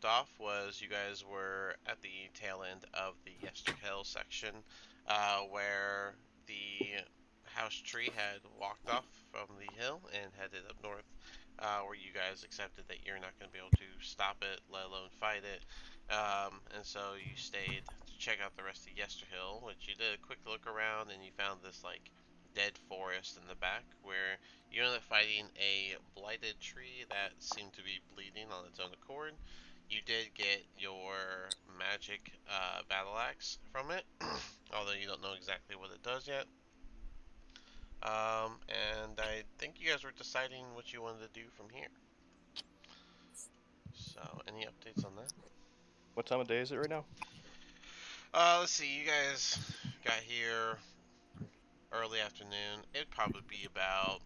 left off was you guys were at the tail end of the Yesterhill section, where the house tree had walked off from the hill and headed up north, where you guys accepted that you're not going to be able to stop it, let alone fight it. And so you stayed to check out the rest of Yesterhill, which you did a quick look around and you found this like dead forest in the back where you ended up fighting a blighted tree that seemed to be bleeding on its own accord. You did get your magic battle axe from it, although you don't know exactly what it does yet. And I think you guys were deciding what you wanted to do from here. So, any updates on that? What time of day is it right now? Let's see. You guys got here early afternoon. It'd probably be about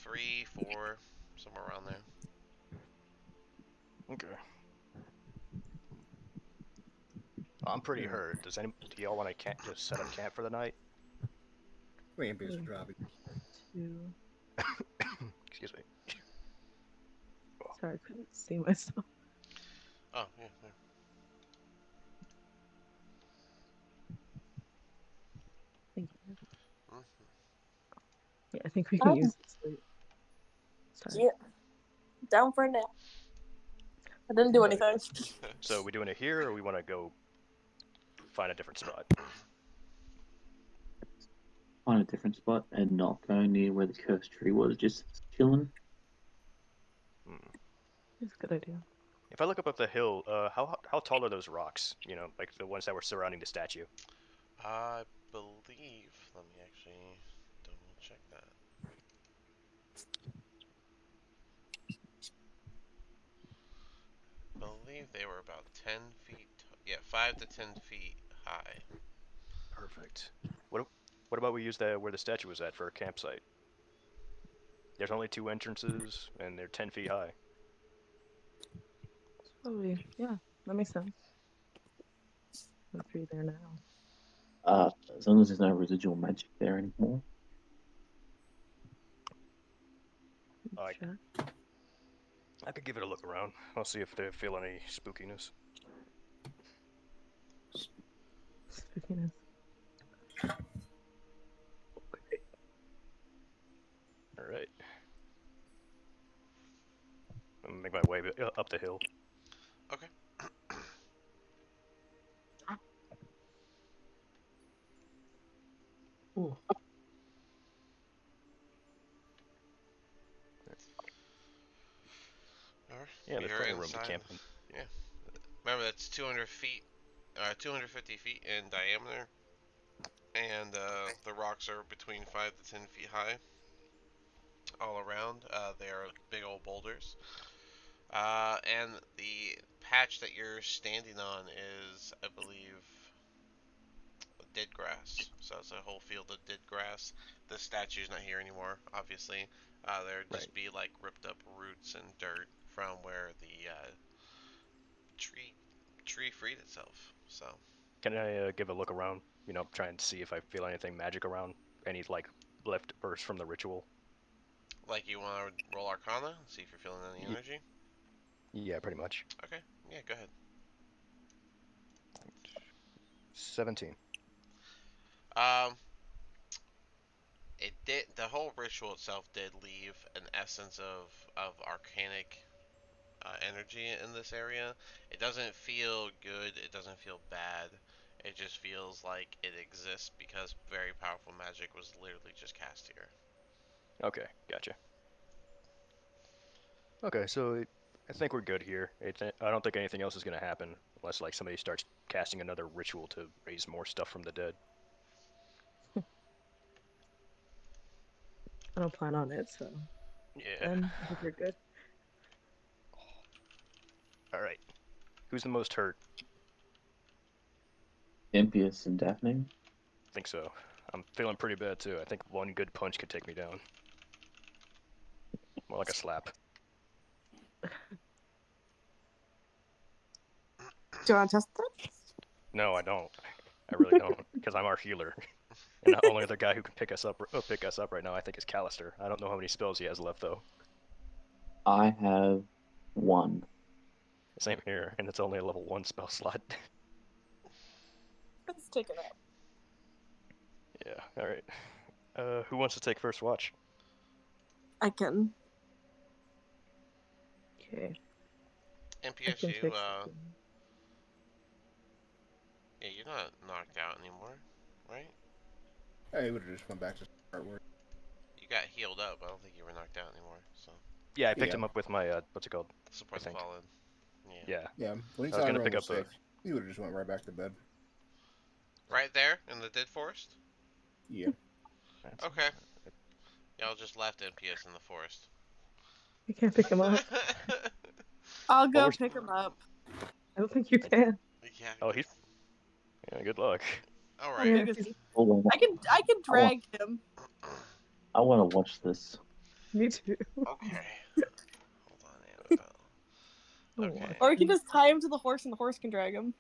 3, 4, somewhere around there. Okay. I'm pretty hurt. Do y'all want to just set up camp for the night? Grandpa's Mm. driving. Two. Excuse me. Sorry, I couldn't see myself. Oh, yeah, yeah. Thank you. Mhm. Yeah, I think we can Um, use this later. Sorry. Yeah, down for a nap. I didn't do anything. So we doing it here, or we want to go find a different spot? Find a different spot and not go near where the cursed tree was, just chilling. Hmm. That's a good idea. If I look up the hill, how tall are those rocks? You know, like the ones that were surrounding the statue. I believe. Let me actually double check that. I believe they were about 10 feet. Yeah, 5 to 10 feet high. Perfect. What about we use where the statue was at for a campsite? There's only 2 entrances, and they're 10 feet high. Probably, yeah, that makes sense. Let's be there now. As long as there's no residual magic there anymore. Alright. Check. I could give it a look around. I'll see if they feel any spookiness. Spookiness. Alright. I'll make my way up the hill. Okay. Ooh. Alright. Yeah, there's You're plenty of room to inside. camp in. Yeah. Remember, that's 200 feet, 250 feet in diameter, and the rocks are between 5 to 10 feet high all around. They are big old boulders. And the patch that you're standing on is, I believe, dead grass. So it's a whole field of dead grass. The statue's not here anymore, obviously. There'd just Right. be like ripped up roots and dirt from where the tree tree freed itself. So Can I give a look around? You know, try and see if I feel anything magic around. Any, like, leftovers from the ritual? like you want to roll Arcana, see if you're feeling any Y- energy. yeah, pretty much. Okay, yeah, go ahead. 17. Um, it did. The whole ritual itself did leave an essence of arcanic energy in this area. It doesn't feel good. It doesn't feel bad. It just feels like it exists because very powerful magic was literally just cast here. Okay, gotcha. Okay, so I think we're good here. I don't think anything else is gonna happen unless, like, somebody starts casting another ritual to raise more stuff from the dead. I don't plan on it, so Yeah. then I think we're good. Alright. Who's the most hurt? Impious and Daphne. Think so. I'm feeling pretty bad too. I think one good punch could take me down. More like a slap. Do you want to test that? No, I don't. I really don't, because I'm our healer. And the only other guy who can pick us up right now, I think, is Callister. I don't know how many spells he has left though. I have one. Same here, and it's only a level 1 spell slot. Let's take it out. Yeah, alright. Who wants to take first watch? I can. Okay. I NPS, can you, take something. yeah, you're not knocked out anymore, right? Hey, would have just went back to artwork. You got healed up. I don't think you were knocked out anymore. So Yeah, I picked Yeah. him up with my, what's it called? support I the think. fallen. Yeah. Yeah, when he I was saw gonna her on pick the up a... 6th, he would have just went right back to bed. Right there in the dead forest. Yeah. Okay. Y'all just left NPS in the forest. You can't pick him up. I'll go we're- pick him up. I don't think you can. Yeah. Oh, he's... Yeah, good luck. All How right. big is Yeah. he? Hold on. I can drag him. I want to watch this. Me too. Okay. Hold on, Annabelle. Oh, Okay. Or we can just tie him to the horse and the horse can drag him.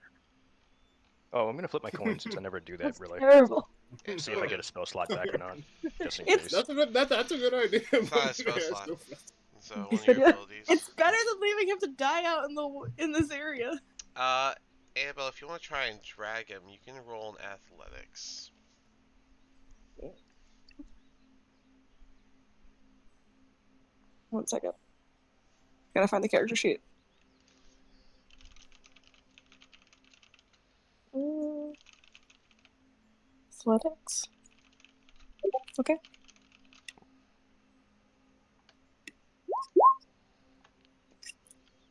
Oh, I'm gonna flip my coin since I never do that, That's really. terrible. It's See if I get a spell slot back or not, just in It's- case. That's a good idea. It's not a spell slot. It's You one of said your yeah? abilities. It's better than leaving him to die out in this area. Annabelle, if you want to try and drag him, you can roll an athletics. One second. Gotta find the character sheet. Athletics. Okay.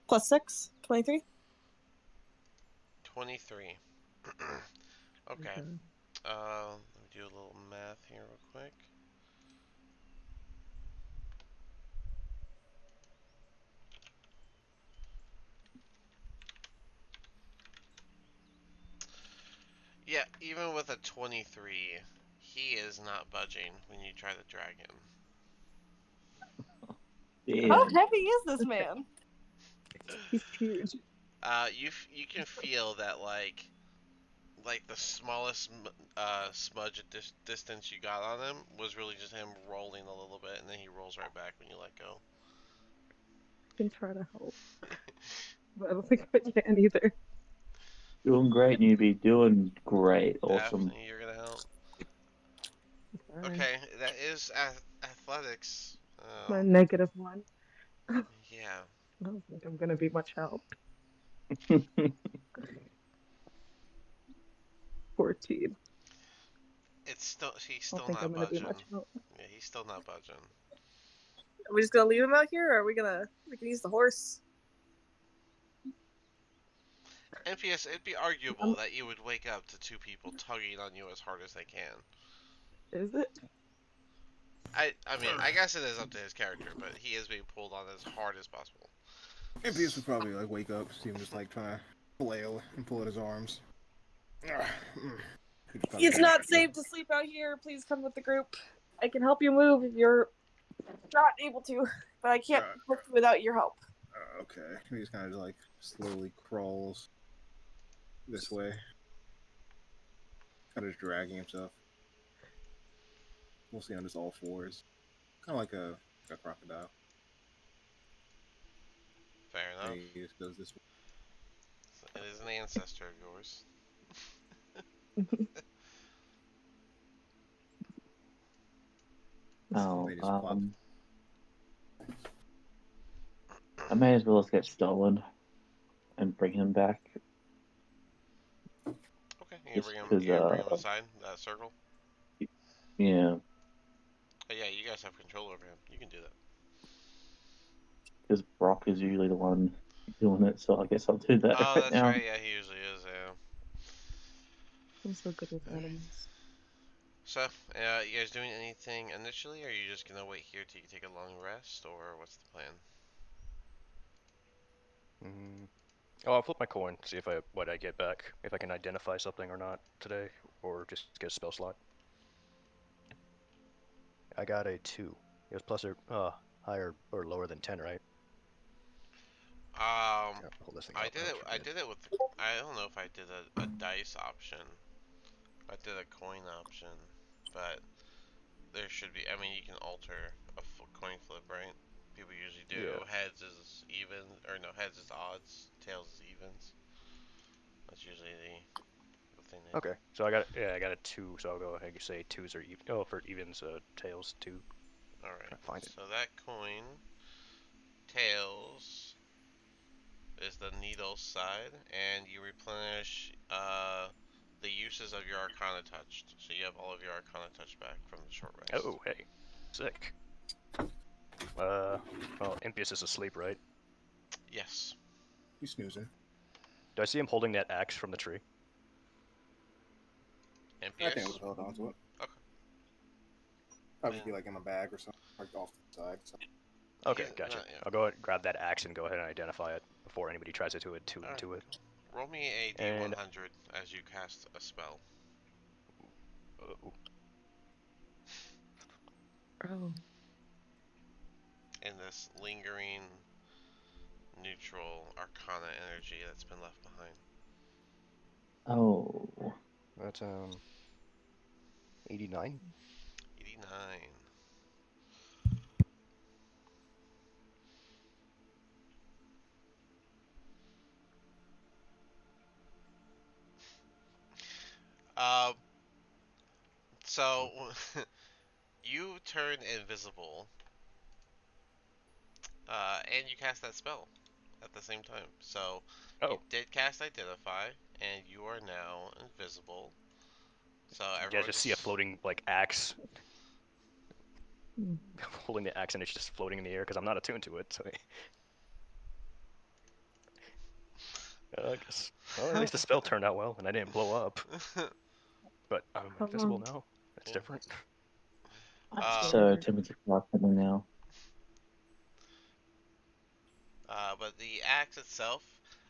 +6, 23. 23. Okay. Okay. Let me do a little math here real quick. Yeah, even with a 23, he is not budging when you try to drag him. How Damn. heavy is this man? He's huge. You can feel that like the smallest smudge of distance you got on him was really just him rolling a little bit, and then he rolls right back when you let go. I can try to help, but I don't think I can either. Doing great, newbie. Doing great. Awesome. Daphne, you're gonna help. Fine. Okay, that is athletics. My -1. Yeah. I don't think I'm gonna be much help. 14. He's I still don't think not I'm gonna be budging. much help. Yeah, he's still not budging. Are we just gonna leave him out here, or are we can use the horse? NPS, it'd be arguable that you would wake up to two people tugging on you as hard as they can. Is it? I mean, I guess it is up to his character, but he is being pulled on as hard as possible. NPS would probably like wake up, see him just like trying to flail and pull at his arms. It's not safe to sleep out here. Please come with the group. I can help you move if you're not able to, but I can't help you without your help. Okay, he just kind of like slowly crawls this way, kind of just dragging himself. Mostly on just all fours, kind of like a crocodile. Fair enough. And he just goes this way. It is an ancestor of yours. Oh, They just plop. I may as well just get stolen and bring him back. Okay, you Just bring him aside that circle. Yeah, Oh yeah, you guys have control over him. You can do that. because Brock is usually the one doing it, so I guess I'll do that Oh, right that's now. right. Yeah, he usually is. Yeah. I'm so good with animals. So, you guys doing anything initially, or are you just gonna wait here till you take a long rest, or what's the plan? Oh, I'll flip my coin, see if what I get back, if I can identify something or not today, or just get a spell slot. I got a 2. It was plus or higher or lower than 10, right? I'll pull this thing I up, did I it. I forget. did it with. I don't know if I did a dice option. I did a coin option, but there should be. I mean, you can alter a coin flip, right? People usually do Yeah. heads is even, or no, heads is odds, tails is evens. That's usually the thing they do. Okay, so I got a 2, so I'll go ahead and say 2s are even. Oh, for evens, tails 2. Alright, Try to find it. so that coin, tails, is the needle side, and you replenish the uses of your Arcana touched. So you have all of your Arcana touch back from the short rest. Oh, hey, sick. Well, Impius is asleep, right? Yes. He's snoozing. Do I see him holding that axe from the tree? I think I MPS? would hold on to it. Okay. Probably Then- be like in a bag or something, like off to the side. So. Okay, Yeah, gotcha. yeah. I'll go ahead and grab that axe and go ahead and identify it before anybody tries to do it to Alright. into it. Roll me a And- D100 as you cast a spell. Oh, Oh. In this lingering, neutral Arcana energy that's been left behind. Oh. that's 89. 89. Um, so you turn invisible, and you cast that spell at the same time. So you Oh, did cast Identify, and you are now invisible. So yeah, everyone just see a floating like axe, Hmm. holding the axe and it's just floating in the air because I'm not attuned to it. So I guess. Well, at least the spell turned out well and I didn't blow up. But I'm How invisible long? now. That's Yeah. different. I'm Uh, so tempted to try something now. But the axe itself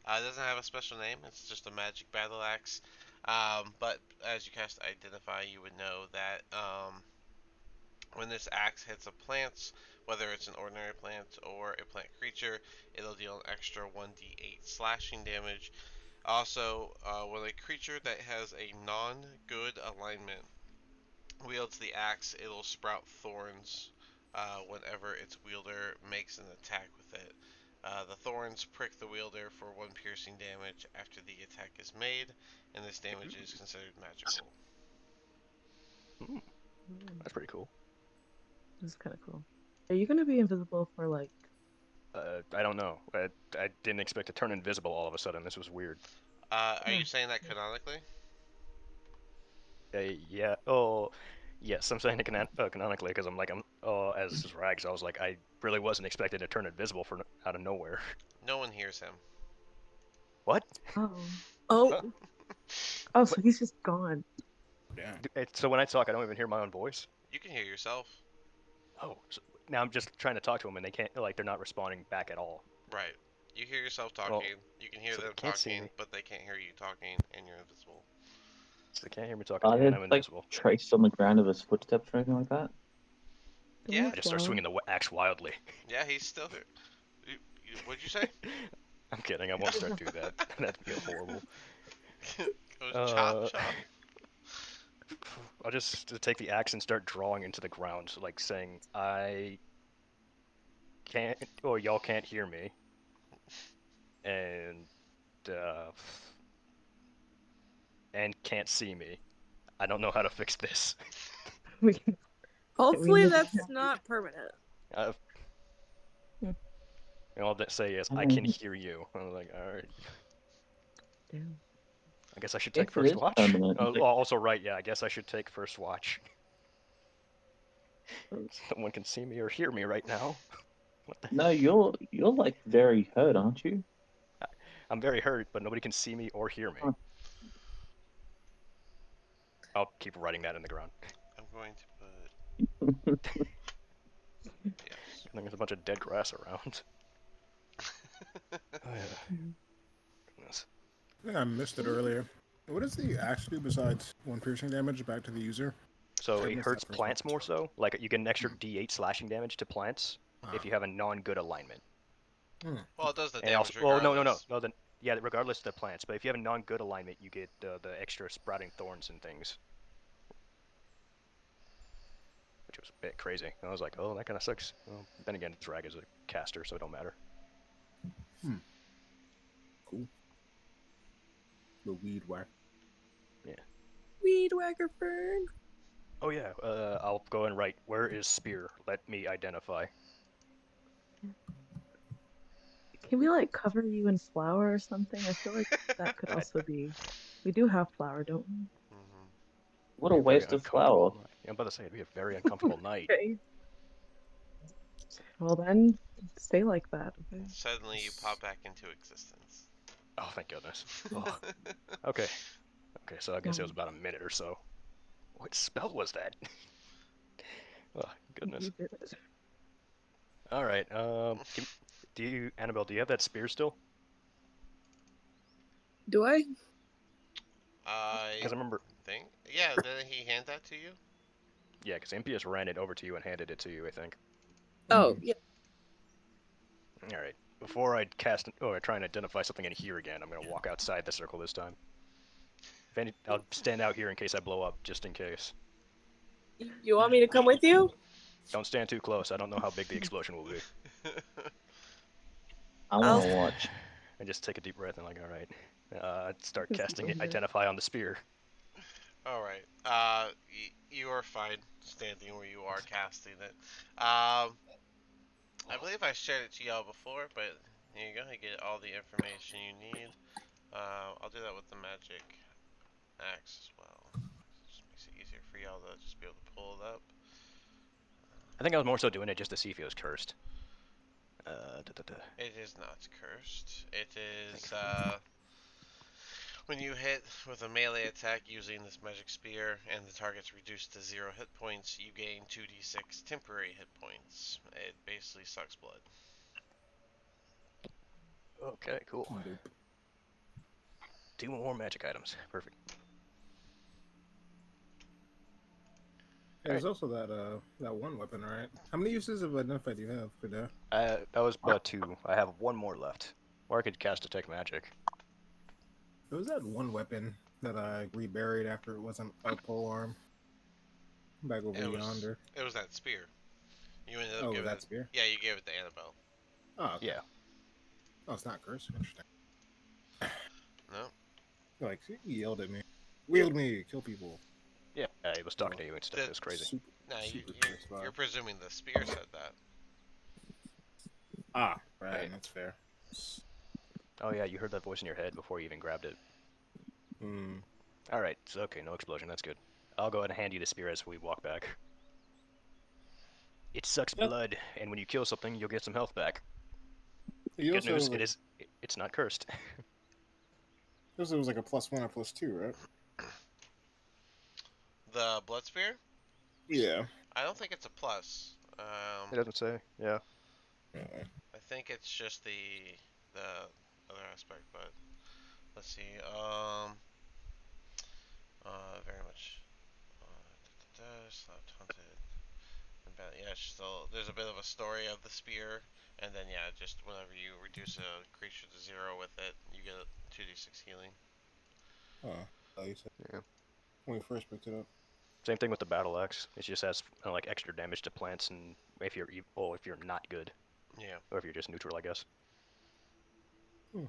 doesn't have a special name. It's just a magic battle axe. But as you cast Identify, you would know that when this axe hits a plant, whether it's an ordinary plant or a plant creature, it'll deal an extra 1d8 slashing damage. Also, when a creature that has a non-good alignment wields the axe, it'll sprout thorns whenever its wielder makes an attack with it. The thorns prick the wielder for 1 piercing damage after the attack is made, and this damage is considered magical. Hmm, that's pretty cool. This is kind of cool. Are you gonna be invisible for like? I don't know. I didn't expect to turn invisible all of a sudden. This was weird. Are you saying that canonically? Yeah. Oh, yes. I'm saying it canonically because as Rags, I was like, I really wasn't expecting to turn invisible out of nowhere. No one hears him. What? Oh. Oh, Huh? Oh, so he's just gone. Damn. So when I talk, I don't even hear my own voice. You can hear yourself. Oh, so now I'm just trying to talk to them and they can't, like, they're not responding back at all. Right. You hear yourself talking. Well, You can hear so they them can't see talking, me. but they can't hear you talking, and you're invisible. So they can't hear me talking Are and there I'm like invisible. traces on the ground of his footsteps or anything like that? Can Yeah. we I just start flow? swinging the axe wildly. Yeah, he's still here. What'd you say? I'm kidding. I won't start doing that. That'd be horrible. Goes chop chop. I'll just take the axe and start drawing into the ground, like saying, I can't, or y'all can't hear me. And, uh, and can't see me. I don't know how to fix this. We can. hopefully need- that's not permanent. Uh, Hmm. and all that say is, I I can mean, hear you. I'm like, alright. Damn. I guess I should take if it first is watch. permanent, Oh, like, also, right, yeah, I guess I should take first watch. Oh. No one can see me or hear me right now. What the no, you're like very hurt, aren't you? I'm very hurt, but nobody can see me or hear me. Oh. I'll keep writing that in the ground. I'm going to put yes. I think there's a bunch of dead grass around. Oh, yeah. Mhm. Goodness. I think I missed it earlier. What does the axe do besides 1 piercing damage back to the user? So I it missed hurts that first plants one. more so. Like you get an extra D8 slashing damage to plants if you have a non-good alignment. Well, it does the And also, damage well, regardless. no. Then yeah, regardless of the plants. But if you have a non-good alignment, you get the extra sprouting thorns and things. which was a bit crazy. And I was like, oh, that kind of sucks. Well, then again, Strahd is a caster, so it don't matter. Cool. The weed whack. Weed whacker fern. Oh yeah, I'll go and write, where is spear? Let me identify. Can we like cover you in flour or something? I feel like that could also be. We do have flour, don't we? Hmm. What a It'd be very waste of uncomfortable flour. night. Yeah, I'm about to say, it'd be a very uncomfortable night. Okay. Well then, stay like that. Okay. Suddenly you pop back into existence. Oh, thank goodness. Oh, okay. Okay, so I guess it was about a minute or so. What spell was that? Oh, goodness. You did it. All right. Do you, Annabelle? Do you have that spear still? Do I? I Because I remember. think. Yeah, didn't he hand that to you? Yeah, because Impius ran it over to you and handed it to you, I think. Oh, yeah. All right. Before I cast or try and identify something in here again, I'm gonna walk outside the circle this time. If any, I'll stand out here in case I blow up, just in case. You want me to come with you? Don't stand too close. I don't know how big the explosion will be. I want to watch. And just take a deep breath and like, all right. Start Just casting go it. here. Identify on the spear. All right. You are fine standing where you are casting it. I believe I shared it to y'all before, but here you go. You get all the information you need. I'll do that with the magic axe as well. Just makes it easier for y'all to just be able to pull it up. I think I was more so doing it just to see if it was cursed. It is not cursed. It is Thanks. when you hit with a melee attack using this magic spear and the target's reduced to 0 hit points, you gain 2d6 temporary hit points. It basically sucks blood. Okay, cool. Nope. 2 more magic items. Perfect. Yeah, there's also that one weapon, right? How many uses of identify do you have for that? That was about 2. I have 1 more left. Or I could cast Detect Magic. There was that one weapon that I reburied after it wasn't a pole arm. Back over yonder. It was that spear. You ended up Oh, giving that it. spear? Yeah, you gave it to Annabelle. Oh, okay. Yeah. Oh, it's not cursed. Interesting. No. Like, he yelled at me. Wield me, kill people. Yeah, he was talking to you and stuff. It was crazy. Super, No, super cursed you're vibe. presuming the spear said that. Ah, right, Right. that's fair. Oh yeah, you heard that voice in your head before you even grabbed it. Hmm. Alright, so okay, no explosion, that's good. I'll go ahead and hand you the spear as we walk back. It sucks Yep. blood, and when you kill something, you'll get some health back. He Good also news, like, it's not cursed. it was like a +1 or +2, right? The blood spear? Yeah. I don't think it's a plus. It doesn't say, yeah. I think it's just the other aspect, but let's see. Very much. Slapped, hunted. Yeah, still there's a bit of a story of the spear, and then yeah, just whenever you reduce a creature to 0 with it, you get a 2d6 healing. Oh, you said Yeah. when we first picked it up. Same thing with the battle axe. It just has like extra damage to plants, and if you're if you're not good, Yeah. or if you're just neutral, I guess. Hmm.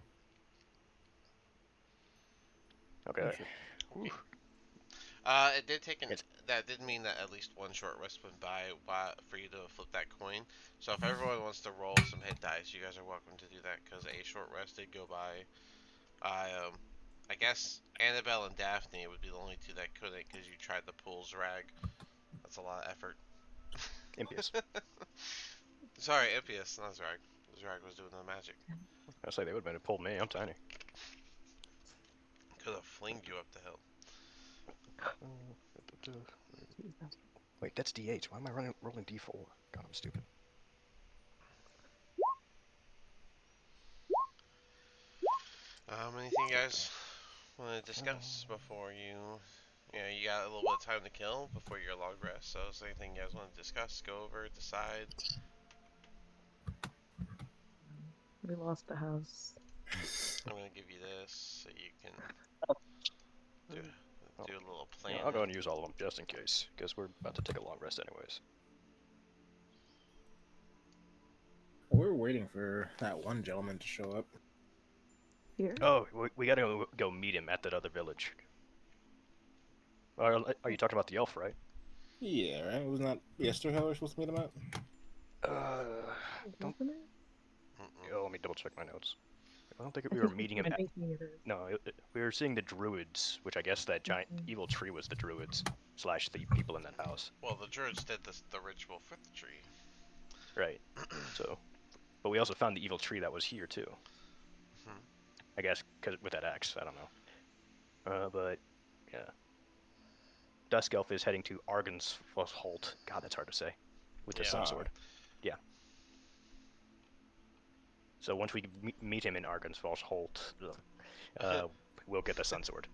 Okay. Interesting. Whew. It did take an. It's That did mean that at least one short rest went by for you to flip that coin. So if everyone wants to roll some hit dice, you guys are welcome to do that because a short rest did go by. I guess Annabelle and Daphne would be the only two that couldn't because you tried to pull Zrag. That's a lot of effort. impious. Sorry, Impius, not Zrag. Zrag was doing the magic. I was like, they would have been pulled me. I'm tiny. Could have flinged you up the hill. Wait, that's D8. Why am I rolling D4? God, I'm stupid. Anything you guys want to discuss before you? You got a little bit of time to kill before your long rest. So, is there anything you guys want to discuss, go over, decide? We lost the house. I'm gonna give you this so you can do a little Yeah, I'll go ahead and use all of them just in case, because we're about to take a long rest anyways. We're waiting for that one gentleman to show up. Here? Oh, we gotta go meet him at that other village. Are you talking about the elf, right? Yeah, right? Wasn't that yesterday we were supposed to meet him at? Don't. Wasn't it? Oh, let me double check my notes. I don't think we were meeting him I'm at. thinking it is. No, we were seeing the druids, which I guess that giant Mhm. evil tree was the druids slash the people in that house. Well, the druids did the ritual for the tree. Right. So, but we also found the evil tree that was here too. Hmm. I guess because with that axe, I don't know. But yeah, Dusk Elf is heading to Argon's Holt. God, that's hard to say. With the Yeah. Sun Sword. Yeah. So once we meet him in Argon's Holt, we'll get the Sun Sword.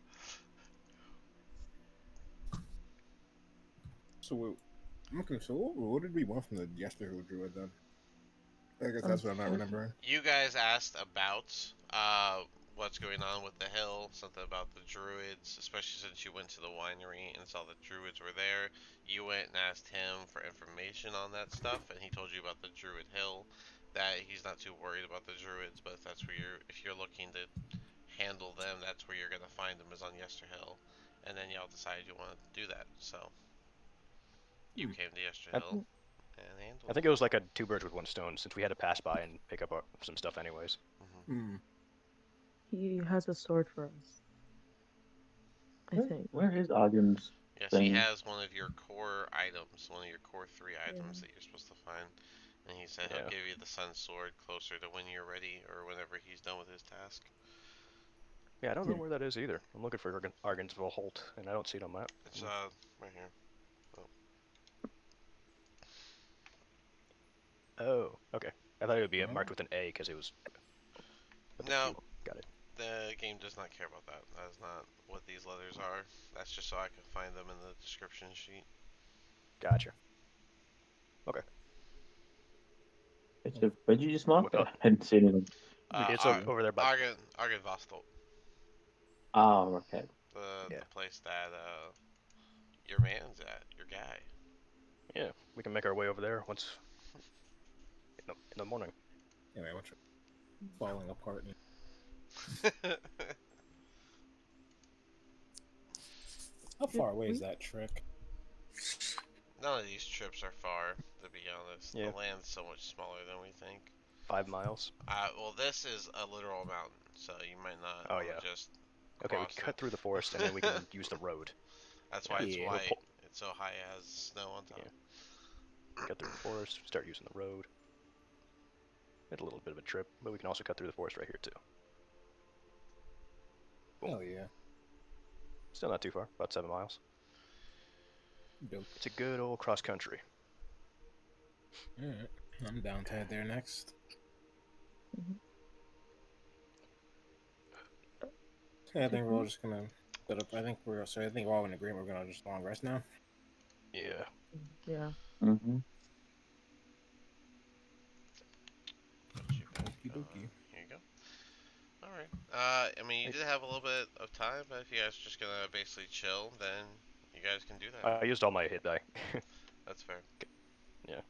So I'm confused. So what did we want from the yesterday druid then? I guess that's what I'm not remembering. You guys asked about what's going on with the hill, something about the druids, especially since you went to the winery and saw the druids were there. You went and asked him for information on that stuff, and he told you about the druid hill. That he's not too worried about the druids, but if you're looking to handle them, that's where you're gonna find them is on Yester Hill, and then y'all decided you wanted to do that. So you came to Yester I- Hill and handled I think it was like a two birds with one stone, since we had to pass by and pick up some stuff anyways. Mm-hmm. He has a sword for us. I think. Where is Argon's Yes, thing? he has one of your core items, one of your core 3 items that you're supposed to find. And he said he'll give you the Sun Sword closer to when you're ready or whenever he's done with his task. Yeah, I don't know where that is either. I'm looking for Argonsville Holt, and I don't see it on map. It's right here. Oh, okay. I thought it would be marked with an A because it was. No, got it. the game does not care about that. That is not what these letters are. That's just so I can find them in the description sheet. Gotcha. Okay. Where did you just mark Well, it? I hadn't seen it. It's over there by. Argon Vostok. Oh, okay. The place that your man's at, your guy. Yeah, we can make our way over there once in the morning. Anyway, what's falling apart? How far away is that trick? None of these trips are far, to be honest. Yeah. The land's so much smaller than we think. 5 miles. Well, this is a literal mountain, so you might not Oh, want to yeah. just Okay, we cross cut it. through the forest and then we can use the road. That's why it's Yeah. white. It's so high it has snow on top. Yeah. Cut through the forest, start using the road. It's a little bit of a trip, but we can also cut through the forest right here too. Boom. Oh yeah. Still not too far, about 7 miles. Dope. It's a good old cross country. Alright. I'm down to head there next. Yeah, I think we're all just gonna set up. I think we're all in agreement. We're gonna just long rest now. Yeah. Yeah. Mm-hmm. Okie dokie. Here you go. Alright. I mean, you did have a little bit of time, but if you guys are just gonna basically chill, then you guys can do that. I used all my hit die. That's fair. Yeah.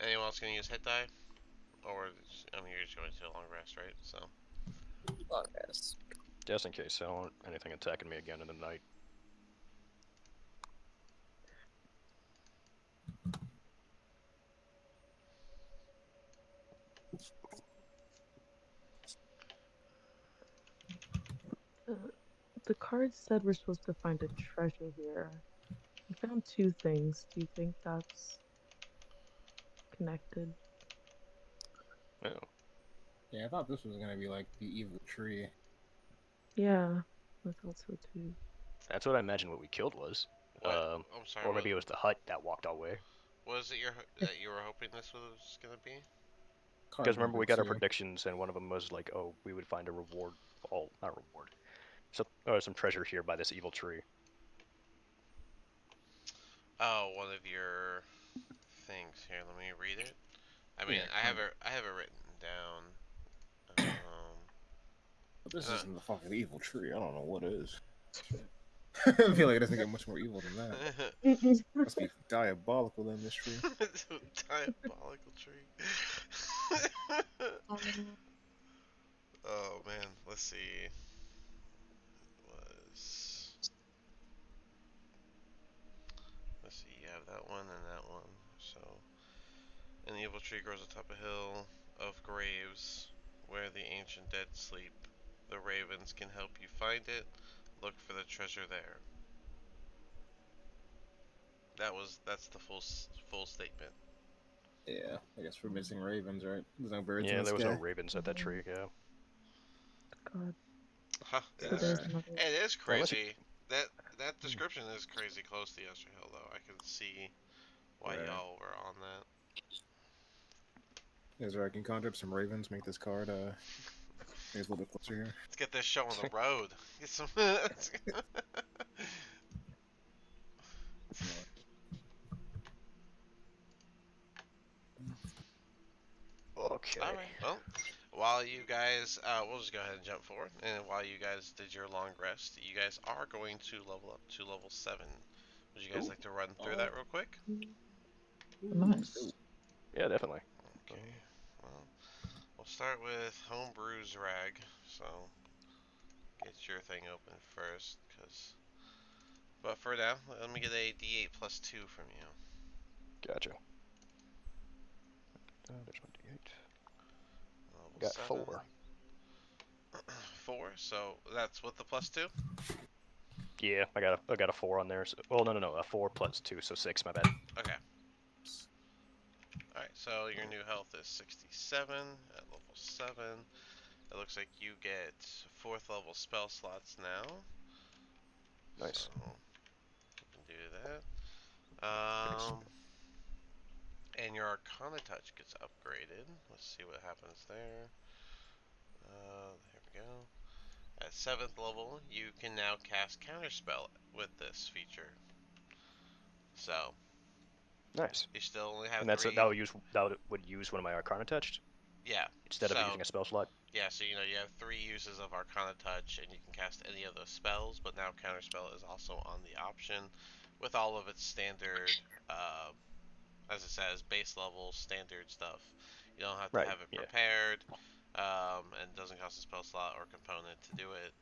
Anyone else gonna use hit die? Or, I mean, you're just going to a long rest, right? So. Long rest. Just in case I don't want anything attacking me again in the night. The card said we're supposed to find a treasure here. We found 2 things. Do you think that's connected? Oh. Yeah, I thought this was gonna be like the evil tree. Yeah, I thought so too. That's what I imagined what we killed was. What? I'm sorry. Or maybe it was the hut that walked away. What was it that you were hoping this was gonna be? Because remember we got our predictions and one of them was like, oh, we would find a reward. Oh, not a reward. So, some treasure here by this evil tree. Oh, one of your things. Here, let me read it. I mean, Yeah, I have it written down. But this isn't the fucking evil tree. I don't know what is. I feel like it doesn't get much more evil than that. Must be diabolical in this tree. It's a diabolical tree. Oh man, let's see. Was let's see. You have that one and that one. So, an evil tree grows atop a hill of graves where the ancient dead sleep. The ravens can help you find it. Look for the treasure there. That's the full statement. Yeah, I guess we're missing ravens, right? There's no birds in Yeah, the there was no sky. ravens at that tree. Yeah. God. Huh. So there's Alright. another. It is Yeah, unless you. crazy. That description is crazy close to Yester Hill, though. I can see why Right. y'all were on that. Is there I can conjure up some ravens, make this card I guess a little bit closer here. Let's get this show on the road. Get some. Okay. All right. Well, while you guys, we'll just go ahead and jump forward. And while you guys did your long rest, you guys are going to level up to level 7. Would you guys Ooh. like to run through that real quick? Nice. Yeah, definitely. Okay. Well, we'll start with Homebrew's Rag. So, get your thing open first, cause. But for now, let me get a D8 plus 2 from you. Gotcha. There's one D8. Level Got 7. 4. 4. So that's with the plus 2. Yeah, I got a 4 on there. So, well, no, a 4 plus 2, so 6. My bad. Okay. Alright, so your new health is 67 at level 7. It looks like you get 4th level spell slots now. Nice. So, you can do that. Nice. And your Arcana Touch gets upgraded. Let's see what happens there. Here we go. At 7th level, you can now cast Counterspell with this feature. So, Nice. you still only have And that's 3. that would use one of my Arcana touched Yeah. instead of So, using a spell slot. yeah, so you know you have 3 uses of Arcana Touch, and you can cast any of those spells. But now Counterspell is also on the option, with all of its standard, as it says, base level standard stuff. You don't have to Right. have it Yeah. prepared, and it doesn't cost a spell slot or component to do it.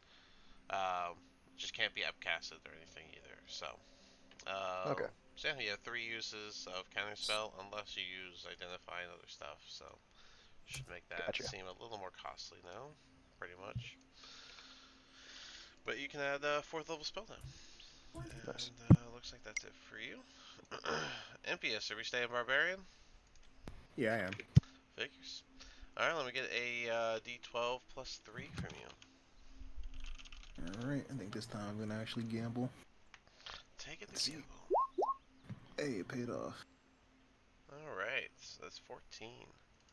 Just can't be upcasted or anything either. So, Okay. so yeah, you have 3 uses of Counterspell unless you use Identify and other stuff. So. Should make that Gotcha. seem a little more costly now, pretty much. But you can add a 4th level spell now. Nice. And looks like that's it for you. Impious, are we staying Barbarian? Yeah, I am. Figures. Alright, let me get a D12 plus 3 from you. Alright, I think this time I'm gonna actually gamble. Take it Let's to see. gamble. Hey, it paid off. Alright, so that's 14.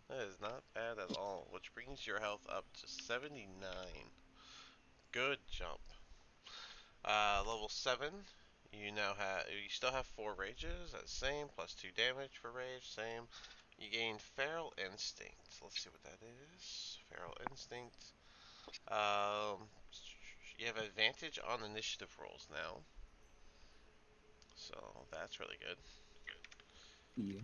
That is not bad at all, which brings your health up to 79. Good jump. Level 7, you still have 4 rages, that's same, plus 2 damage for rage, same. You gain Feral Instinct. Let's see what that is. Feral Instinct. You have advantage on initiative rolls now. So that's really good. Yeah.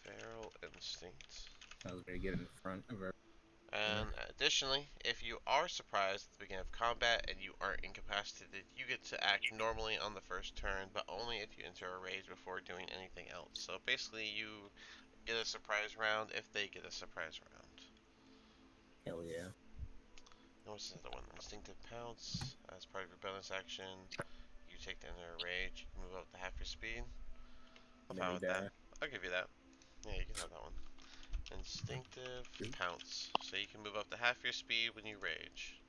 Feral Instinct. I was gonna get in front of her. And additionally, if you are surprised at the beginning of combat and you aren't incapacitated, you get to act normally on the first turn, but only if you enter a rage before doing anything else. So basically, you get a surprise round if they get a surprise round. Hell yeah. And what's the other one? Instinctive Pounce. As part of your bonus action, you take to enter a rage. You move up to half your speed. I'm And then fine he with that. died. I'll give you that. Yeah, you can have that one. Instinctive Pounce. So you can move up to half your speed when you rage.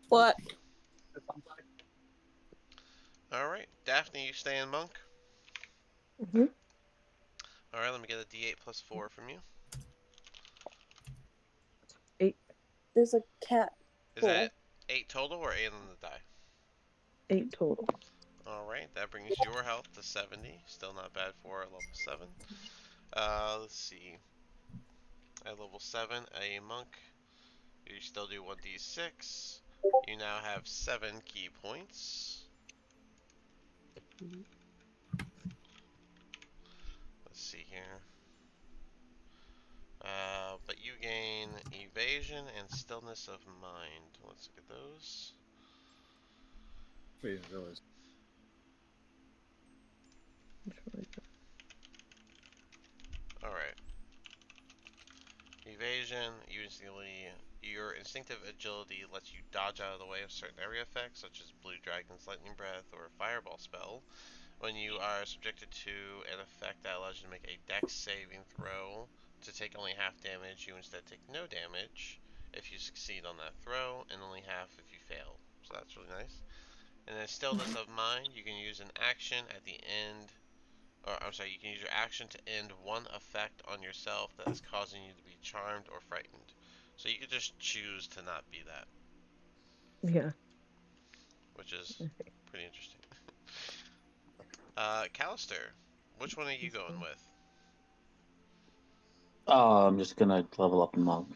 What? Alright, Daphne, you stay in Monk. Mm-hmm. Alright, let me get a d8 plus 4 from you. 8. There's a cat. Is that 8 total or 8 on the die? 8 total. Alright, that brings your health to 70. Still not bad for a level 7. Let's see. At level 7, a monk, you still do 1d6. You now have 7 key points. Let's see here. But you gain evasion and stillness of mind. Let's look at those. Wait, that was Which one is that? Alright. Evasion, your instinctive agility lets you dodge out of the way of certain area effects, such as Blue Dragon's Lightning Breath or a Fireball spell. When you are subjected to an effect that allows you to make a dex saving throw to take only half damage, you instead take no damage if you succeed on that throw, and only half if you fail. So that's really nice. And then Stillness of Mind, you can use an action at the end, or I'm sorry, you can use your action to end one effect on yourself that is causing you to be charmed or frightened. So you could just choose to not be that, Yeah. which is Okay. pretty interesting. Callister, which one are you going with? I'm just gonna level up a monk.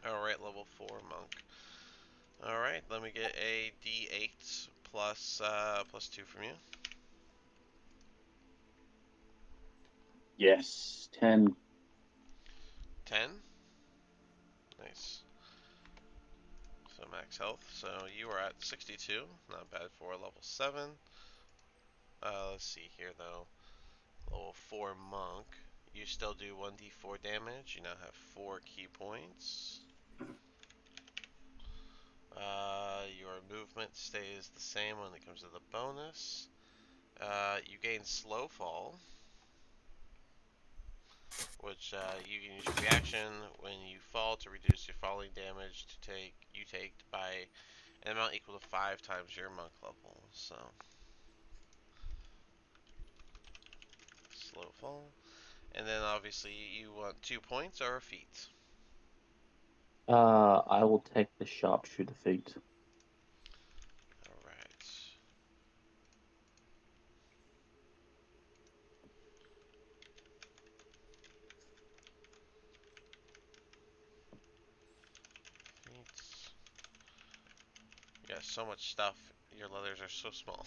Alright, level 4 monk. Alright, let me get a d8 plus 2 from you. Yes, 10. 10. Nice. So max health. So you are at 62. Not bad for a level 7. Let's see here though. Level 4 monk. You still do 1d4 damage. You now have 4 key points. Your movement stays the same when it comes to the bonus. You gain slow fall, which you can use your reaction when you fall to reduce your falling damage you take by an amount equal to 5 times your monk level. So slow fall, and then obviously you want 2 points or a feat. I will take the sharpshooter feat. All right. Feats. You got so much stuff. Your leathers are so small.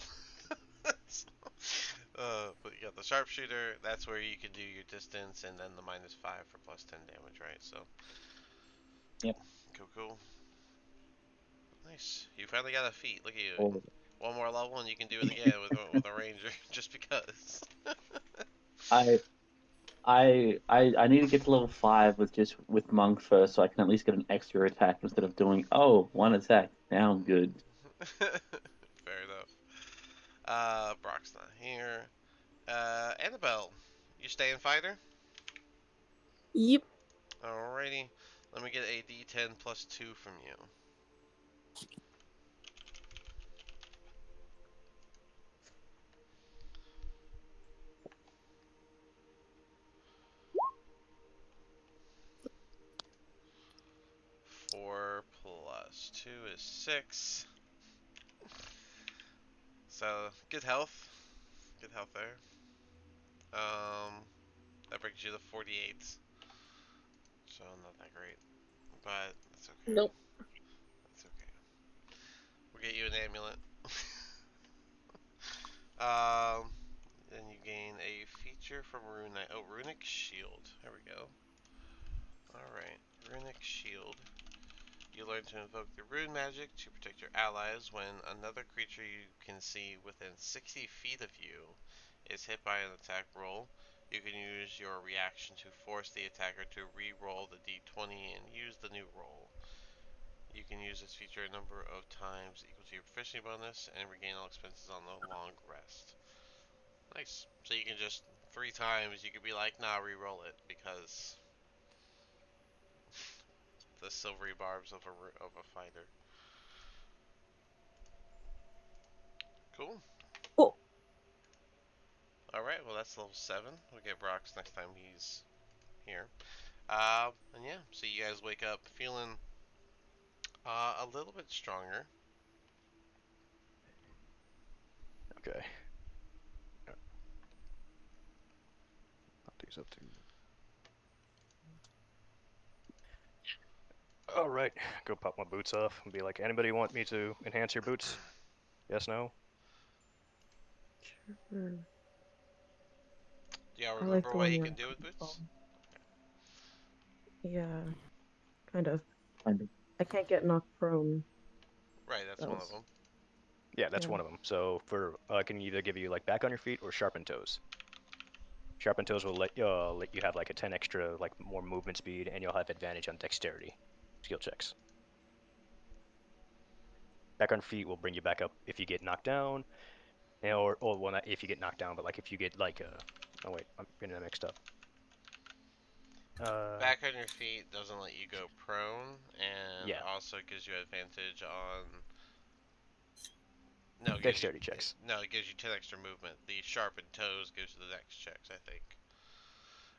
But you got the sharpshooter. That's where you can do your distance, and then the -5 for plus 10 damage, right? So. Yep. Cool. Nice. You finally got a feat. Look at you. Oh. One more level, and you can do it again with a ranger, just because. I need to get to level 5 with monk first, so I can at least get an extra attack instead of doing one attack. Now I'm good. Fair enough. Brock's not here. Annabelle, you staying fighter? Yep. Alrighty. Let me get a D10 plus 2 from you. Four plus 2 is 6. So, good health. Good health there. That brings you to 48. So, not that great. But, that's okay. Nope. That's okay. We'll get you an amulet. um, then you gain a feature from Runic. Oh, Runic Shield. There we go. Alright, Runic Shield. You learn to invoke the rune magic to protect your allies when another creature you can see within 60 feet of you is hit by an attack roll. You can use your reaction to force the attacker to re-roll the d20 and use the new roll. You can use this feature a number of times equal to your proficiency bonus and regain all expenses on the long rest. Nice. So you can just 3 times you could be like, nah, re-roll it because the silvery barbs of a fighter. Cool. Cool. Alright, well that's level 7. We'll get Brock's next time he's here. And yeah, so you guys wake up feeling a little bit stronger. Okay. Knock these up to. Alright, go pop my boots off and be like, anybody want me to enhance your boots? Yes, no? Sure. Do y'all I like remember the what one you you're can do with boots? on. Yeah, kind of. Kind of. I can't get knocked prone. Right, that's That one of was them. Yeah, that's Yeah. one of them. So for I can either give you like back on your feet or sharpened toes. Sharpened toes will let you have like a 10 extra like more movement speed, and you'll have advantage on dexterity skill checks. Back on feet will bring you back up if you get knocked down, or well not if you get knocked down, but like if you get like oh wait, I'm getting that mixed up. Back on your feet doesn't let you go prone, and Yeah. also gives you advantage on. No, it gives you Dexterity checks. no, it gives you 10 extra movement. The sharpened toes gives you the dex checks. I think.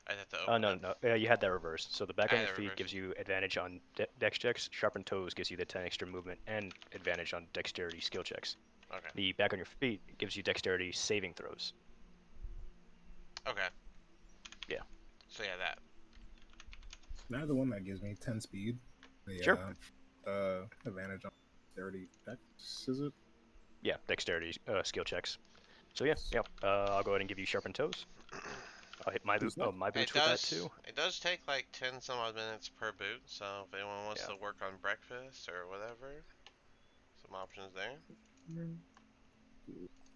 I'd have to open No, it. no, you had that reversed. So the back I on had your it feet reversed. gives you advantage on dex checks. Sharpened toes gives you the 10 extra movement and advantage on dexterity skill checks. Okay. The back on your feet gives you dexterity saving throws. Okay. Yeah. So yeah, that. Now the one that gives me 10 speed. The Sure. advantage on 30 dex, is it? Yeah, dexterity skill checks. So yeah. I'll go ahead and give you sharpened toes. I'll hit my Who's that? my It boots with that does. too. It does take like 10 some odd minutes per boot. So if anyone wants Yeah. to work on breakfast or whatever, some options there.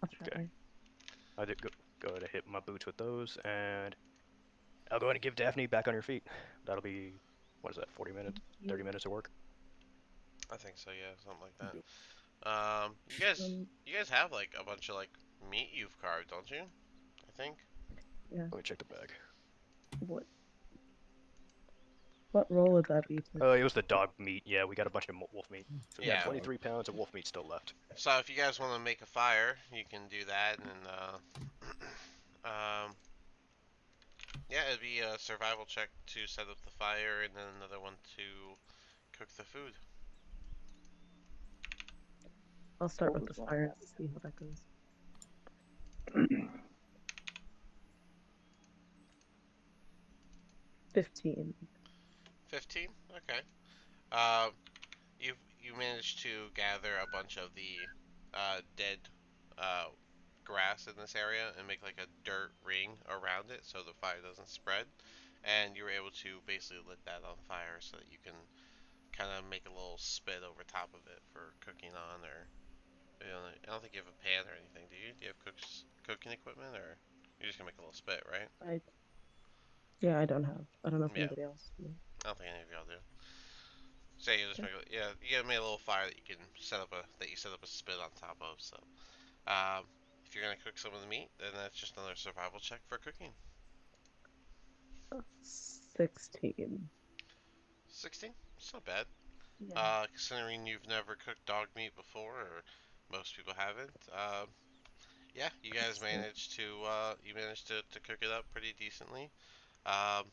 I'll try. Okay. I'll go ahead and hit my boots with those, and I'll go ahead and give Daphne back on your feet. That'll be, what is that, 40 minutes, 30 minutes of work? I think so. Yeah, something like that. Yep. You guys have like a bunch of like meat you've carved, don't you? I think. Yeah. Let me check the bag. What role would that be? It was the dog meat. Yeah, we got a bunch of wolf meat. So we got Yeah. 23 pounds of wolf meat still left. So if you guys want to make a fire, you can do that, and yeah, it'd be a survival check to set up the fire, and then another one to cook the food. I'll start with the fire and see how that goes. 15. 15. Okay. Uh, you managed to gather a bunch of the dead uh, grass in this area and make like a dirt ring around it so the fire doesn't spread. And you were able to basically lit that on fire so that you can kind of make a little spit over top of it for cooking on, or I don't think you have a pan or anything, do you? Do you have cooking equipment, or you're just gonna make a little spit, right? Yeah, I don't know if Yeah, anybody else. I don't think any of y'all do. So you just make you gotta make a little fire that you can set up a spit on top of. So if you're gonna cook some of the meat, then that's just another survival check for cooking. 16. 16. It's not bad. Yeah. Considering you've never cooked dog meat before, or most people haven't. Yeah, you guys managed to to cook it up pretty decently. Um,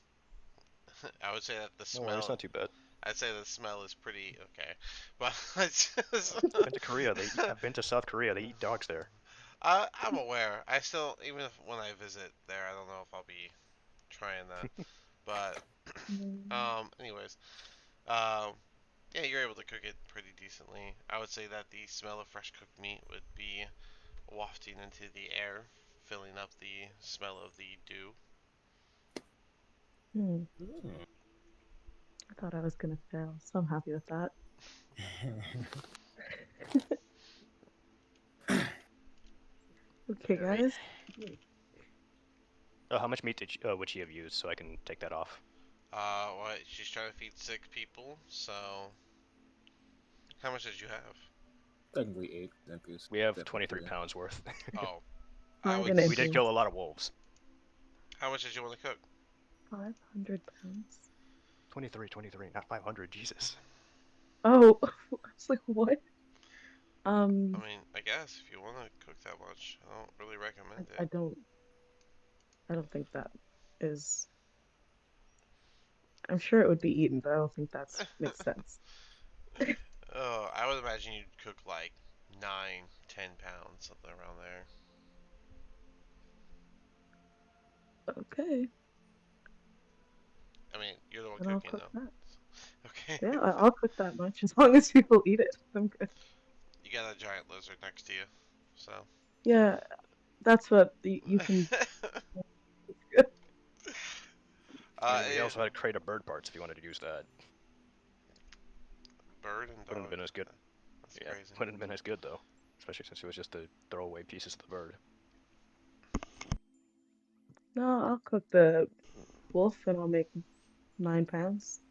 I would say that the No worries, smell. not too bad. I'd say the smell is pretty okay, but it's just, Been to Korea. I've been to South Korea. They eat dogs there. I'm aware. I still, even if when I visit there, I don't know if I'll be trying that. But anyways, um, yeah, you're able to cook it pretty decently. I would say that the smell of fresh cooked meat would be wafting into the air, filling up the smell of the dew. I thought I was gonna fail, so I'm happy with that. Okay, Alright. guys. How much meat would she have used so I can take that off? Well, she's trying to feed sick people, so how much did you have? Technically 8. We have 23 pounds worth. Oh, I Five would. and We did kill a lot of wolves. How much did you want to cook? 500 pounds. 23, not 500. Jesus. Oh, I was like, what? I mean, I guess if you want to cook that much, I don't really recommend I it. don't think that is. I'm sure it would be eaten, but I don't think that makes sense. Oh, I would imagine you'd cook like 9, 10 pounds, something around there. Okay, I mean, you're the one then I'll cooking cook though. that. Okay. Yeah, I'll cook that much as long as people eat it. I'm good. You got a giant lizard next to you, so. Yeah, that's what you can. I mean, we It, also had a crate of bird parts if you wanted to use that. bird and Wouldn't have dog. been as good. That's Yeah, crazy. wouldn't have been as good though, especially since it was just the throwaway pieces of the bird. No, I'll cook the wolf and I'll make 9 pounds.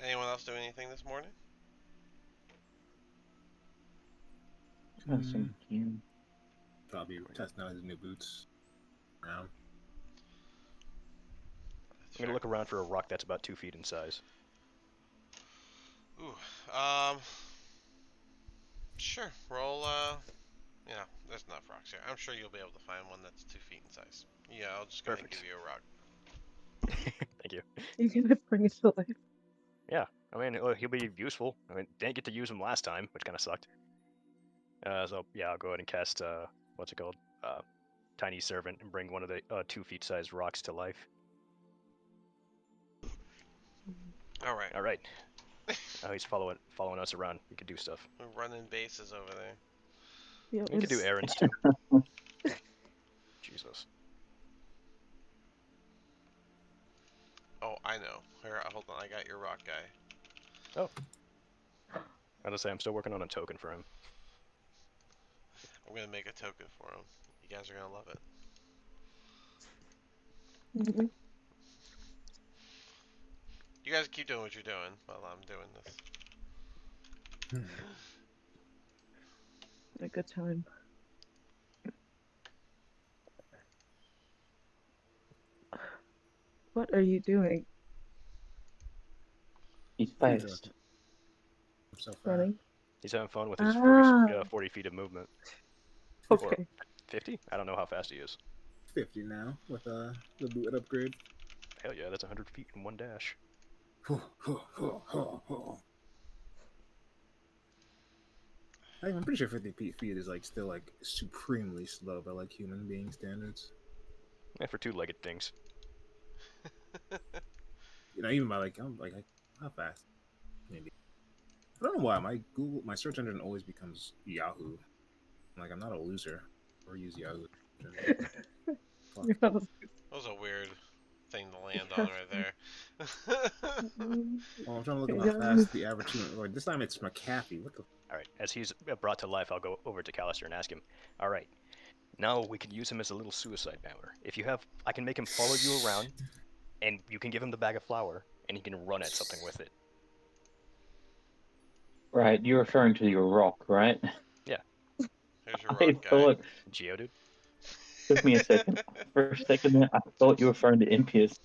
Anyone else do anything this morning? Some game. Probably testing out his new boots. I'm gonna look around for a rock that's about 2 feet in size. Ooh. Sure. Roll. Yeah. There's enough rocks here. I'm sure you'll be able to find one that's 2 feet in size. Yeah. I'll just go ahead and Perfect. give you a rock. Thank you. You can bring it to life. Yeah, I mean, he'll be useful. I mean, didn't get to use him last time, which kind of sucked. So yeah, I'll go ahead and cast what's it called? Tiny Servant, and bring one of the 2 feet sized rocks to life. All right. All right. Now he's following us around. He can do stuff. We're running bases over there. Yeah, He can do errands too. Jesus. Oh, I know. Here, hold on. I got your rock guy. Oh. As I say, I'm still working on a token for him. I'm gonna make a token for him. You guys are gonna love it. Mhm. You guys keep doing what you're doing while I'm doing this. A good time. What are you doing? He's Hmm. fast. So fast. Running? He's having fun with his Ah, 40 feet of movement. Or okay. 50? I don't know how fast he is. 50 now with the boot upgrade. Hell yeah, that's 100 feet in one dash. I'm pretty sure 50 feet is like still like supremely slow by like human being standards. Yeah, for two-legged things. You know, even by like I'm like how fast? Maybe I don't know why my search engine always becomes Yahoo. Like I'm not a loser or use Yahoo. Fuck. You're not a- That was a weird thing to land Yeah. on right there. Well, I'm trying to look up how Yeah. fast the average human. Or this time it's McAfee. What the? All right, as he's brought to life, I'll go over to Callister and ask him. All right, now we can use him as a little suicide bomber. If you have, I can make him follow you around, and you can give him the bag of flour, and he can run at something with it. Right, you're referring to your rock, right? Yeah. Here's your I rock guy. thought. Geodude? Took me a second. For a second there, I thought you were referring to Impious.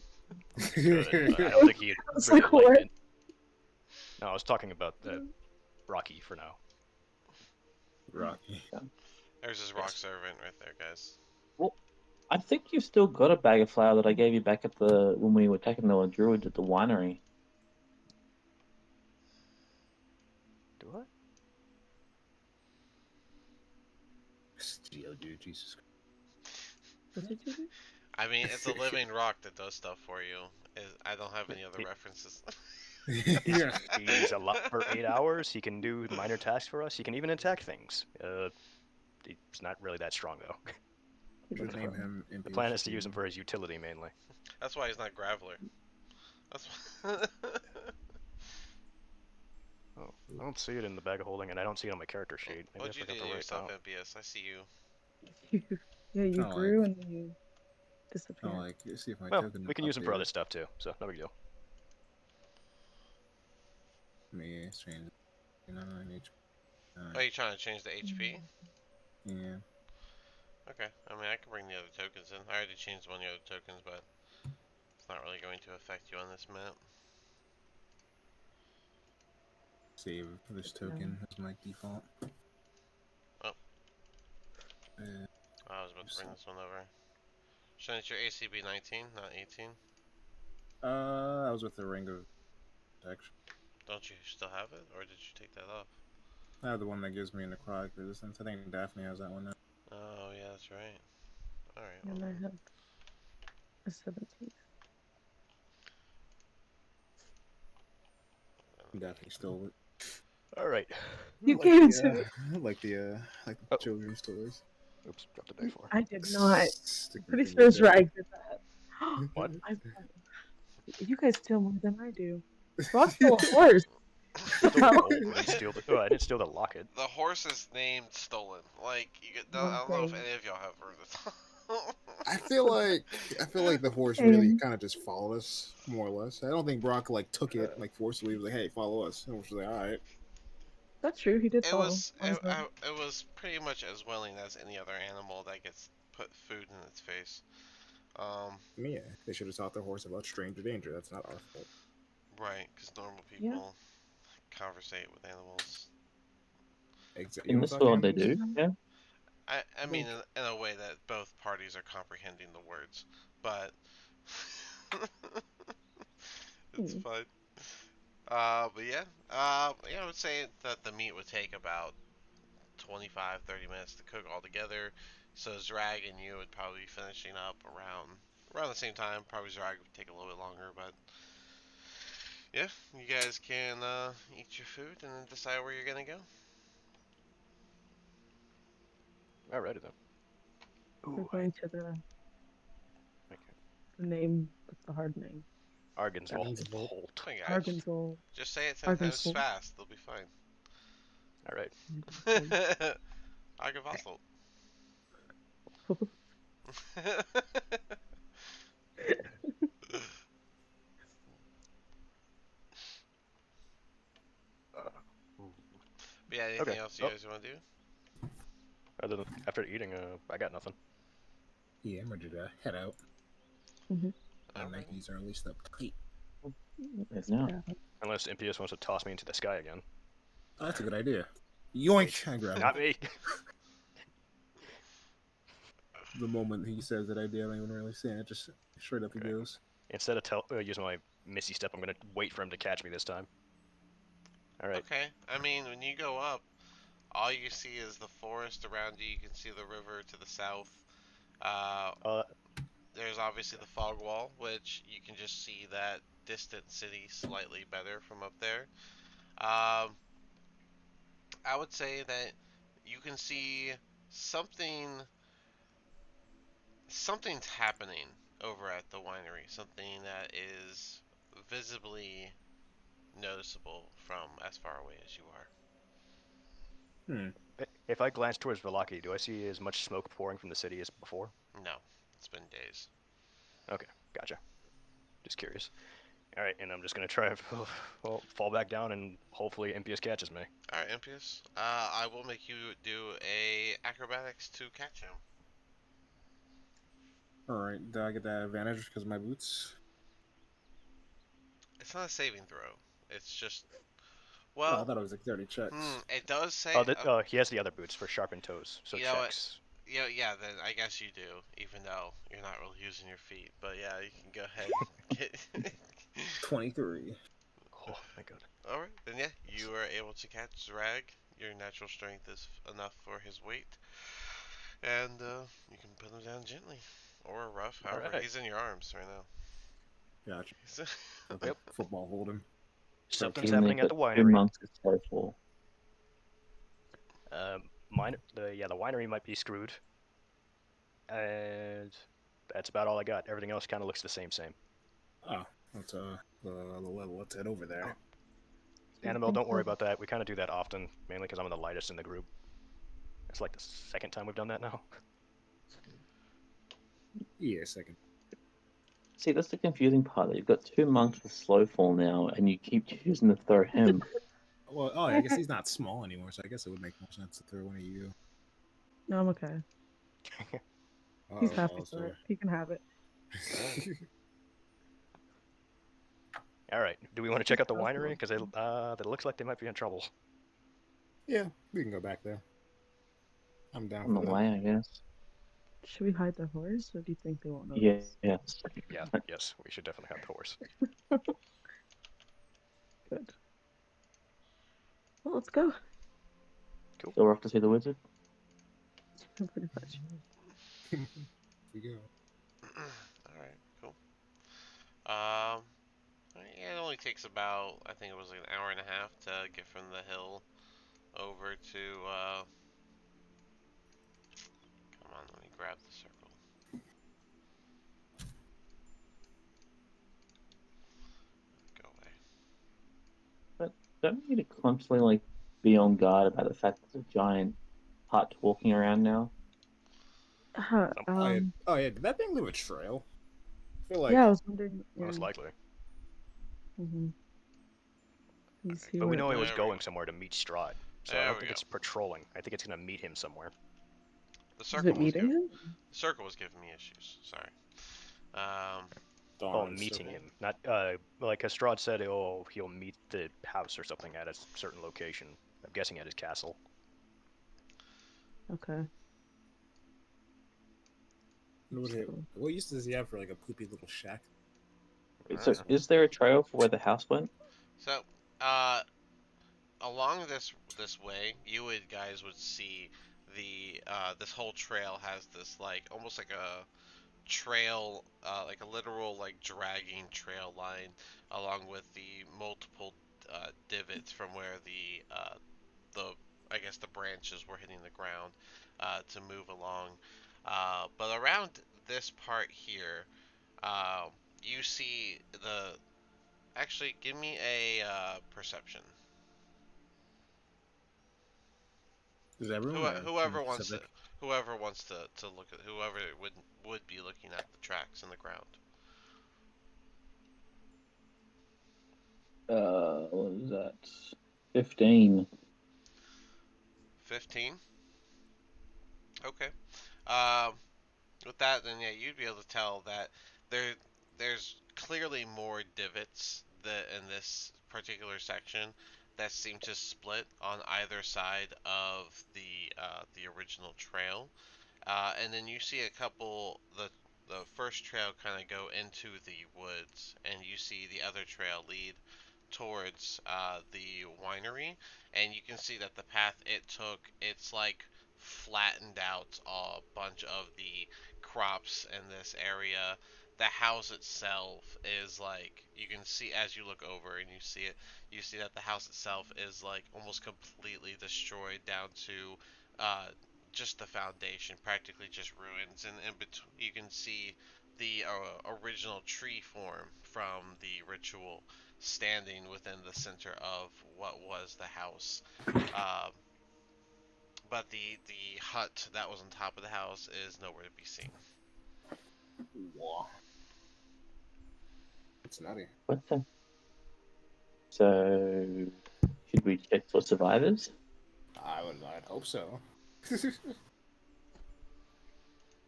Good, but I don't think he'd was really like, like what? it. No, I was talking about Rocky for now. Rocky. There's his rock Yes. servant right there, guys. Well, I think you've still got a bag of flour that I gave you back at when we were taking the druids at the winery. Do I? Geodude, Jesus. What did you do? I mean, it's a living rock that does stuff for you. I don't have any other references. Yeah. He's a lot for 8 hours. He can do minor tasks for us. He can even attack things. He's not really that strong though. He Let's just name run. him The Impious. plan is to use him for his utility mainly. That's why he's not Graveler. That's why... Oh, I don't see it in the bag of holding, and I don't see it on my character sheet. Maybe I What'd you do forgot to to write yourself, down. MPS? I see you. Yeah, you Oh, grew like, and then you disappeared. like, let's see if my Well, token we can use him for updated. other stuff too, so no big deal. Me, strange. 9 HP. Oh, you trying to change the HP? Yeah. Okay. I mean, I can bring the other tokens in. I already changed one of the other tokens, but it's not really going to affect you on this map. Save this token as my default. Oh. Uh, I was about to bring this one over. Shouldn't your AC be 19, not 18? I was with the Ring of Protection. Don't you still have it, or did you take that off? I have the one that gives me necrotic resistance. I think Daphne has that one now. Oh, yeah, that's right. Alright, And I well, have A 17th. Definitely stole it. All right. You gave it to me. Like the Oh. children's toys. Oops, dropped the die for. I did not. Stick I'm pretty your sure finger Strahd did that. What? You guys steal more than I do. Rock stole a horse. Stole the Hell? gold. I didn't steal the. Oh, I didn't steal the locket. The horse is named Stolen. Like, I don't know if Okay. any of y'all have heard of it. I feel like the horse really kind of just followed us, more or less. I don't think Brock like took it like forcibly. He was like, "Hey, follow us," and we're just like, "All right." That's true. He did It follow was on his own. it was pretty much as willing as any other animal that gets put food in its face. I mean, yeah, they should have taught their horse about stranger danger. That's not our fault. Right, because normal Yeah. people conversate with animals. Exactly. In You don't this talk to world, they animals? do. Yeah. I mean, in a way that both parties are comprehending the words, but it's Hmm. fine. But yeah, yeah, I would say that the meat would take about 25, 30 minutes to cook all together. So Zrag and you would probably be finishing up around the same time. Probably Zrag would take a little bit longer, but yeah, you guys can eat your food and then decide where you're gonna go. Alrighty then. We're Ooh, going to the name. What's the hard name? Arkansas Arkansas. Holt. Come on, guys. Arkansas. Just say it 10 times Arkansas. fast. They'll be fine. All right. Arkansas. Ooh. But yeah, anything Okay. else you Oh, guys want to do? other than after eating, I got nothing. Yeah, I'm ready to head out. Mm-hmm. My Alright. Nikes are laced up tight. That's No. bad. Unless Impius wants to toss me into the sky again. Oh, that's a good idea. Yoink! I grab him. Not me. The moment he says that idea, I don't even really say it. Just straight up he Okay. goes. Instead of using my Misty Step, I'm gonna wait for him to catch me this time. All right. Okay. I mean, when you go up, all you see is the forest around you. You can see the river to the south. Uh, Uh, there's obviously the fog wall, which you can just see that distant city slightly better from up there. Um, I would say that you can see something something's happening over at the winery. Something that is visibly noticeable from as far away as you are. Hmm. if I glance towards Velaki, do I see as much smoke pouring from the city as before? No, it's been days. Okay, gotcha. Just curious. All right, and I'm just gonna try and fall back down, and hopefully Impius catches me. All right, Impius. I will make you do a acrobatics to catch him. All right. Do I get that advantage because of my boots? It's not a saving throw. It's just Oh, I well, thought it was like 30 checks. it does say. Oh, he has the other boots for sharpened toes, so You know what? checks. Yeah. Then I guess you do, even though you're not really using your feet. But yeah, you can go ahead and get. 23. Oh my god. All right, then yeah, you are able to catch Zrag. Your natural strength is enough for his weight, and you can put him down gently or rough. All However, right. he's in your arms right now. Gotcha. So- Yep. Football hold him. Something's Even happening if at the it's two winery. months, it's so full. The winery might be screwed, and that's about all I got. Everything else kind of looks the same. Oh, that's the level. Let's head over there. Annabelle, don't worry about that. We kind of do that often, mainly because I'm the lightest in the group. It's like the second time we've done that now. Yeah, second. See, that's the confusing part. That you've got two monks with slow fall now, and you keep choosing to throw him. Well, oh, I guess he's not small anymore, so I guess it would make more sense to throw one of you. No, I'm okay. He's happy for it. He can have it. All right. Do we want to check out the winery? Because it looks like they might be in trouble. Yeah, we can go back there. I'm down On the for that. way, I guess. Should we hide the horse, or do you think they won't notice? Yeah, yes. Yeah, yes, we should definitely have the horse. Good. Well, let's go. Cool. So we're off to see the wizard? Pretty much. We go. All right, Um, it only takes about, I think it was like an hour and a half to get from the hill over to, come on, let me grab the circle. Go away. But don't we need to constantly like be on guard about the fact that there's a giant hut walking around now? Huh, Oh yeah, did that thing leave a trail? I feel yeah, I like was wondering. Yeah. Most likely. Mm-hmm. You see But we where know it was There we go. going somewhere to meet Strahd, so I There don't we think go. it's patrolling. I think it's gonna meet him somewhere. The is circle it was meeting giving him? the circle was giving me issues. Sorry. Um, Oh, Dawn meeting Circle. him, not like Strahd said. Oh, he'll meet the house or something at a certain location. I'm guessing at his castle. Okay. So What use does he have for like a poopy little shack? I So don't know. is there a trail for where the house went? So, along this way, you would guys would see the this whole trail has this like almost like a trail, like a literal like dragging trail line along with the multiple divots from where the I guess the branches were hitting the ground to move along. But around this part here, uh, you see the. Actually, give me a perception. Is everyone or someone Whoever wants to, specific? to look at whoever would be looking at the tracks in the ground. What is that? 15. 15. Okay. Um, with that, then yeah, you'd be able to tell that there's clearly more divots that in this particular section that seem to split on either side of the original trail. And then you see a couple the first trail kind of go into the woods, and you see the other trail lead towards the winery, and you can see that the path it took, it's like flattened out a bunch of the crops in this area. The house itself is like you can see as you look over and you see it, you see that the house itself is like almost completely destroyed down to uh, just the foundation, practically just ruins, and in between you can see the original tree form from the ritual standing within the center of what was the house. Um, but the hut that was on top of the house is nowhere to be seen. Wow, it's nutty. What the? So should we check for survivors? I'd hope so.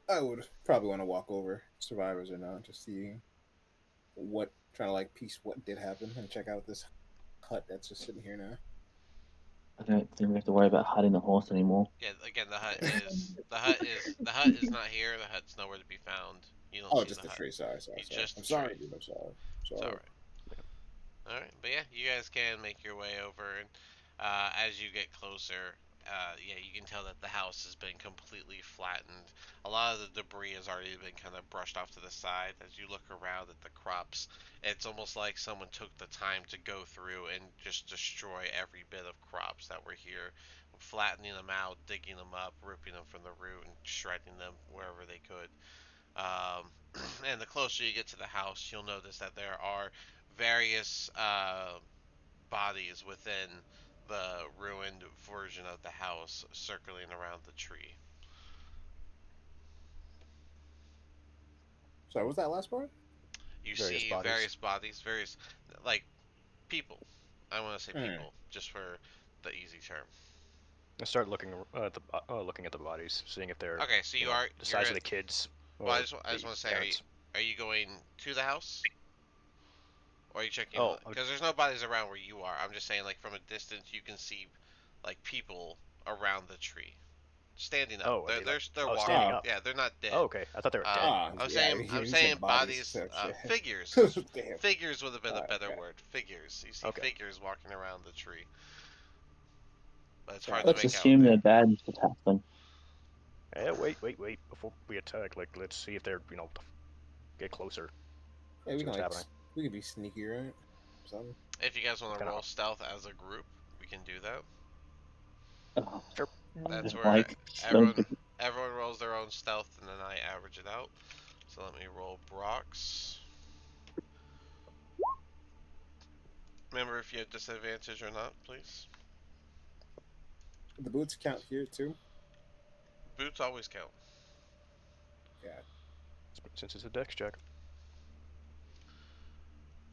I would probably want to walk over survivors or not, just see what trying to like piece what did happen and check out this hut that's just sitting here now. I don't think we have to worry about hiding the horse anymore. Yeah, again, the hut Yeah. is the hut is not here. The hut's nowhere to be found. You don't Oh, see just the the hut. tree. Sorry. You just I'm the tree. sorry, dude. I'm sorry. It's all Sorry. right. All right, but yeah, you guys can make your way over, and as you get closer, yeah, you can tell that the house has been completely flattened. A lot of the debris has already been kind of brushed off to the side. As you look around at the crops, it's almost like someone took the time to go through and just destroy every bit of crops that were here, flattening them out, digging them up, ripping them from the root, and shredding them wherever they could. Um, and the closer you get to the house, you'll notice that there are various bodies within the ruined version of the house circling around the tree. Sorry, what was that last part? You Various see bodies. various bodies, various, like, people. I want to say Hmm. people, just for the easy term. I start looking at the bodies, seeing if they're, Okay, so the you're size of at. the kids Well, or I just the want to say, parents. are you going to the house? Or are you checking? Oh, Because there's no bodies around where you are. I'm just saying, like from a distance, you can see like people around the tree, standing up. are they like? They're Oh, walking. standing Ah, up. Yeah, they're not Oh, dead. okay. I thought they were dead. yeah. I'm You saying said bodies, bodies, so shit. figures. Damn. Figures would have been a better Okay. word. Figures. You see Okay. figures walking around the tree, but it's hard Sorry. to Let's make out what assume they they're are. bad and attack them. Wait. Before we attack, like, let's see if they're, get closer. Yeah, we See can what's like happening. we could be sneaky, right? Or something. If you guys want It's to kind roll of stealth as a group, we can do that. Oh, sure. That's where like everyone everyone rolls their own stealth, and then I average it out. So let me roll Brock's. Remember if you have disadvantage or not, please. The boots count here too. Boots always count. Yeah. Since it's a dex check.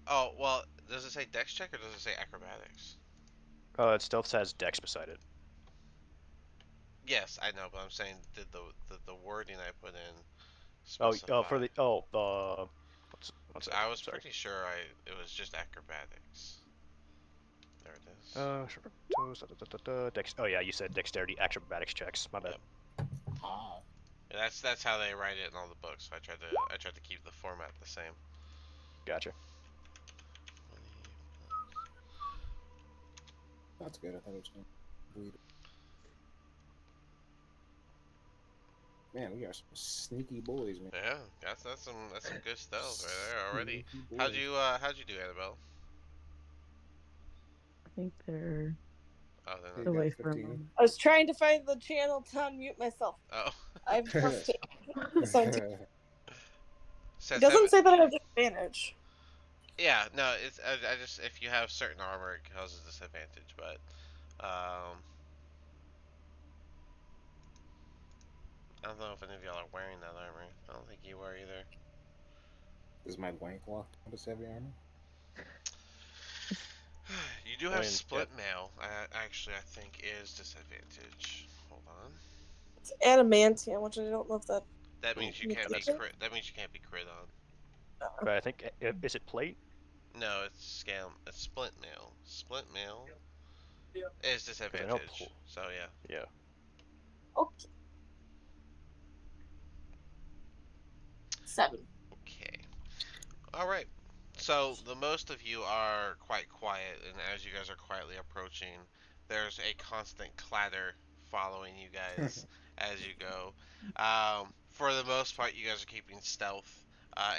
Oh well, does it say Dex check or does it say acrobatics? Stealth has dex beside it. Yes, I know, but I'm saying did the wording I put in For specify? the one sec. I was Sorry. pretty sure it was just acrobatics. There it is. Sure. Dex. Oh yeah, you said dexterity acrobatics checks. My bad. Yep. Ah, Yeah, that's how they write it in all the books. So I tried to keep the format the same. Gotcha. that's good. I thought it was gonna bleed. Man, we are some sneaky boys, man. Yeah, that's some good stealth right there already. Sneaky boys. How'd you do, Annabelle? I think they're Oh, then You away got for a 15. moment. I was trying to find the channel to unmute myself. oh. I'm plus 2. 17. It Says doesn't say that I have disadvantage. yeah, no, it's I just if you have certain armor, it causes disadvantage. But I don't know if any of y'all are wearing that armor. I don't think you are either. Is my blank lock count as heavy armor? You do I have mean, yeah. split mail. Actually, I think is disadvantage. Hold on. It's adamantium, which I don't know if that. That Ooh, means you Yeah, can't be that's. crit. That means you can't be crit on. But I think is it plate? No, it's scale. It's split mail. Split mail is Because I know disadvantage. So yeah. yeah. Okay. 7. Okay. All right. So the most of you are quite quiet, and as you guys are quietly approaching, there's a constant clatter following you guys as you go. For the most part, you guys are keeping stealth.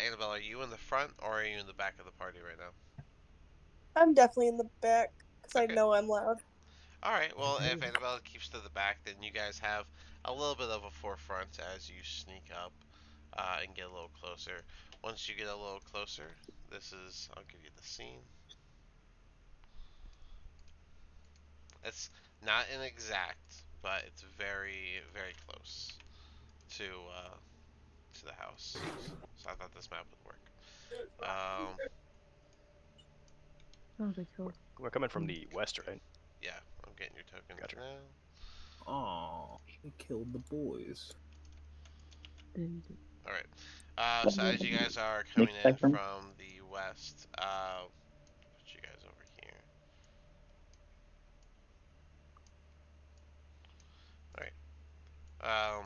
Annabelle, are you in the front or are you in the back of the party right now? I'm definitely in the back because I Okay. know I'm loud. All right. Well, if Annabelle keeps to the back, then you guys have a little bit of a forefront as you sneak up and get a little closer. Once you get a little closer, this is. I'll give you the scene. It's not an exact, but it's very, very close to uh, to the house. So I thought this map would work. Um, Oh, they killed. We're coming from the west, right? yeah, I'm getting your tokens Gotcha. now. Oh, he killed the boys. All right. So as you guys are coming Next in spectrum. from the west, put you guys over here. All right.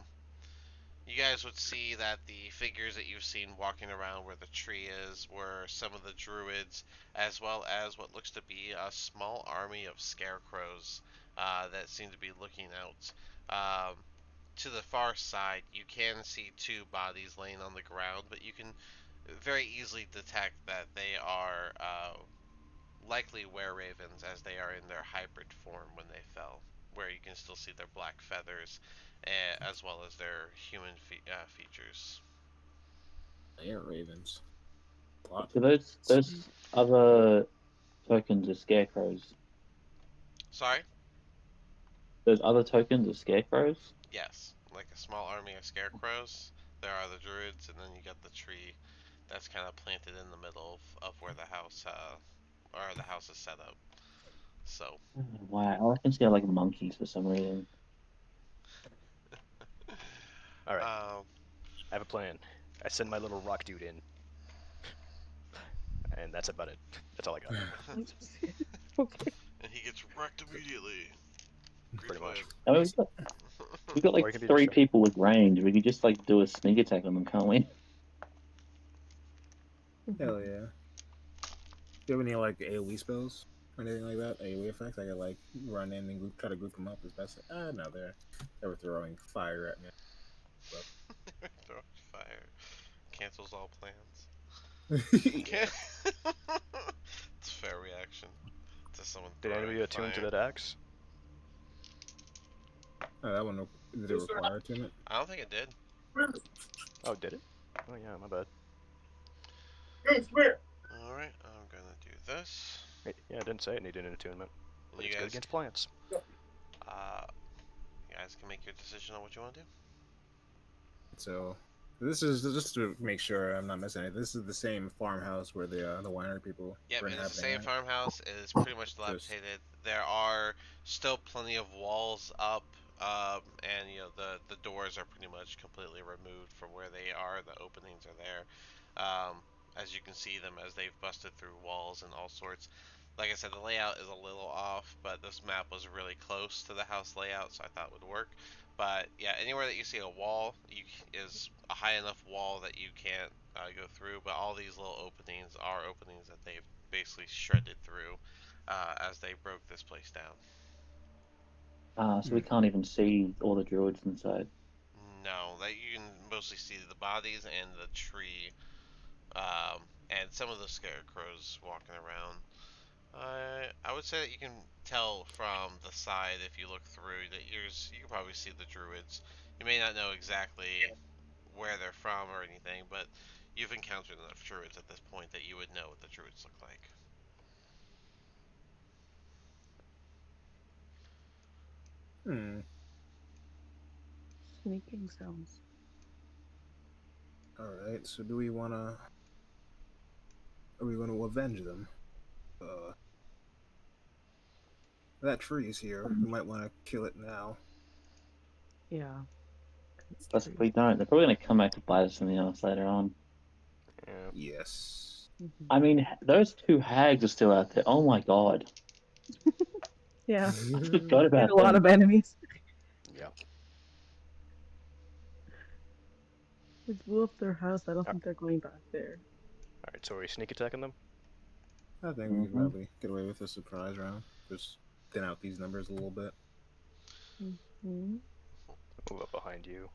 You guys would see that the figures that you've seen walking around where the tree is were some of the druids, as well as what looks to be a small army of scarecrows that seem to be looking out. To the far side, you can see two bodies laying on the ground, but you can very easily detect that they are likely were-ravens as they are in their hybrid form when they fell, where you can still see their black feathers as well as their human features. They are ravens. Plot. So those other tokens are scarecrows. Sorry? Those other tokens are scarecrows. Yes, like a small army of scarecrows. There are the druids, and then you got the tree that's kind of planted in the middle of where the house or the house is set up. So, Oh, wow, I can see like monkeys for some reason. All right. um, I have a plan. I send my little rock dude in, and that's about it. That's all I got. Okay. and he gets wrecked immediately. Great Pretty plan. much. I mean, we've got Or like he can be three distracted. people with range. We could just like do a sneak attack on them, can't we? Hell yeah. Do you have any like AoE spells or anything like that? AoE effects? I could like run in and try to group them up as best. No, they were throwing fire at me. But Throw fire. Cancels all plans. Yeah. It's a fair reaction to someone Did throwing anybody attune to fire. that axe? Oh, that one, did it require attunement? I don't think it did. Oh, did it? Oh yeah, my bad. All right, I'm gonna do this. Yeah, I didn't say it needed an attunement, but You it's good guys, against plants. uh, you guys can make your decision on what you want to do. So, this is just to make sure I'm not missing it. This is the same farmhouse where the winery people Yep, were it is the inhabiting, same right? farmhouse. It is pretty much Just dilapidated. There are still plenty of walls up, and the doors are pretty much completely removed from where they are. The openings are there, as you can see them as they've busted through walls and all sorts. Like I said, the layout is a little off, but this map was really close to the house layout, so I thought it would work. But yeah, anywhere that you see a wall, is a high enough wall that you can't go through. But all these little openings are openings that they've basically shredded through as they broke this place down. So we can't even see all the druids inside. No, that you can mostly see the bodies and the tree, and some of the scarecrows walking around. I would say that you can tell from the side if you look through that you can probably see the druids. You may not know exactly where they're from or anything, but you've encountered enough druids at this point that you would know what the druids look like. hmm. Sneaking sounds. All right. So, do we wanna? Are we gonna avenge them? Uh, that tree is here. We might want to kill it now. Yeah. Plus, if we don't, they're probably going to come back to bite us in the ass later on. Yeah. Yes. Mm-hmm. I mean, those two hags are still out there. Oh my god. Yeah. I forgot We had about a lot them. of enemies. Yeah. We blew up their house. I don't All think they're going back there. right. So are we sneak attacking them? I think we could Mm-hmm. probably get away with a surprise round. Just thin out these numbers a little bit. Mm-hmm. Move up behind you.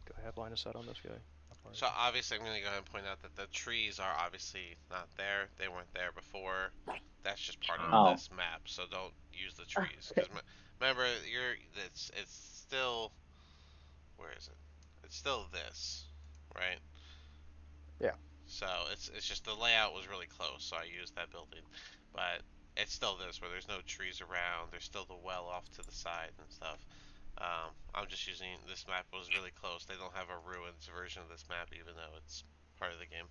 Do I have line of sight on this guy? How far is So he? obviously, I'm going to go ahead and point out that the trees are obviously not there. They weren't there before. That's just part of Ah. Oh, this map. So don't use the trees Okay. because remember, it's still, where is it? It's still this, right? Yeah. So it's just the layout was really close, so I used that building. But it's still this where there's no trees around. There's still the well off to the side and stuff. I'm just using this map was really close. They don't have a ruins version of this map, even though it's part of the game.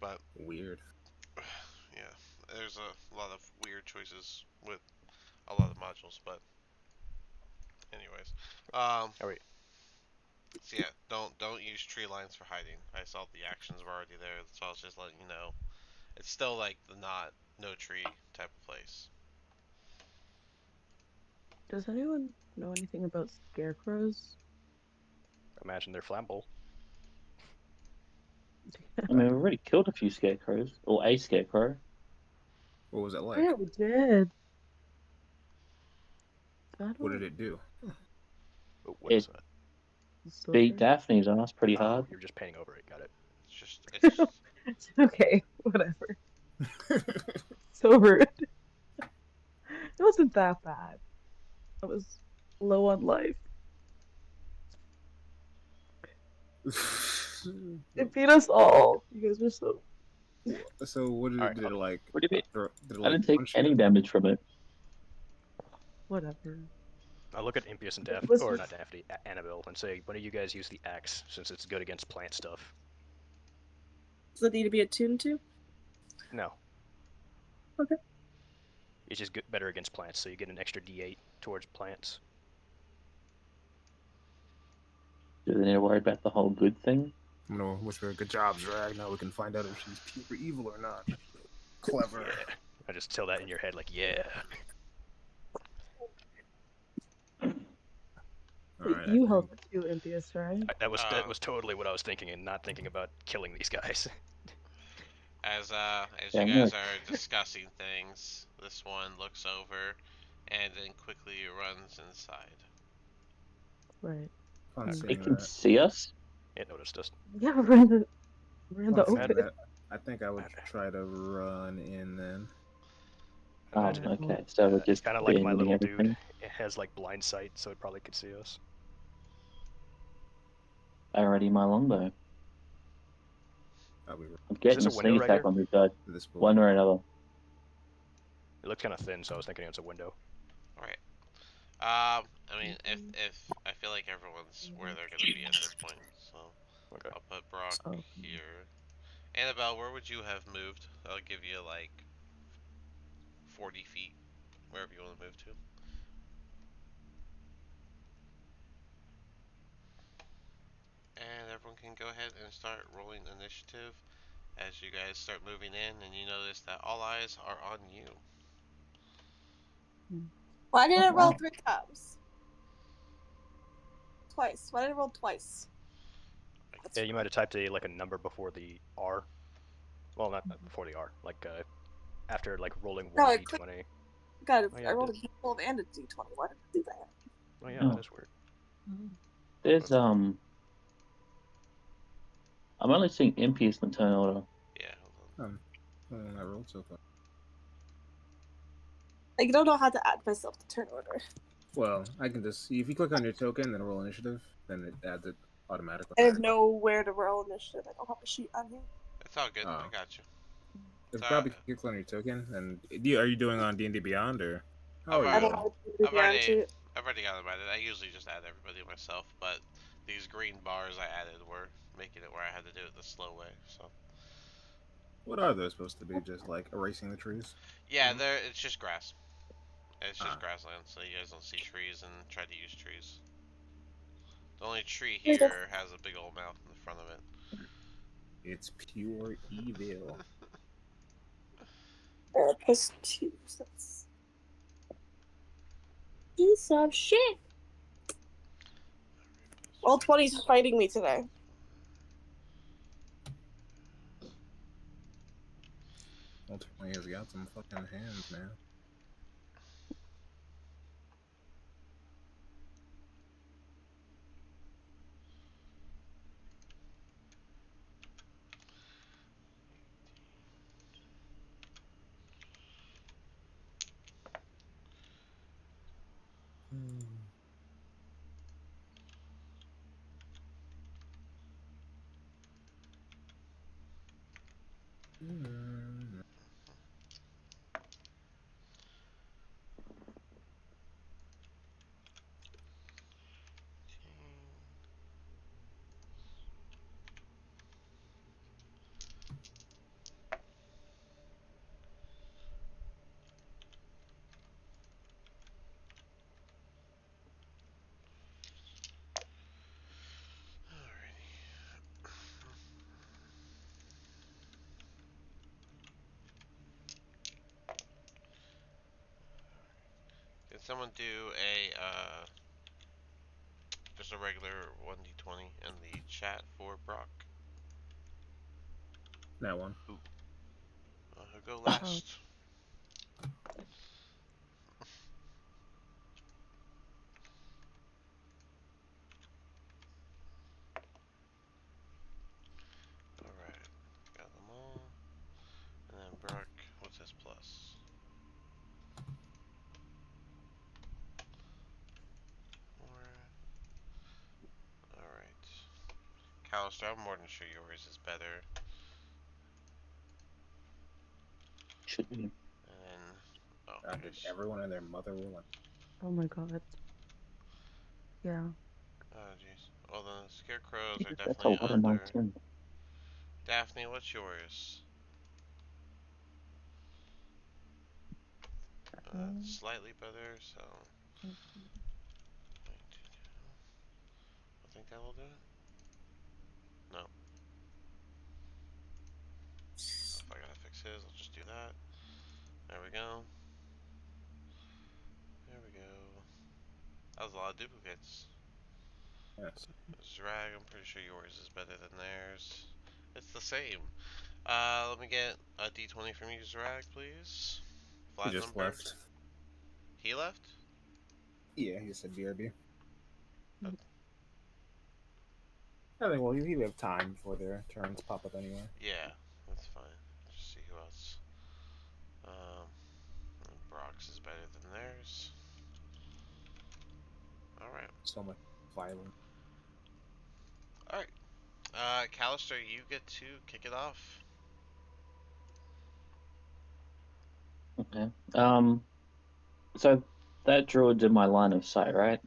But Weird. yeah, there's a lot of weird choices with a lot of modules. But anyways, Oh wait. so yeah, don't use tree lines for hiding. I saw the actions were already there, so I was just letting you know. It's still like the not no tree type of place. Does anyone know anything about scarecrows? Imagine they're flammable. I mean, we've already killed a few scarecrows, or a scarecrow. What was it Oh, yeah, like? we did. I What did don't. it do? Oh, what is It that? beat Silver. Daphne's ass pretty Oh, hard. you're just painting over it. Got it. It's just Okay, whatever. So rude. It wasn't that bad. I was low on life. It beat us all. You guys were so So what All right. did it like? What do you mean? Did it I like didn't take punch any you? damage from it. whatever. I'll look at Impious and It Daphne, was or not just Daphne, Annabelle, and say, when do you guys use the axe, since it's good against plant stuff? Does it need to be attuned to? No. Okay. It's just good, better against plants, so you get an extra D8 towards plants. Do they need to worry about the whole good thing? I'm gonna whisper, "Good job, Drag." Now we can find out if she's pure evil or not. Clever. Yeah. I just tell that in your head, like, yeah. All right. I you held think it too, Impious, right? That um, was totally what I was thinking, and not thinking about killing these guys. as Yeah, you I'm guys like, are discussing things, this one looks over and then quickly runs inside. Right. upon it seeing can that, see us? It noticed us. Yeah, we're in the upon seeing Imagine, open. that, I think I would try to run in then. Imagine it. Okay, so we're It's just kind of like my abandoning little dude. everything. It has like blind sight, so it probably could see us. Already my longbow. I'll be I'm Is getting this a a window sneak right attack here? on this guy. this boy. One or another. It looks kind of thin, so I was thinking it's a window. All right. I mean, if I feel like everyone's where they're gonna be at this point, so Okay. I'll put Brock Oh. here. Annabelle, where would you have moved? I'll give you like 40 feet, wherever you want to move to. And everyone can go ahead and start rolling initiative as you guys start moving in, and you notice that all eyes are on you. Why did Oh, it roll wow. 3 times? Twice. Why did it roll twice? Yeah, you might have typed a like a number before the R. Well, not before the R. Like after like rolling No, one it clicked. d20. God, Oh, yeah, I it rolled a did. d12 and a d20. Why did it do that? Oh yeah, Oh. that is weird. There's I'm only seeing impious in the turn order. Yeah, hold on. I rolled so far. I don't know how to add myself to turn order. Well, I can just see if you click on your token, then roll initiative, then it adds it automatically. I have nowhere to roll initiative. I don't have a sheet on here. It's all good. Oh. I got you. If So, probably click on your token, and are you doing on D&D Beyond or how are I've I you don't already, rolling? have a I've beyond already, sheet. I've already got them added. I usually just add everybody myself, but these green bars I added were making it where I had to do it the slow way. So What are those supposed to be? Just like erasing the trees? yeah, there it's just grass. It's just Ah. grassland, so you guys don't see trees and try to use trees. The only tree Here's the here has a big old mouth in the front of it. It's pure evil. +2. So that's piece of shit. All 20's fighting me today. Ultimately, has got some fucking hands, man. Can someone do a just a regular 1d20 in the chat for Brock? That one. Who'll go last? Alright, got them all. And then Brock, what's his plus? 4. Alright. Callister, I'm more than sure yours is better. Should be. And then, oh, Did gosh. everyone and their mother roll? Oh my god. Yeah. Oh, jeez. Well, the scarecrows are Jesus, that's a definitely lot of under. 19. Daphne, what's yours? Slightly better, so. I think that will do it. No. If I gotta fix his, I'll just do that. There we go. There we go. That was a lot of duplicates. Yes. Zrag, I'm pretty sure yours is better than theirs. It's the same. Let me get a d20 from you, Zrag, please. He Flat just number. left. He left? Yeah, he said BRB. Uh, I think, well, you have time before their turns pop up anyway. yeah. that's fine. Just see who else. Brock's is better than theirs. All right. So much violence. All right. Callister, you get to kick it off. Okay. So that druid's in my line of sight, right?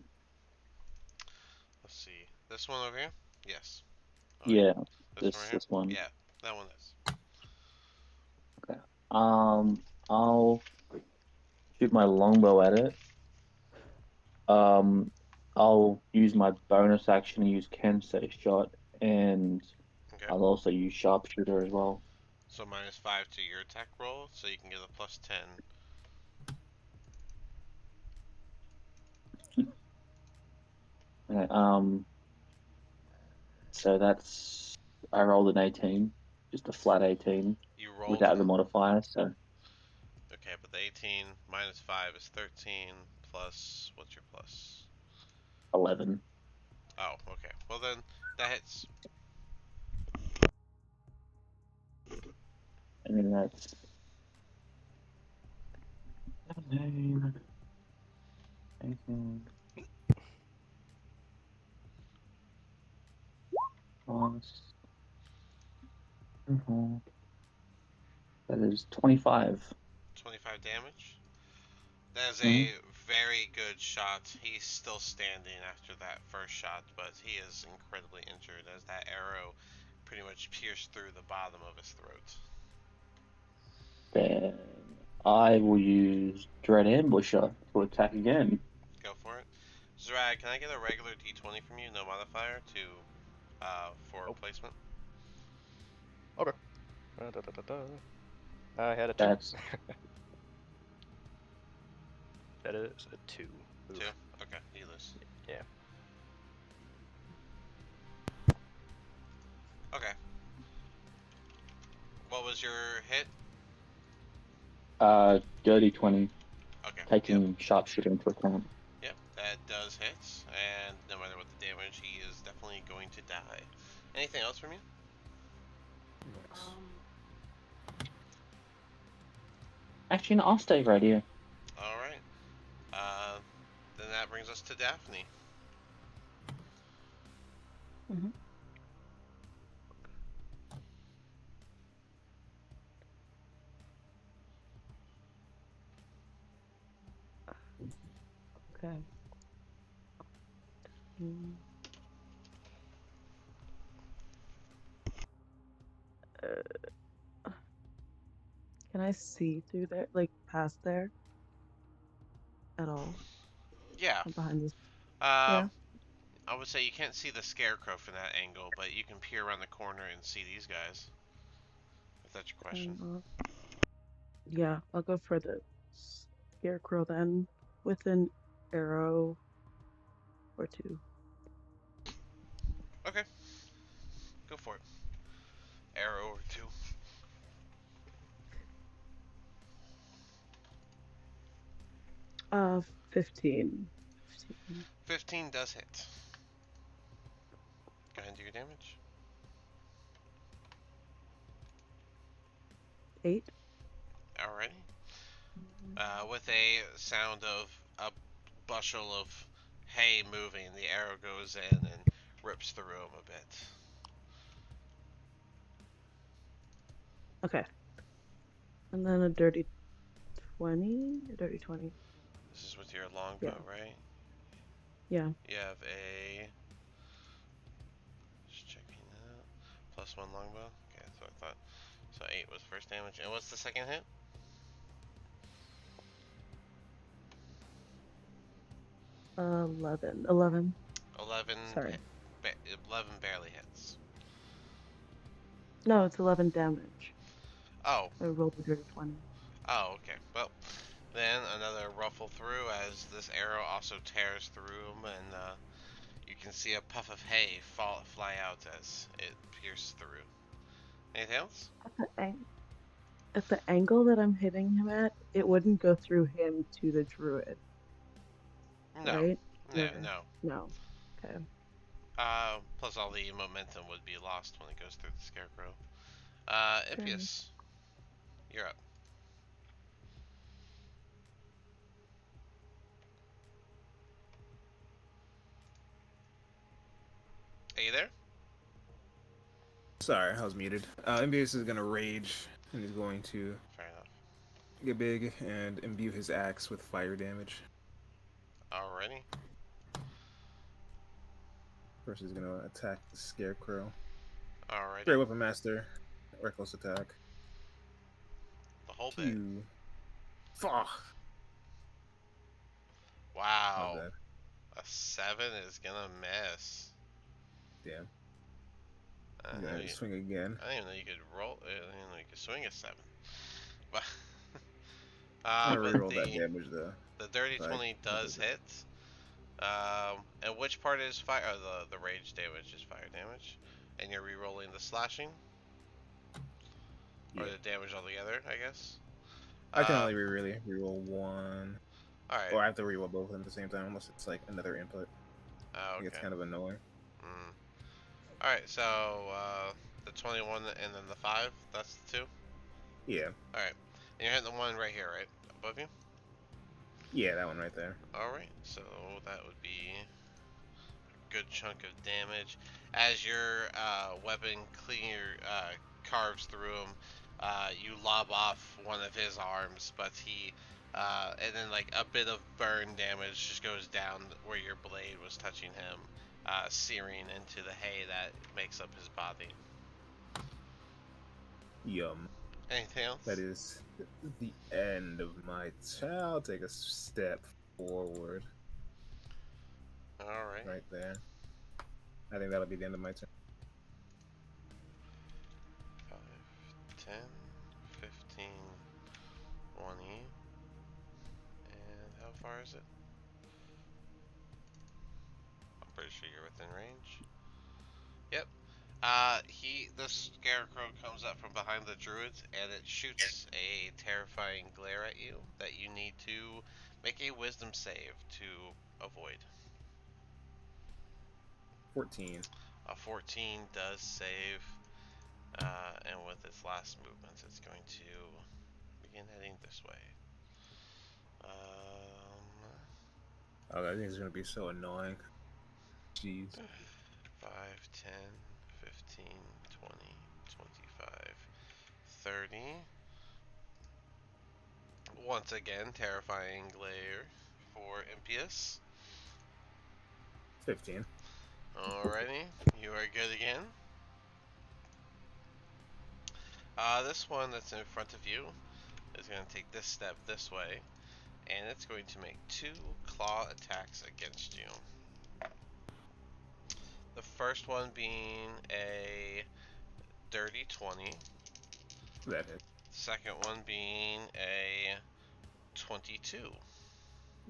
Let's see. This one over here? Yes. Oh, Yeah, this one right here? this one. Yeah, that one is. Okay. I'll shoot my longbow at it. I'll use my bonus action to use Kensei shot, and Okay. I'll also use sharpshooter as well. So -5 to your attack roll, so you can get a +10. Okay, so that's I rolled an 18, just a flat 18 You rolled without an. the modifier, so Okay, but the 18 -5 is 13 plus. What's your plus? 11. Oh, okay. Well then, that hits. And then that's 17, 18 plus 24. That is 25. 25 damage. That is Mhm. a very good shot. He's still standing after that first shot, but he is incredibly injured as that arrow pretty much pierced through the bottom of his throat. Then I will use Dread Ambusher to attack again. Go for it. Strahd, can I get a regular d20 from you, no modifier, for Oh. placement? Okay. I had a 2. That's That is a 2. Oof. 2? Okay, you lose. Yeah. Okay. What was your hit? dirty 20, Okay, yep. taking sharpshooter into account. Yep, that does hit, and no matter what the damage, he is definitely going to die. Anything else from you? Actually, no, I'll stay right here. Alright. Then that brings us to Daphne. Mhm. Okay. Mm. Can I see through there, like past there at all? Yeah. I'm behind this. Uh, Yeah. I would say you can't see the scarecrow from that angle, but you can peer around the corner and see these guys. If that's your question. Yeah, I'll go for the scarecrow then, with an arrow or two. Okay, go for it. Arrow or two. 15. 15. 15 does hit. Go ahead and do your damage. 8. Alrighty. With a sound of a bushel of hay moving, the arrow goes in and rips through him a bit. Okay. And then a dirty 20? A dirty 20. This is with your longbow, Yeah. right? Yeah. You have a. Just checking that. +1 longbow. Okay, that's what I thought. So 8 was first damage. And what's the second hit? 11. 11. 11. Sorry. 11 barely hits. No, it's 11 damage. Oh. I rolled a dirty 20. Oh, okay. Well, then another ruffle through as this arrow also tears through him, and you can see a puff of hay fly out as it pierces through. Anything else? At the angle that I'm hitting him at, it wouldn't go through him to the druid, No. right? No, Or no. no. Okay. Plus all the momentum would be lost when it goes through the scarecrow. Impius, you're up. Are you there? Sorry, I was muted. Imbius is gonna rage and he's going to Fair enough. get big and imbue his axe with fire damage. Alrighty. First, he's gonna attack the scarecrow. Alrighty. Great weapon master, reckless attack. The whole bit. Two. Fuck. Not Wow. bad. A 7 is gonna miss. Damn. I He's didn't know gonna you, swing again. I didn't even know you could roll. I didn't even know you could swing a 7. But I'm gonna but reroll that damage though. the dirty Like, 20 does hit. And which part is fire? Oh, the rage damage is fire damage, and you're re-rolling the slashing or Yeah. the damage altogether, I guess. I can only really reroll one. All right. Or I have to reroll both of them at the same time, unless it's like another input. Okay. It's kind of annoying. Mm. All right. So the 21 and then the 5. That's the 2. Yeah. All right. And you're hitting the one right here, right above you. Yeah, that one right there. All right. So that would be a good chunk of damage as your weapon carves through him. You lob off one of his arms, but he, and then like a bit of burn damage just goes down where your blade was touching him, searing into the hay that makes up his body. Yum. Anything else? That is the end of my turn. I'll take a step forward. All right. Right there. I think that'll be the end of my turn. 5, 10, 15, 20. And how far is it? I'm pretty sure you're within range. Yep. The scarecrow comes up from behind the druids and it shoots a terrifying glare at you that you need to make a wisdom save to avoid. 14. A 14 does save, and with its last movements, it's going to begin heading this way. Oh, I think it's gonna be so annoying. Jeez. 5, 10, 15, 20, 25, 30. Once again, terrifying glare for Impius. 15. Alrighty, you are good again. This one that's in front of you is going to take this step this way, and it's going to make 2 claw attacks against you. The first one being a dirty 20. That hit. Second one being a 22.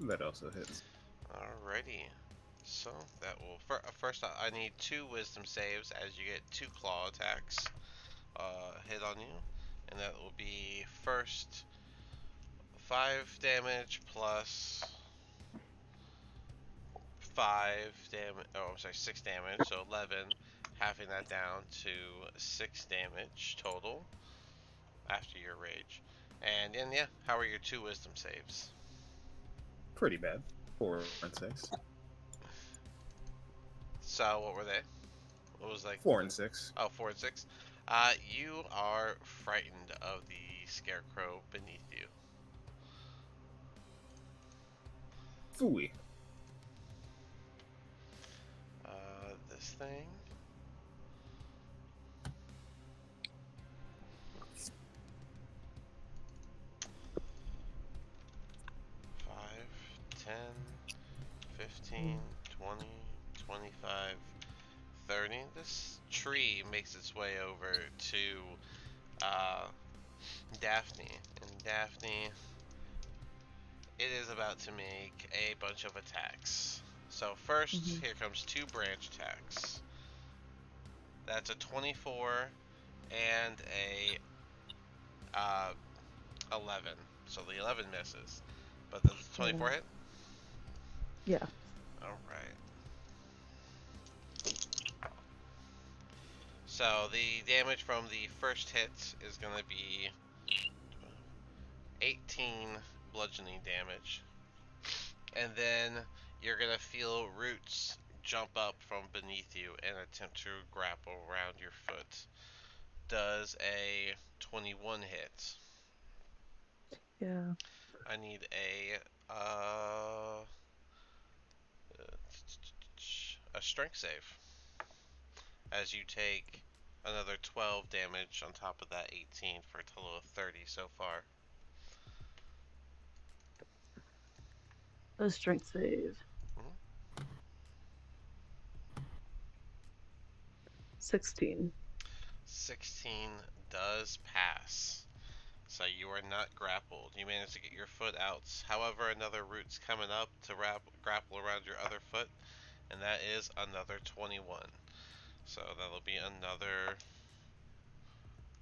That also hits. Alrighty. So that will first I need 2 wisdom saves as you get 2 claw attacks hit on you, and that will be first 5 damage plus 5 damage. Oh, I'm sorry, 6 damage. So 11, halving that down to 6 damage total after your rage. And then yeah, how are your 2 wisdom saves? Pretty bad. 4 and 6. So what were they? What was like 4 and 6. Oh, 4 and 6. You are frightened of the scarecrow beneath you. Fooey. This thing. Five, 10, 15, 20, 25, 30. This tree makes its way over to Daphne. And Daphne, it is about to make a bunch of attacks. So first, here comes 2 branch attacks. That's a 24 and a 11. So the 11 misses. But the 24 hit? Yeah. Alright. So the damage from the first hit is going to be 18 bludgeoning damage. And then you're going to feel roots jump up from beneath you and attempt to grapple around your foot. Does a 21 hit? Yeah. I need a strength save as you take another 12 damage on top of that 18 for a total of 30 so far. A strength save. Mhm. 16. 16 does pass. So you are not grappled. You managed to get your foot out. However, another root's coming up to grapple around your other foot, and that is another 21. So that'll be another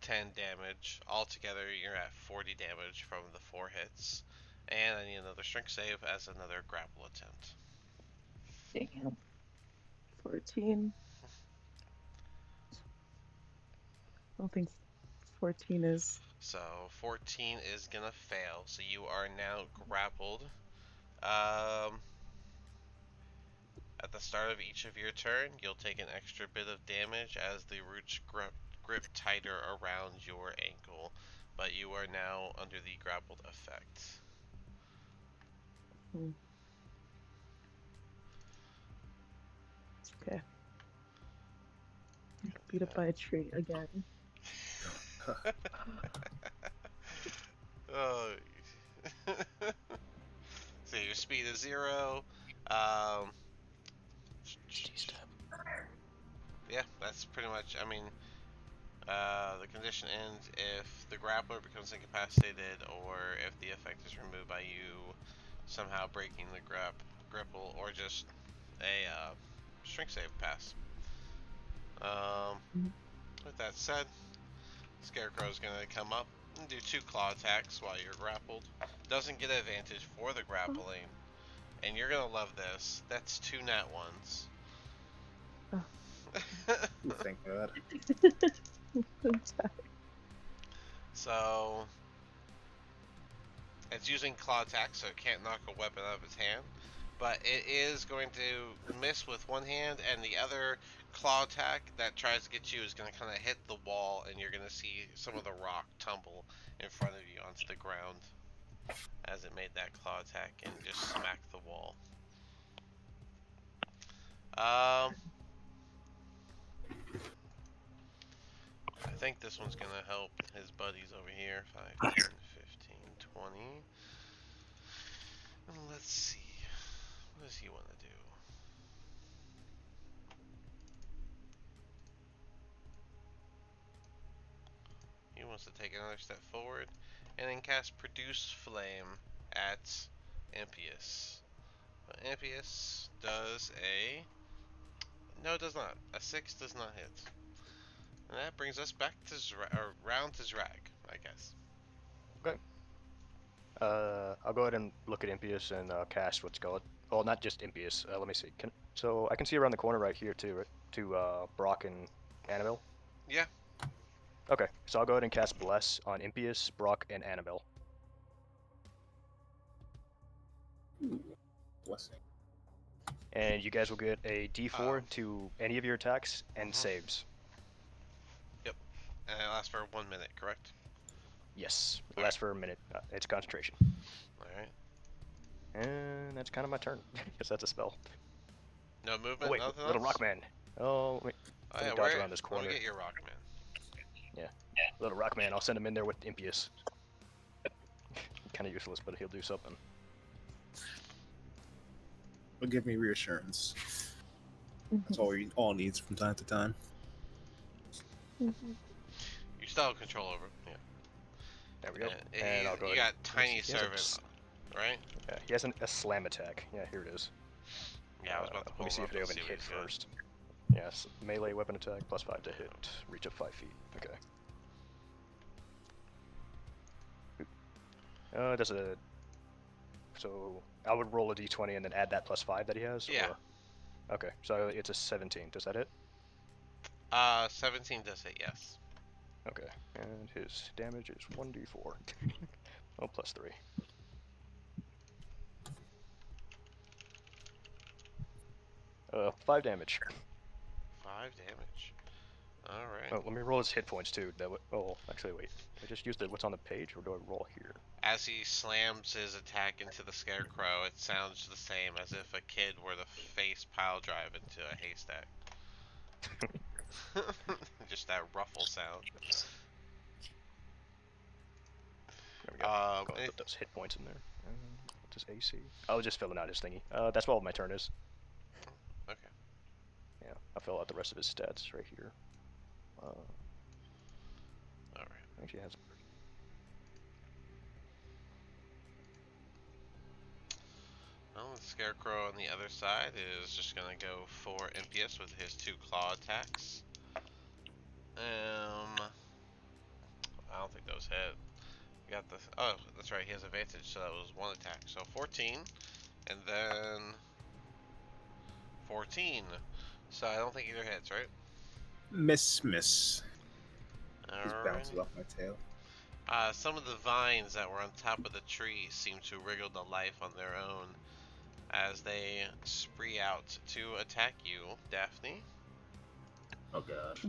10 damage. Altogether, you're at 40 damage from the 4 hits. And I need another strength save as another grapple attempt. Damn. 14. I don't think 14 is. So 14 is gonna fail. So you are now grappled. Um, At the start of each of your turn, you'll take an extra bit of damage as the roots grip tighter around your ankle, but you are now under the grappled effect. Hmm. Okay. Beat up by a tree again. Oh. So your speed is 0. Um, Step. yeah, that's pretty much. I mean, the condition ends if the grappler becomes incapacitated, or if the effect is removed by you somehow breaking the grapple, or just a strength save pass. Mhm. With that said, Scarecrow's gonna come up and do 2 claw attacks while you're grappled. Doesn't get advantage for the grappling, and you're gonna love this. That's 2 nat ones. Oh. Thank God. So it's using claw attack, so it can't knock a weapon out of its hand. But it is going to miss with one hand, and the other claw attack that tries to get you is going to kind of hit the wall, and you're going to see some of the rock tumble in front of you onto the ground as it made that claw attack and just smacked the wall. I think this one's going to help his buddies over here. 5, 10, 15, 20. Let's see. What does he want to do? He wants to take another step forward and then cast Produce Flame at Impius. Impius does a... No, it does not. A 6 does not hit. And that brings us back to round to Zrag, I guess. Okay. I'll go ahead and look at Impius and cast what's called. Well, not just Impius. Let me see. So I can see around the corner right here too, right? To Brock and Annabelle. Yeah. Okay, so I'll go ahead and cast Bless on Impius, Brock, and Annabelle. Ooh, blessing. And you guys will get a D4 to any of your attacks and saves. Yep. And it lasts for 1 minute, correct? Yes, it lasts for a minute. It's concentration. Alright. And that's kind of my turn. Guess that's a spell. No movement, Oh wait, nothing little else? Rockman. Oh wait, Oh, let yeah, me dodge around this corner. Let me get your Rockman. Little Rockman, I'll send him in there with Impius. Kind of useless, but he'll do something. It'll give me reassurance. That's all we all needs from time to time. You still have control over him. Yeah. There we go. And And I'll go you ahead. got Tiny He has a Servant, right? Yeah, he has a slam attack. Yeah, here it is. Yeah, I was about to pull Let me see him if up they and even see what hit he's got. first. Yes, melee weapon attack, +5 to hit, reach of 5 feet. Okay. Does a... So, I would roll a d20 and then add that +5 that he has? Yeah. Or... Okay, so it's a 17. Does that hit? 17 does hit, yes. Okay, and his damage is 1d4. Oh, plus 3. Uh, 5 damage. 5 damage. Alright. Oh, let me roll his hit points too. Oh, actually, wait. Do I just use what's on the page, or do I roll here? As he slams his attack into the scarecrow, it sounds the same as if a kid were to face pile drive into a haystack. Just that ruffle sound. There we go. Go and put those hit points in there. What's his AC? I was just filling out his thingy. That's what my turn is. Okay. Yeah, I fill out the rest of his stats right here. Alright. Actually has. Well, the scarecrow on the other side is just gonna go for Impious with his 2 claw attacks. I don't think those hit. We got the. Oh, that's right. He has advantage, so that was 1 attack. So 14, and then 14. So I don't think either hits, right? Miss. Just Alright. bounces off my tail. Some of the vines that were on top of the tree seem to wriggle to life on their own as they spree out to attack you, Daphne. Oh gosh.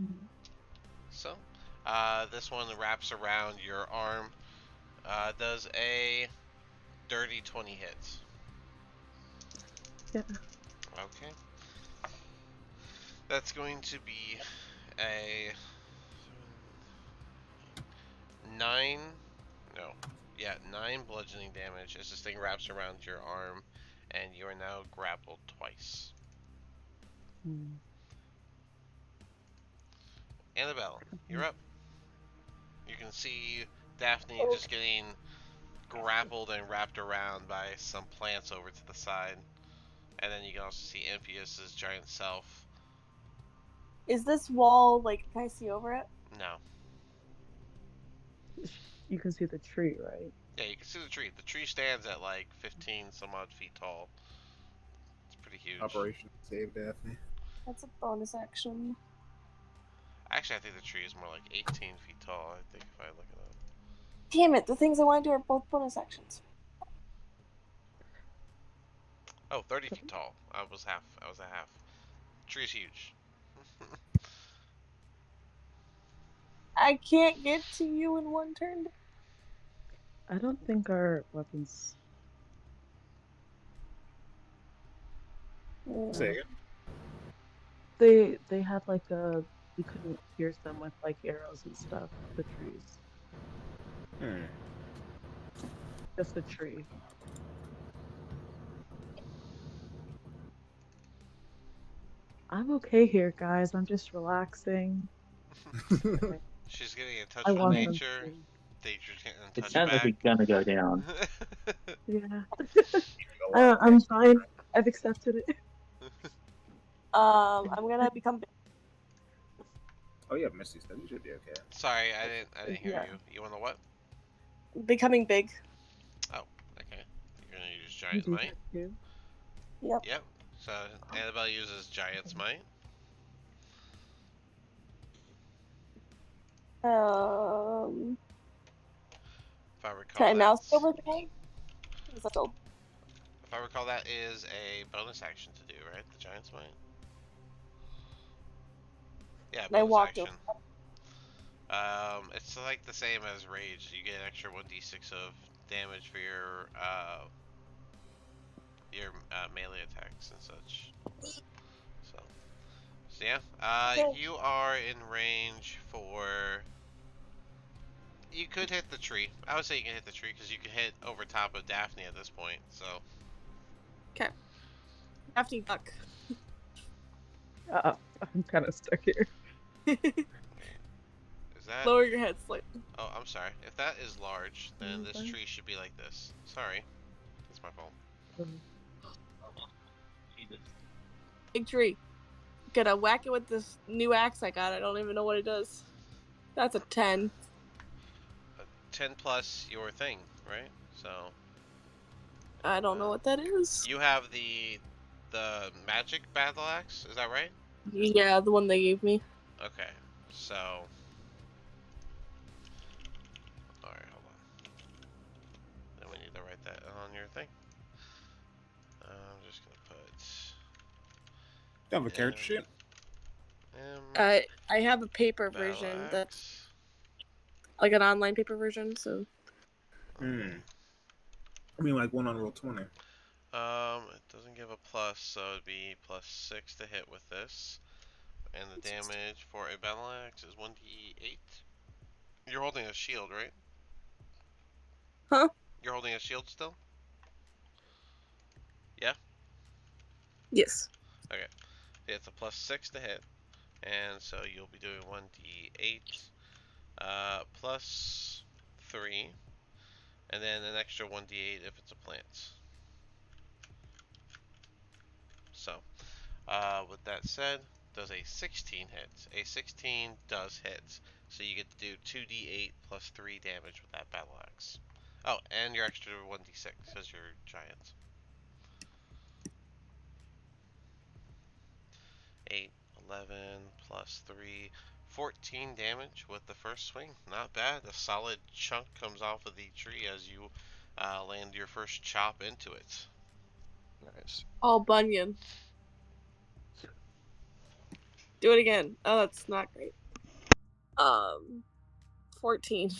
So, this one wraps around your arm. Does a dirty 20 hits? Yeah. Okay. That's going to be a 9. No. Yeah, 9 bludgeoning damage as this thing wraps around your arm, and you are now grappled twice. Annabelle, you're up. You can see Daphne just getting grappled and wrapped around by some plants over to the side. And then you can also see Impious' giant self. Is this wall, like, can I see over it? No. You can see the tree, right? Yeah, you can see the tree. The tree stands at like 15 some odd feet tall. It's pretty huge. Operation Save Daphne. That's a bonus action. Actually, I think the tree is more like 18 feet tall, I think, if I look it up. Damn it, the things I want to do are both bonus actions. Oh, 30 feet tall. I was at half. Tree's huge. I can't get to you in one turn. I don't think our weapons. Say again. They had like a. You couldn't pierce them with like arrows and stuff. The trees. Just a tree. I'm okay here, guys. I'm just relaxing. Okay. She's getting in touch I with want nature. something. Nature's getting in It touch sounds like back. it's gonna go down. Yeah. I'm fine. I've accepted it. I'm gonna become big. Oh yeah, Misty said you should be okay. Sorry, I didn't hear Yeah. you. You want to what? Becoming big. Oh, okay. You're gonna use You Giant do Might? that too. Yep. Yep. So Annabelle uses Giant's Might. If I recall, Can I now that's, see over the wall? Is that still? if I recall, that is a bonus action to do, right? The Giant's Might. Yeah, And I bonus walked action. It's like the same as Rage. You get an extra 1d6 of damage for your melee attacks and such. So yeah. You are in range for. You could hit the tree. I would say you can hit the tree because you can hit over top of Daphne at this point. So. Okay. Daphne duck. I'm kind of stuck here. Is that? Lower your head slightly. Oh, I'm sorry. If that is large, then this Okay. tree should be like this. Sorry. That's my fault. Big tree. Gonna whack it with this new axe I got. I don't even know what it does. That's a 10. 10 plus your thing, right? So. I don't know what that is. You have the magic battle axe, is that right? Yeah, the one they gave me. Okay, so. Alright, hold on. Then we need to write that on your thing. I'm just gonna put. Do you have a character sheet? I have a paper version that's like an online paper version, so. I mean, like one on Roll20. It doesn't give a plus, so it'd be +6 to hit with this. And the damage for a battle axe is 1d8. You're holding a shield, right? Huh? You're holding a shield still? Yeah? Yes. Okay. It's a +6 to hit. And so you'll be doing 1d8 plus 3. And then an extra 1d8 if it's a plant. So, with that said, does a 16 hit? A 16 does hit. So you get to do 2d8 plus 3 damage with that battle axe. Oh, and your extra 1d6 because you're giant. 8, 11 plus 3, 14 damage with the first swing. Not bad. A solid chunk comes off of the tree as you land your first chop into it. Nice. All Bunyan. Do it again. Oh, that's not great. 14.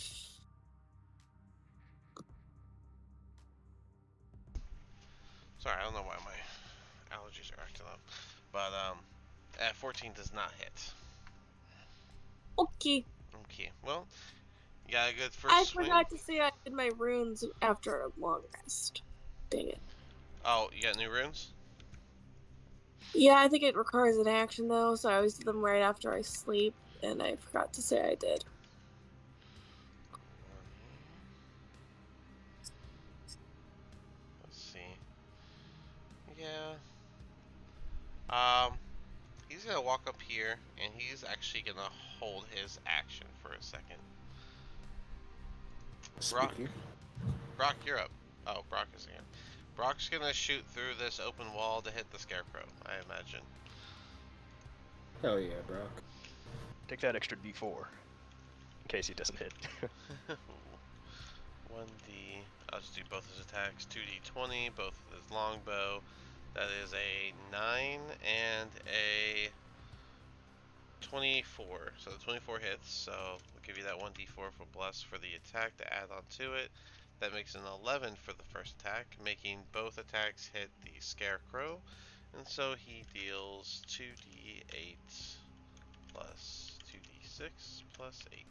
Sorry, I don't know why my allergies are acting up. But, at 14 does not hit. Okay. Okay, well, you got a good I first swing. forgot to say I did my runes after a long rest. Dang it. Oh, you got new runes? Yeah, I think it requires an action though, so I always do them right after I sleep, and I forgot to say I did. Let's see. Yeah. He's gonna walk up here, and he's actually gonna hold his action for a second. Brock, you're up. Oh, Brock is here. Brock's gonna shoot through this open wall to hit the scarecrow, I imagine. Hell yeah, bro. Take that extra d4 in case he doesn't hit. 1d. I'll just do both his attacks. 2d20, both with his longbow. That is a 9 and a 24. So the 24 hits. So we'll give you that 1d4 for bless for the attack to add on to it. That makes an 11 for the first attack, making both attacks hit the scarecrow. And so he deals 2d8 plus 2d6 plus 8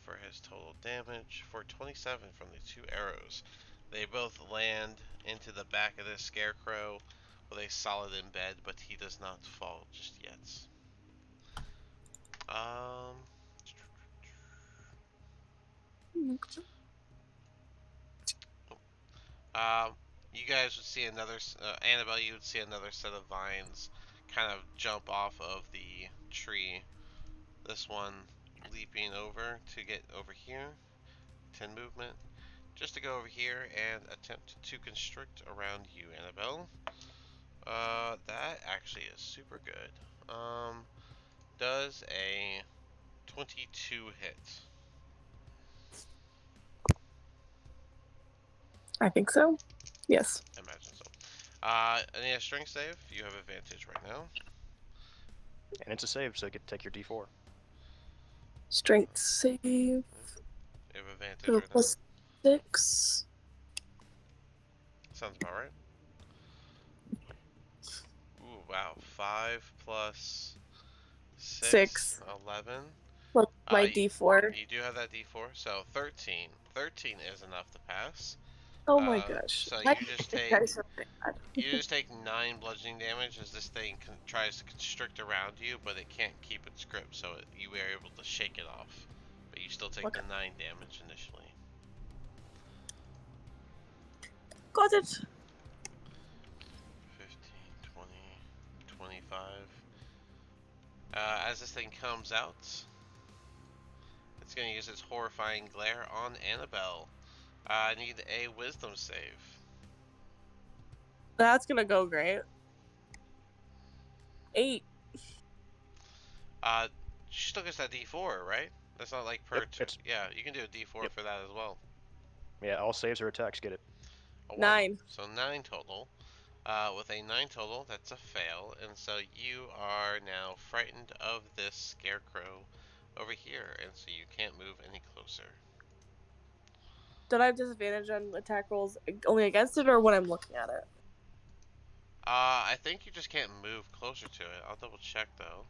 for his total damage for 27 from the 2 arrows. They both land into the back of this scarecrow with a solid embed, but he does not fall just yet. You guys would see another, Annabelle, you would see another set of vines kind of jump off of the tree. This one leaping over to get over here, 10 movement, just to go over here and attempt to constrict around you, Annabelle. That actually is super good. Does a 22 hit? I think so. Yes. I imagine so. I need a strength save. You have advantage right now. And it's a save, so you get to take your d4. Strength save. You have advantage So right now. plus 6. Sounds about right. Ooh, wow. 5 plus 6. 11. Plus my d4. You do have that d4, so 13. 13 is enough to pass. Oh my gosh. So you just take Guys are bad. you just take 9 bludgeoning damage as this thing tries to constrict around you, but it can't keep its grip, so you are able to shake it off. But you still take the 9 damage initially. Got it. 15, 20, 25. As this thing comes out, it's going to use its horrifying glare on Annabelle. I need a wisdom save. That's gonna go great. 8. She still gets that D4, right? That's not like per. Yep, it's Yeah, you can do a D4 Yep. for that as well. Yeah, all saves or attacks get it. A 1. 9. So 9 total. With a 9 total, that's a fail, and so you are now frightened of this scarecrow over here, and so you can't move any closer. Don't I have disadvantage on attack rolls only against it or when I'm looking at it? I think you just can't move closer to it. I'll double check though.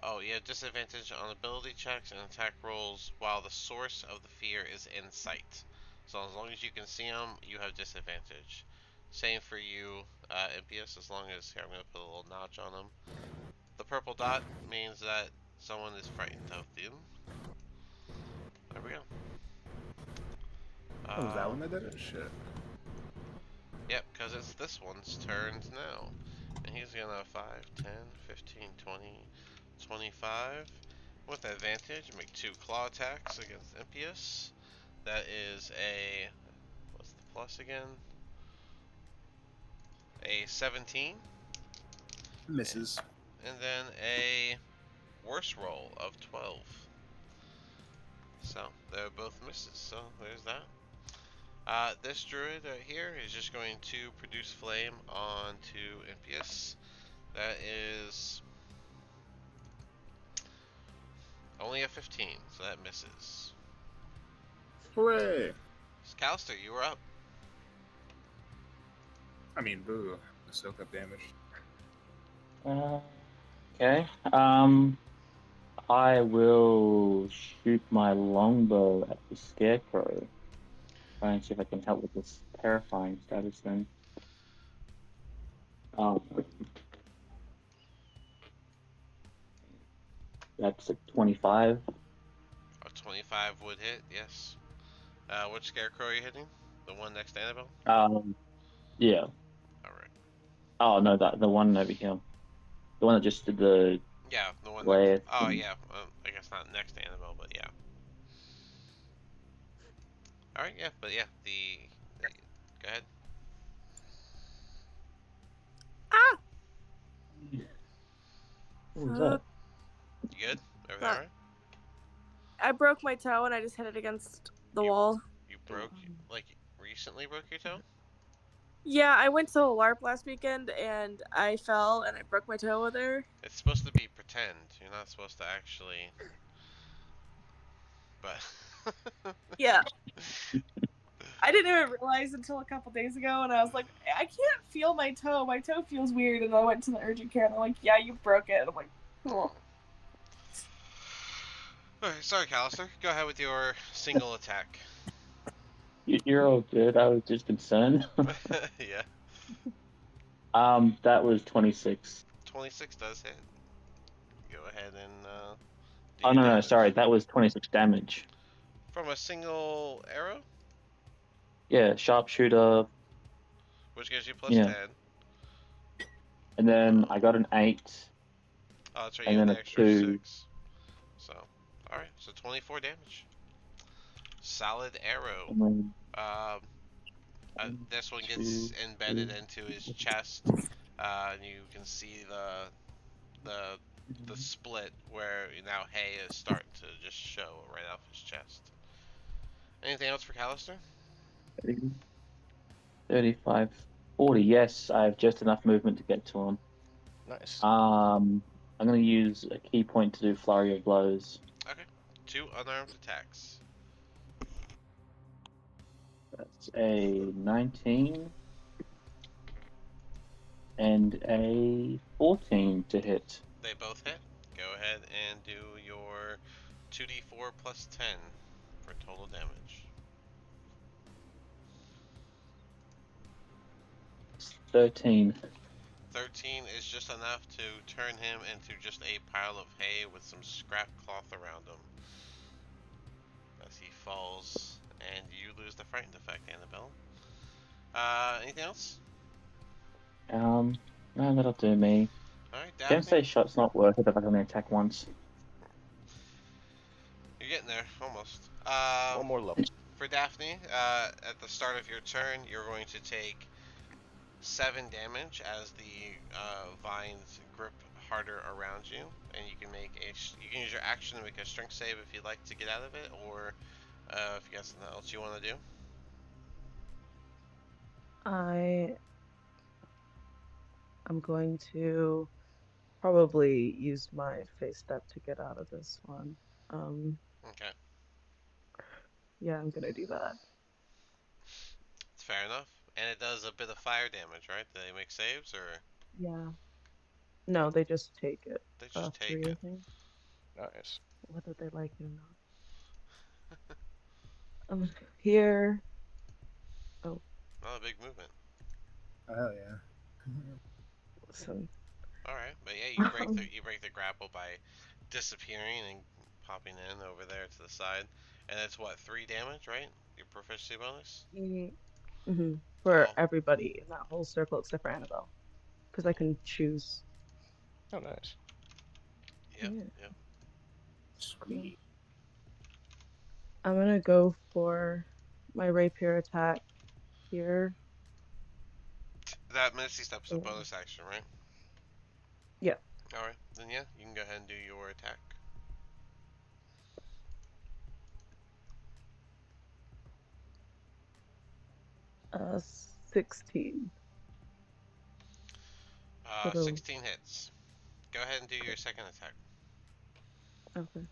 Oh yeah, disadvantage on ability checks and attack rolls while the source of the fear is in sight. So as long as you can see them, you have disadvantage. Same for you, MPS, as long as, here, I'm going to put a little notch on them. The purple dot means that someone is frightened of them. There we go. Oh, was that one that did it? Shit. Yep, because it's this one's turn now. And he's going to 5, 10, 15, 20, 25. With advantage, make 2 claw attacks against Impius. That is a, what's the plus again? A 17. Misses. And then a worse roll of 12. So, they're both misses, so there's that. This druid right here is just going to produce flame onto Impius. That is only a 15, so that misses. Hooray! Callister, you were up. I mean, boo. Soak up damage. Okay. I will shoot my longbow at the scarecrow. Try and see if I can help with this terrifying status then. That's a 25. A 25 would hit, yes. Which scarecrow are you hitting? The one next to Annabelle? Yeah. Alright. Oh no, the one over here. The one that just did the Yeah, the one glare next. Oh, thing. yeah. I guess not next to Annabelle, but yeah. Alright, yeah, but yeah, go ahead. Ah! What was that? You good? Everything alright? I broke my toe and I just hit it against the wall. You broke, like, recently broke your toe? Yeah, I went to a LARP last weekend and I fell and I broke my toe there. It's supposed to be pretend. You're not supposed to actually. But. Yeah. I didn't even realize until a couple days ago, and I was like, I can't feel my toe. My toe feels weird, and I went to the urgent care, and they're like, yeah, you broke it. And I'm like, oh. Alright, sorry, Callister. Go ahead with your single attack. You're all good. I was just concerned. Yeah. That was 26. 26 does hit. Go ahead and do Oh your no, damage. sorry, that was 26 damage. From a single arrow? Yeah, sharpshooter. Which gives you plus Yeah. 10. And then I got an 8. Oh, that's right, And you have then the a extra 2. 6. So, alright, so 24 damage. Solid arrow. And This one then gets 2, embedded 3. into his chest, and you can see the split where now hay is starting to just show right off his chest. Anything else for Callister? 35, 40. Yes, I have just enough movement to get to him. Nice. I'm going to use a key point to do flurry of blows. Okay, 2 unarmed attacks. That's a 19 and a 14 to hit. They both hit. Go ahead and do your 2d4 plus 10 for total damage. 13. 13 is just enough to turn him into just a pile of hay with some scrap cloth around him. As he falls, and you lose the frightened effect, Annabelle. Anything else? No, that'll do me. Alright, Don't say Daphne. shot's not worth it if I can only attack once. You're getting there, almost. One more level. For Daphne, at the start of your turn, you're going to take 7 damage as the vines grip harder around you, and you can you can use your action to make a strength save if you'd like to get out of it, or if you got something else you want to do. I am going to probably use my face step to get out of this one. Okay, Yeah, I'm gonna do that. it's fair enough. And it does a bit of fire damage, right? Do they make saves, or Yeah. No, they just take it. they just take 3, I it? think. Nice. Whether they like it or not. Here. Oh, Not a big movement. Oh yeah. listen. All right, but yeah, you break the grapple by disappearing and popping in over there to the side, and it's what 3 damage, right? Your proficiency bonus. Mm-hmm. For Oh, everybody in that whole circle except for Annabelle, because I can choose. Oh, nice. yep, Yeah. yep. Cool. Sweet. I'm gonna go for my rapier attack here. That Misty Step's a And bonus action, right? yeah, All right, then yeah, you can go ahead and do your attack. 16 for the 16 hits. Go ahead and do your second attack. okay.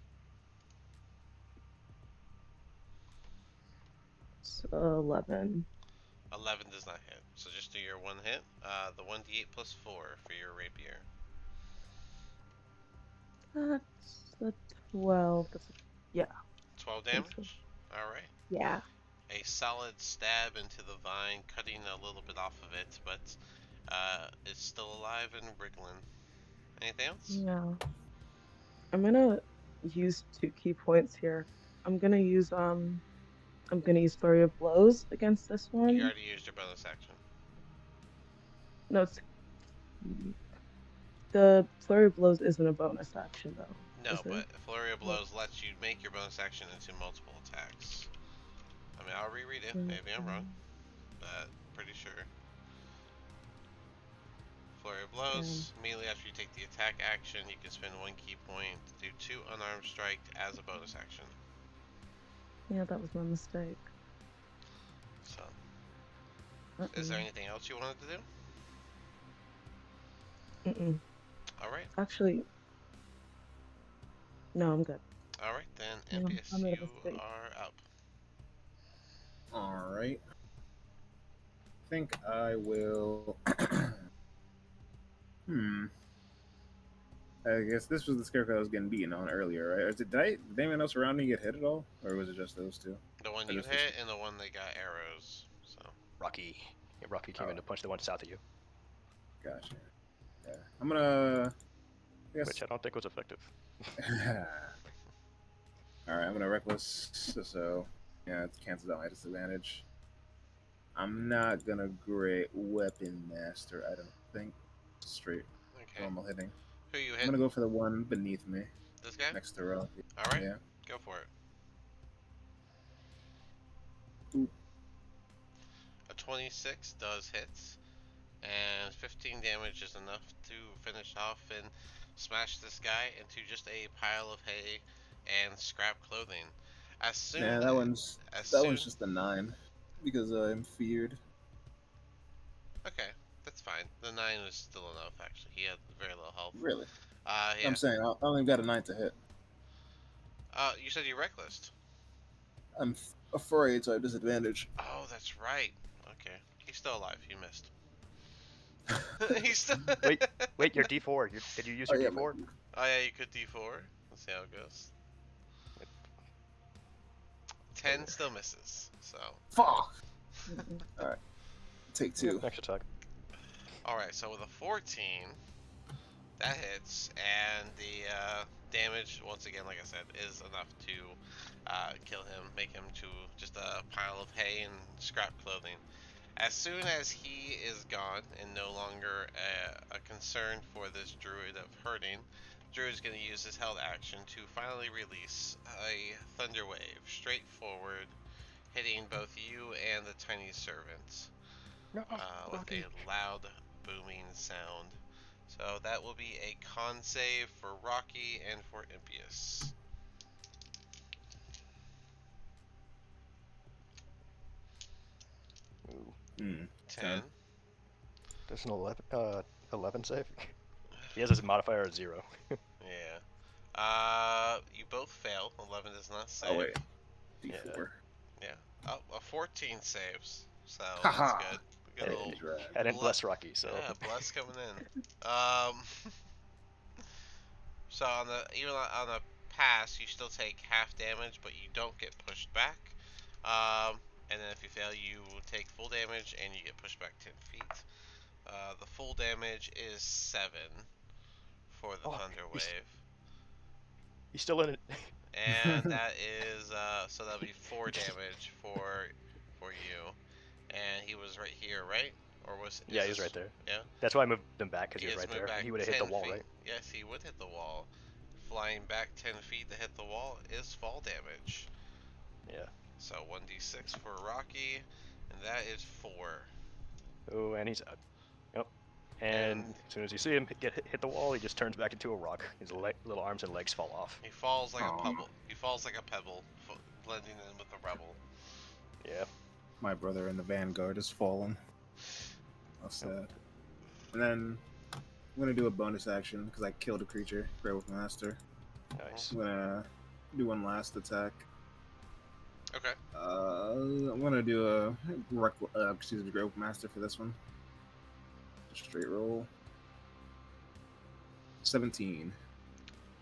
It's 11. 11 does not hit, so just do your one hit. The 1d8 plus 4 for your rapier. That's a 12. Yeah, 12 I think so. damage. All right. Yeah. A solid stab into the vine, cutting a little bit off of it, but it's still alive and wriggling. Anything else? Yeah. I'm gonna use 2 key points here. I'm gonna use Flurry of Blows against this You one. already used your bonus action. No, it's the Flurry of Blows isn't a bonus action though, No, is it? but Flurry of Well, Blows lets you make your bonus action into multiple attacks. I mean, I'll reread it. Maybe I'm wrong, but pretty sure. Flurry of Damn. Blows. Immediately after you take the attack action, you can spend 1 key point to do 2 unarmed strike as a bonus action. Yeah, that was my mistake. So, is there anything else you wanted to do? Mm-mm. Alright. Actually, no, I'm good. Alright, then, No, I Impious, made a you mistake. are up. All right. I think I will. Hmm. I guess this was the scarecrow I was getting beaten on earlier, right? Or did anyone else around me get hit at all, or was it just those two? The one Or you just this hit and the one that got arrows. So, Rocky. Yeah, Rocky came in to punch the one south of you, Gotcha. Yeah. I'm gonna. I guess. which I don't think was effective. All right. I'm gonna reckless. So yeah, it cancels out my disadvantage. I'm not gonna great weapon master. I don't think. Straight okay. normal hitting. Who you I'm hit? gonna go for the one beneath me, This guy? next to Ralph. Alright, Yeah. go for it. Ooh. A 26 does hit, and 15 damage is enough to finish off and smash this guy into just a pile of hay and scrap clothing. As Nah, soon as that soon one's just a 9 because I'm feared. Okay, that's fine. The 9 was still enough actually. He had very low health. Really? Yeah. I'm saying I only got a 9 to hit. You said you reckless. I'm afraid, so I have disadvantage. Oh, that's right. Okay. He's still alive. You missed. He's still. Wait, your D4. Did you use Oh your yeah, D4? Oh yeah, you could D4. Let's see how it goes. 10 still misses. So. fuck. Mm-mm. All right, take Yeah, 2. next attack. All right. So with a 14, that hits, and the damage, once again, like I said, is enough to kill him, make him to just a pile of hay and scrap clothing. As soon as he is gone and no longer a concern for this druid of hurting, druid is going to use his held action to finally release a thunder wave straight forward, hitting both you and the tiny servant No, with Rocky. a loud booming sound. So that will be a con save for Rocky and for Impious. Ooh, 10. there's an 11 save. He has his modifier at 0. Yeah. You both fail. 11 does not save. Oh wait, Yeah. D4. Yeah. Oh, a 14 saves. So that's Haha. good. We got a Hey, little. He's right. I didn't bless Rocky, so Yeah, bless coming in. Um. So on the even on a pass, you still take half damage, but you don't get pushed back. And then if you fail, you take full damage and you get pushed back 10 feet. The full damage is 7 for the Oh, Thunder he's- Wave. he's still in it. And that is so that'll be 4 damage for you. And he was right here, right? Or was Yeah, is he was this, right there. yeah? That's why I moved him back, because He he was has right moved there. back He would have 10 hit the wall, feet. right? Yes, he would hit the wall. Flying back 10 feet to hit the wall is fall damage. Yeah. So 1d6 for Rocky, and that is 4. Oh, and he's out. Yep. And And as soon as you see him hit the wall, he just turns back into a rock. His little arms and legs fall off. he falls like a Aw. pebble. He falls like a pebble, blending in with the rubble. Yeah. My brother in the Vanguard has fallen. How sad. And then I'm gonna do a bonus action because I killed a creature, Werewolf Master. Nice. I'm gonna do one last attack. Okay. I'm gonna do a Werewolf Master for this one. Just straight roll. 17.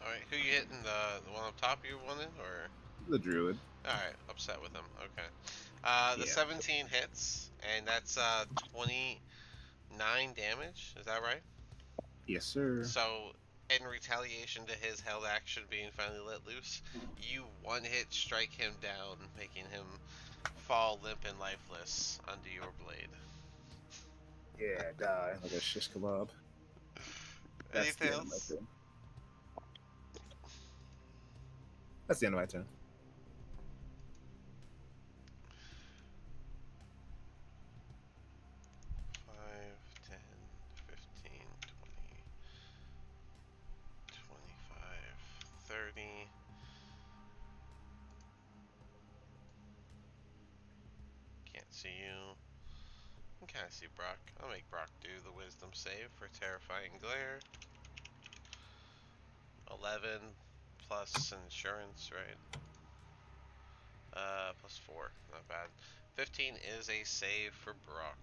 Alright, who you hitting? The one up top you wanted? Or. The Druid. Alright, upset with him. Okay. The Yeah. 17 hits, and that's 29 damage. Is that right? Yes, sir. So, in retaliation to his held action being finally let loose, you one hit strike him down, making him fall limp and lifeless under your blade. Yeah, die like a shish kebab. That's Anything the end of my else? turn. That's the end of my turn. Five, 10, 15, 20, 25, 30. Can't see you. I can kind of see Brock. I'll make Brock do the wisdom save for terrifying glare. 11 plus insurance, right? Plus 4, not bad. 15 is a save for Brock.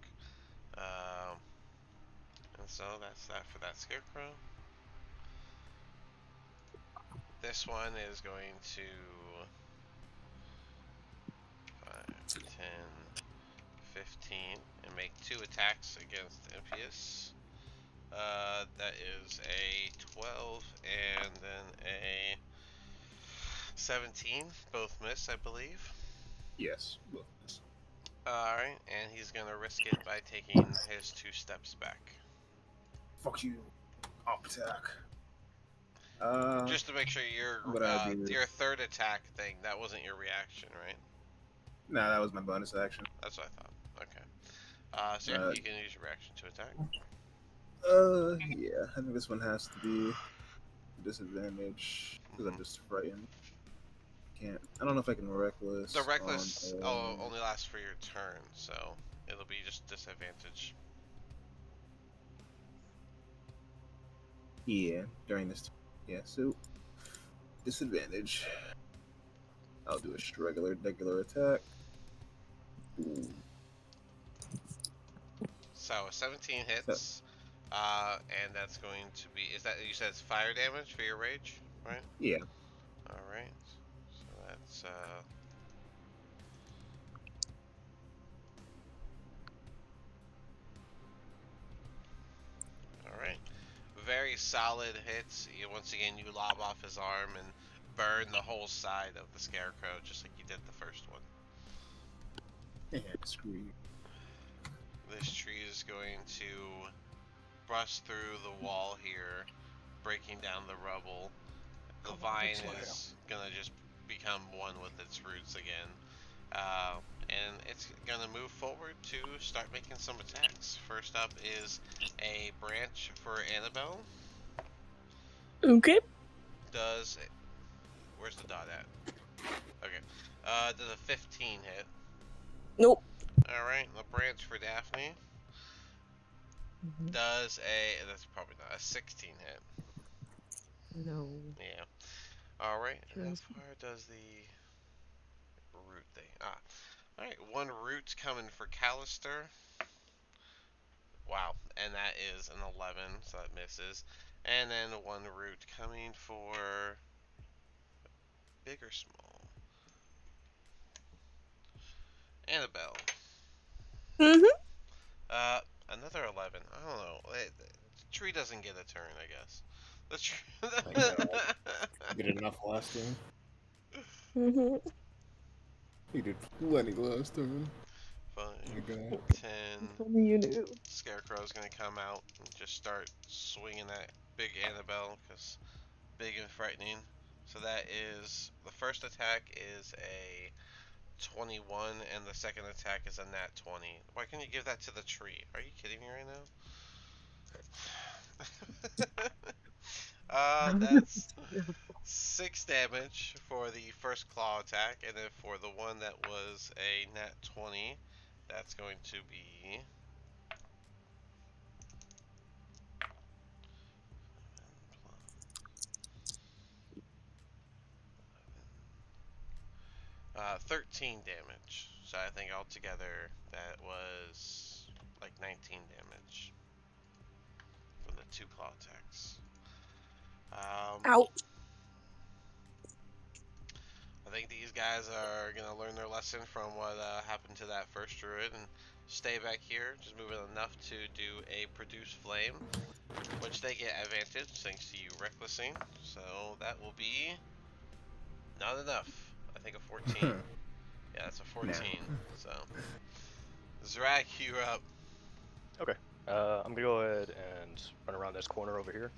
And so that's that for that scarecrow. This one is going to 5, 10, 15, and make 2 attacks against Impious. That is a 12 and then a 17. Both miss, I believe. Yes. Alright, and he's gonna risk it by taking his 2 steps back. Fuck you. Up attack. Just to make sure what I do? your third attack thing, that wasn't your reaction, right? Nah, that was my bonus action. That's what I thought. Okay. So yeah, you can use your reaction to attack. Yeah, I think this one has to be disadvantage because I'm just frightened. Can't. I don't know if I can reckless. The reckless only lasts for your turn, so it'll be just disadvantage. Yeah, during this. Yeah, so disadvantage. I'll do a regular attack. Ooh. So a 17 hits, and that's going to be. Is that you said it's fire damage for your rage, right? Yeah. All right. So that's all right. Very solid hits. Once again, you lob off his arm and burn the whole side of the scarecrow, just like you did the first one. Yeah, screw you. This tree is going to bust through the wall here, breaking down the rubble. The vine is gonna just become one with its roots again, and it's gonna gonna move forward to start making some attacks. First up is a branch for Annabelle. Okay. Does where's the dot at? Okay. Does a 15 hit? Nope. All right. The branch for Daphne Mhm. does a that's probably not a 16 hit. No. Yeah. All right. And how Just far does the root thing? All right. One root coming for Callister. Wow, and that is an 11, so that misses. And then one root coming for big or small. Annabelle. Mm-hmm. Another 11. I don't know. The tree doesn't get a turn, I guess. The My tree. God. You did enough last turn. Mm-hmm. You did plenty last turn. 5, My God. 10. if only you knew. Scarecrow's gonna come out and just start swinging at big Annabelle, because big and frightening. So that is the first attack is a 21, and the second attack is a nat 20. Why can't you give that to the tree? Are you kidding me right now? That's Terrible. 6 damage for the first claw attack, and then for the one that was a nat 20, that's going to be 13 damage. So I think altogether that was like 19 damage from the 2 claw attacks. Ouch. I think these guys are going to learn their lesson from what happened to that first druid and stay back here, just moving enough to do a produce flame, which they get advantage thanks to you recklessing. So that will be not enough. I think a 14. Yeah, that's a 14. So, Zrak, you're up. Okay. I'm gonna go ahead and run around this corner over here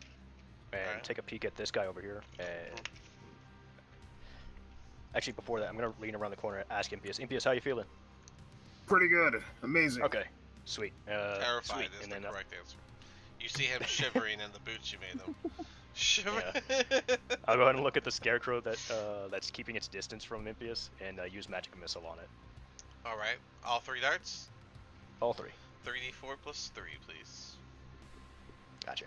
and Alright. take a peek at this guy over here. And actually, before that, I'm gonna lean around the corner and ask Impius. Impius, how you feeling? Pretty good. Amazing. Okay. Sweet. Terrified Sweet. is And the then correct answer. You see him shivering in the boots you made him. Shiver. I'll go ahead and look at the scarecrow that's keeping its distance from Impius and use magic missile on it. Alright, all 3 darts? All 3. 3d4 plus 3, please. Gotcha.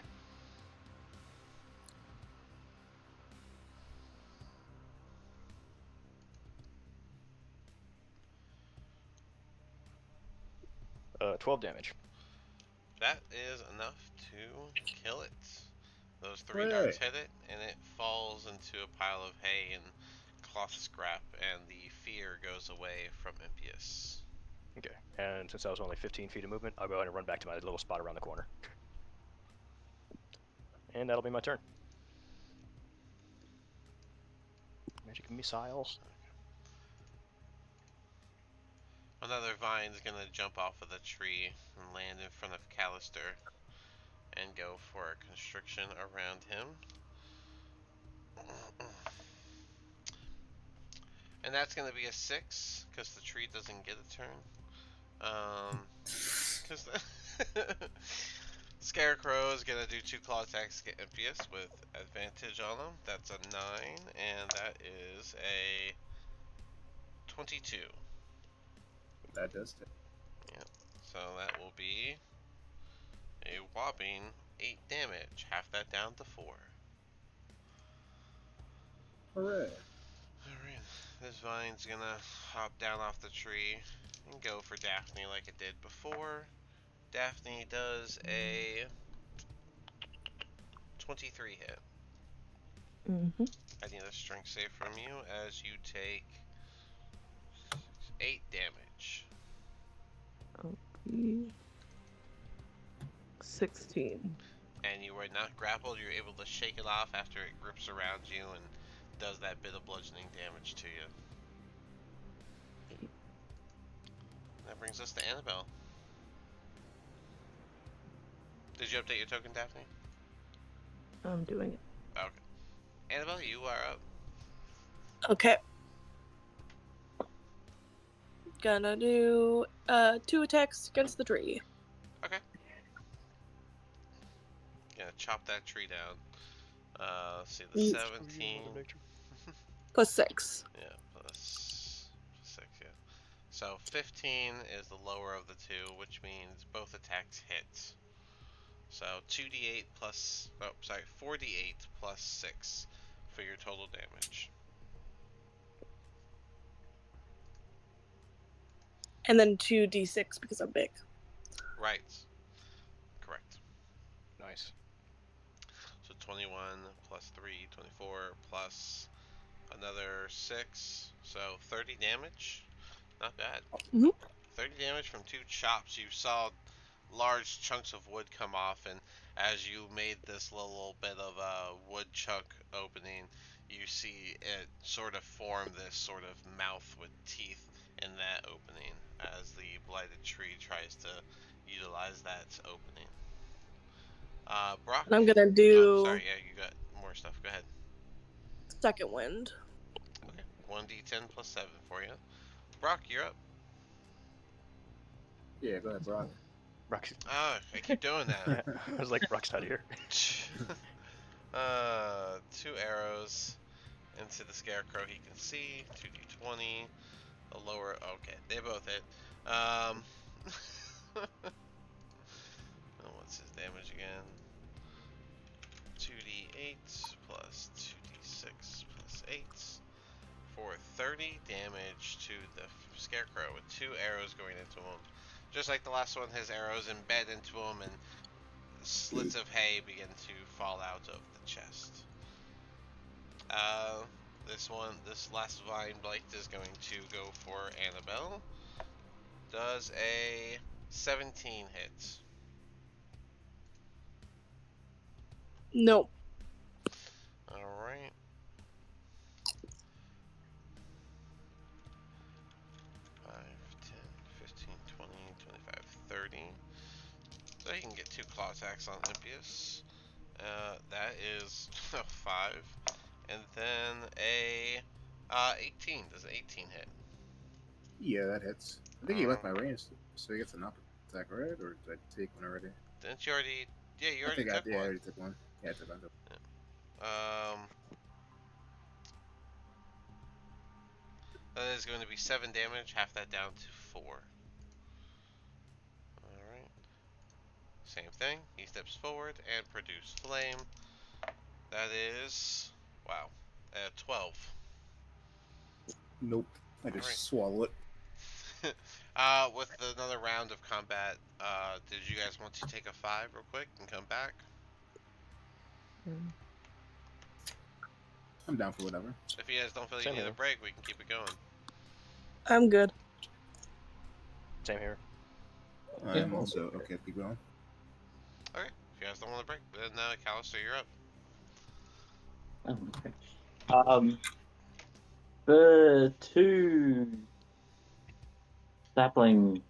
Uh, 12 damage. That is enough to kill it. Those 3 Hooray. darts hit it, and it falls into a pile of hay and cloth scrap, and the fear goes away from Impius. Okay. And since I was only 15 feet of movement, I'll go ahead and run back to my little spot around the corner. And that'll be my turn. Magic missile. Another vine's gonna jump off of the tree and land in front of Callister and go for a constriction around him. And that's gonna be a 6, because the tree doesn't get a turn. Because the Scarecrow is gonna do 2 claw attacks to get Impius with advantage on them. That's a 9, and that is a 22. That does it. Yep. So that will be a whopping 8 damage. Half that down to 4. Hooray. Alright, this vine's gonna hop down off the tree and go for Daphne like it did before. Daphne does a 23 hit. Mm-hmm. I need a strength save from you as you take 8 damage. Okay. 16. And you were not grappled, you're able to shake it off after it grips around you and does that bit of bludgeoning damage to you. That brings us to Annabelle. Did you update your token, Daphne? I'm doing it. Okay. Annabelle, you are up. Okay. gonna do 2 attacks against the tree. Okay. Gonna chop that tree down. Let's see, the Mm. 17. Plus 6. Yeah, plus 6, yeah. So 15 is the lower of the two, which means both attacks hit. So 2d8 plus, 4d8 plus 6 for your total damage. And then 2d6 because I'm big. Right. Correct. Nice. So 21 plus 3, 24 plus another 6. So 30 damage. Not bad. Mhm. 30 damage from 2 chops. You saw large chunks of wood come off, and as you made this little bit of a wood chunk opening, you see it sort of form this sort of mouth with teeth in that opening as the blighted tree tries to utilize that opening. Brock. And I'm gonna Oh, do sorry. Yeah, you got more stuff. Go ahead. second wind. Okay. 1d10 plus 7 for you. Brock, you're up. Yeah, go ahead, Brock. Brock's, Oh, I keep doing that. yeah, I was like, Brock's not here. 2 arrows into the scarecrow he can see. 2d20. The lower. Okay, they both hit. What's his damage again? 2d8 plus 2d6 plus 8 for 30 damage to the scarecrow with 2 arrows going into him. Just like the last one, his arrows embed into him and slits of hay begin to fall out of the chest. This last vine blight is going to go for Annabelle. Does a 17 hit? No. Alright. 5, 10, 15, 20, 25, 30. So you can get 2 claw attacks on Impious. That is 5. And then a 18. Does an 18 hit? Yeah, that hits. I think he left my range, so he gets an upper attack, right? Or did I take one already? Didn't you already? Yeah, you I already think took I one. already took one. Yeah, I took one. Um, that is going to be 7 damage. Half that down to 4. Alright. Same thing. He steps forward and produce flame. That is, wow, 12. Nope. I just Alright. swallow it. With another round of combat, did you guys want to take a 5 real quick and come back? I'm down for whatever. If you guys don't feel you Same need a here. break, we can keep it going. I'm good. Same here. I'm also okay. Keep going. Okay, if you guys don't want a break, then Callister, you're up. Oh, okay. The 2 sapling,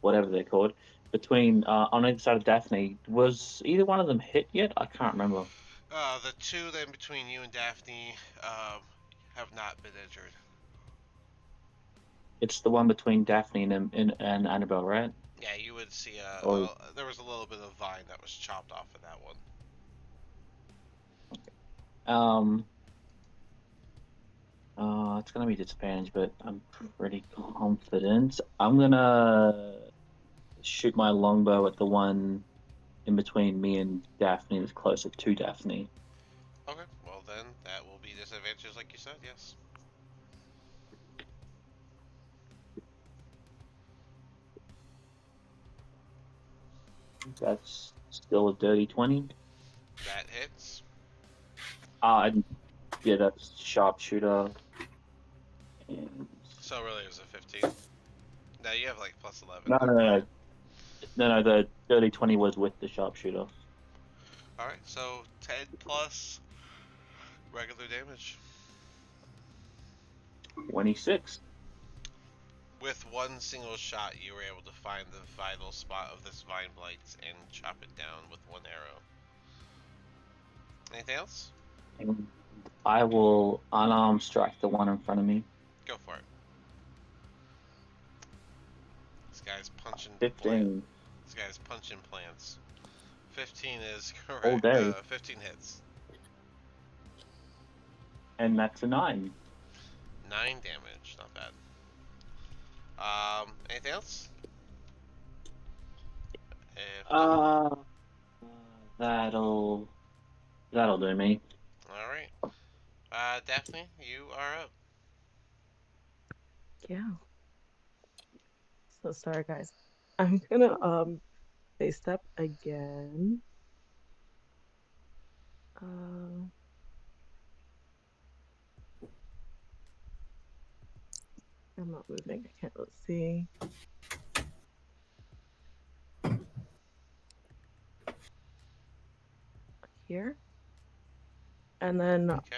whatever they're called, between on either side of Daphne, was either one of them hit yet? I can't remember. The 2 then between you and Daphne have not been injured. It's the one between Daphne and Annabelle, right? Yeah, you would see Or there was a little bit of vine that was chopped off of that one. It's gonna be disadvantage, but I'm pretty confident. I'm gonna shoot my longbow at the one in between me and Daphne, that's closer to Daphne. Okay, well then that will be disadvantages like you said, yes. That's still a dirty 20. That hits. And yeah, that's sharpshooter. And So really it was a 15. Now you have like plus 11. no, no, no, no, no. The dirty 20 was with the sharpshooter. Alright, so 10 plus regular damage. 26. With one single shot, you were able to find the vital spot of this vine blight and chop it down with one arrow. Anything else? And I will unarmed strike the one in front of me. Go for it. This guy's punching 15 This guy's punching plants. 15 is correct. all day, 15 hits. and that's a 9. 9 damage. Not bad. Anything else? If not, Uh, that'll do me. all right. Daphne, you are up. Yeah. So sorry, guys. I'm gonna face step again. Uh, I'm not moving. I can't. Let's see. Here. And then Okay.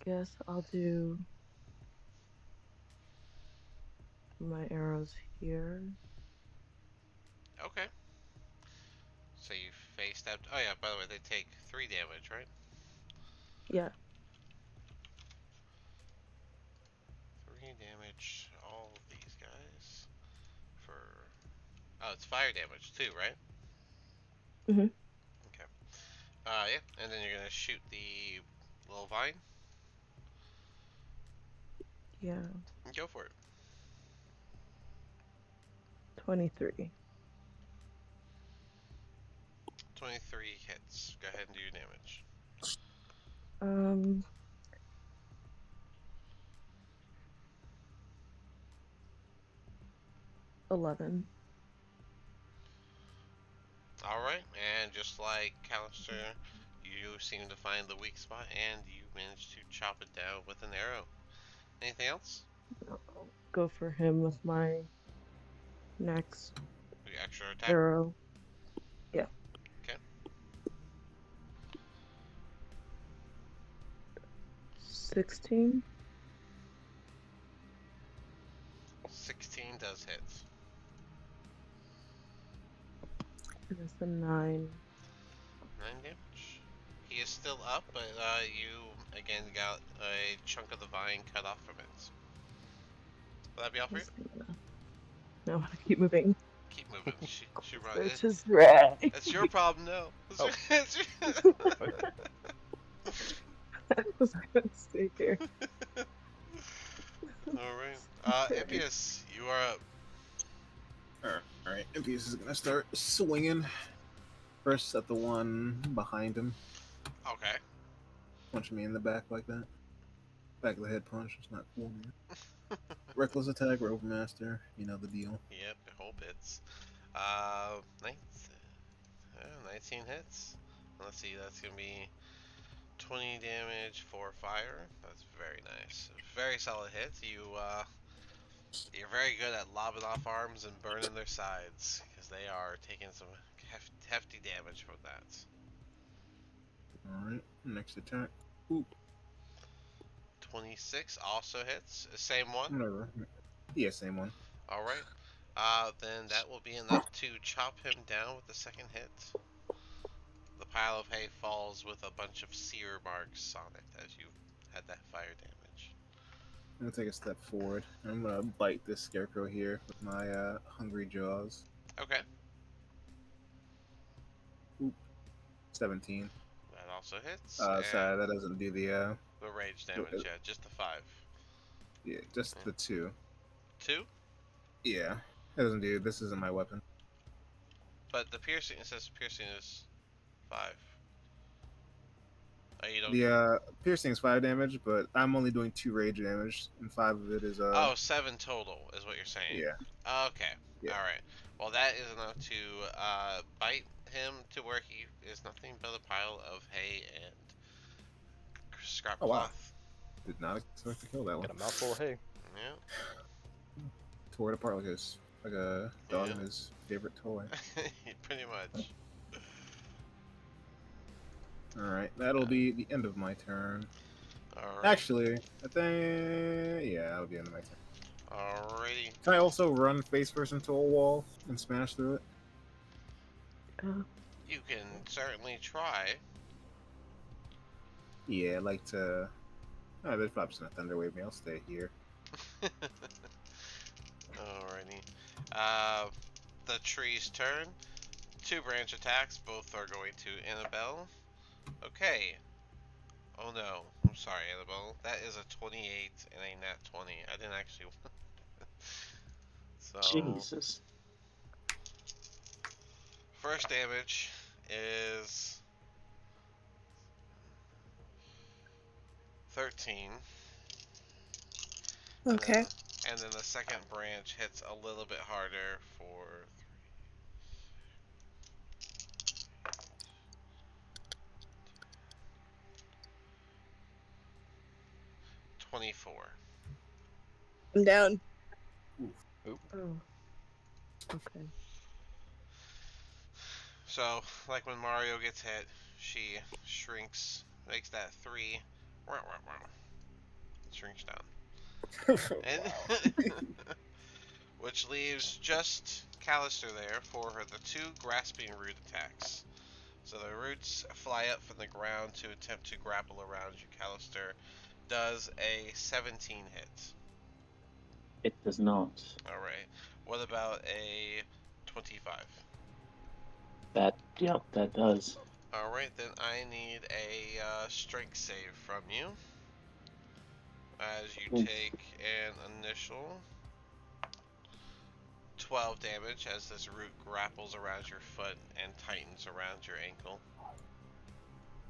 guess I'll do my arrows here. Okay. So you face stepped. Oh yeah. By the way, they take 3 damage, right? Yeah. 3 damage. All of these guys. For oh, it's fire damage too, right? Mhm. Okay. Yeah. And then you're gonna shoot the little vine. Yeah. Go for it. 23. 23 hits. Go ahead and do your damage. Um. 11. Alright, and just like Callister, you seem to find the weak spot and you manage to chop it down with an arrow. Anything else? I'll go for him with my next Your extra attack? arrow. Yeah. Okay. 16. 16 does hit. And that's a 9. 9 damage. He is still up, but you again got a chunk of the vine cut off from it. Will that be all for you? No, I keep moving. Keep moving. She run. Which is right. It's your problem now. Oh. I was gonna stay here. Alright. Impius, you are up. Alright, Impius is gonna start swinging. First at the one behind him, Okay. punching me in the back like that. Back of the head punch, it's not cool, man. Reckless attack, Rope Master, you know the deal. Yep, I hope it's. 19 hits. Let's see, that's gonna be 20 damage for fire. That's very nice. Very solid hit. You're very good at lobbing off arms and burning their sides because they are taking some hefty damage from that. Alright, next attack. Ooh, 26 also hits. Same one. whatever. Yeah, same one. All right. Then that will be enough to chop him down with the second hit. The pile of hay falls with a bunch of sear marks on it as you had that fire damage. I'm gonna take a step forward. I'm gonna bite this scarecrow here with my hungry jaws. Okay. 17. That also hits. Sorry, that doesn't do the the rage damage, yeah, just the 5. yeah, just the 2. 2? Yeah, that doesn't do. This isn't my weapon. But the piercing, it says piercing is 5. Oh, you don't. The piercing is 5 damage, but I'm only doing 2 rage damage, and 5 of it is Oh, 7 total is what you're saying. Yeah. Okay. Yeah. Alright. Well, that is enough to bite him to where he is nothing but a pile of hay and scrap Oh, wow. cloth. Did not expect to kill that one. Got a mouthful of hay. Yeah. Tore it apart like a dog Yeah. in his favorite toy. Pretty much. Alright, that'll be the end of my turn. Alright. Actually, I think yeah, that'll be the end of my turn. Alrighty. Can I also run face first into a wall and smash through it? You can certainly try. Yeah, I'd like to. Oh, there's probably just gonna thunder wave me. I'll stay here. Alrighty. The tree's turn. 2 branch attacks. Both are going to Annabelle. Okay. Oh no. I'm sorry, Annabelle. That is a 28 and a nat 20. I didn't actually. So, Jesus. first damage is 13. Okay. And then the second branch hits a little bit harder for 24. I'm down. Oop. Oh. Okay. So, like when Mario gets hit, she shrinks, makes that 3, shrinks down. And which leaves just Callister there for the 2 grasping root attacks. So the roots fly up from the ground to attempt to grapple around you. Callister does a 17 hit. It does not. Alright. What about a 25? Yep, that does. Alright, then I need a strength save from you. As you Oof. take an initial 12 damage as this root grapples around your foot and tightens around your ankle.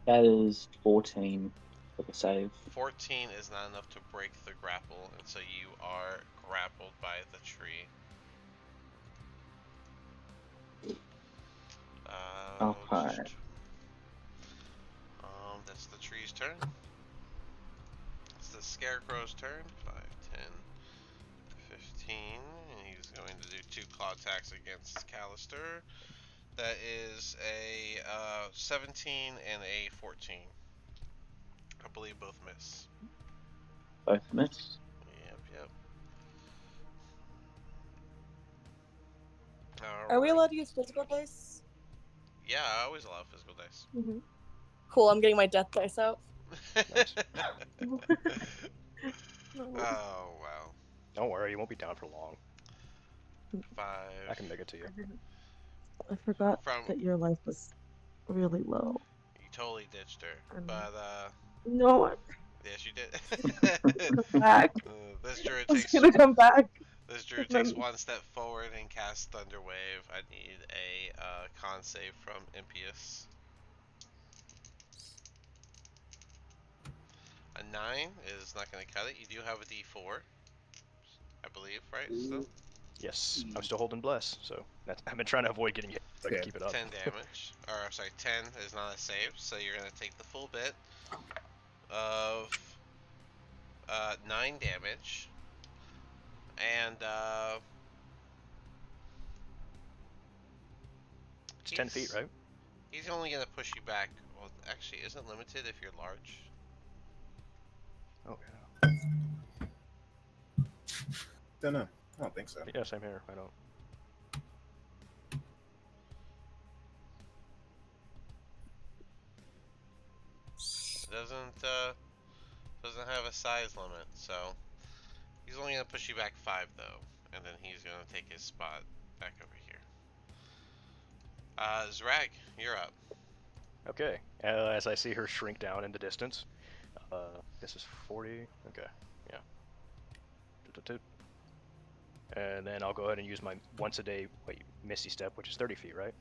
That is 14 for the save. 14 is not enough to break the grapple, and so you are grappled by the tree. Okay. That's the tree's turn. It's the scarecrow's turn. 5, 10, 15. And he's going to do 2 claw attacks against Callister. That is a 17 and a 14. I believe both miss. Both miss. Yep. Are we Alright. allowed to use physical dice? Yeah, I always allow physical dice. Mm-hmm. Cool, I'm getting my death dice out. Nice. Oh, wow. Don't worry, you won't be down for long. 5. I can make it to you. I forgot From that your life was really low. You totally ditched her. Um, But, No, yes, you did. come back. This druid I was takes gonna come back. This druid And then- takes 1 step forward and casts Thunder Wave. I need a con save from Impious. A 9 is not going to cut it. You do have a D4, I believe, right? Still Yes, I'm still holding bless, so I've been trying to avoid getting hit so I can Okay. keep it up. 10 damage. Or sorry, 10 is not a save, so you're going to take the full bit of 9 damage. And It's 10 feet, right? He's only going to push you back. Well, actually, isn't limited if you're large. Oh, yeah. Don't know. I don't think so. Yeah, same here. I don't. Doesn't have a size limit, so he's only gonna push you back 5 though, and then he's gonna take his spot back over here. Zrag, you're up. Okay, as I see her shrink down in the distance. This is 40. Okay, yeah. And then I'll go ahead and use my once a day Misty Step, which is 30 feet, right?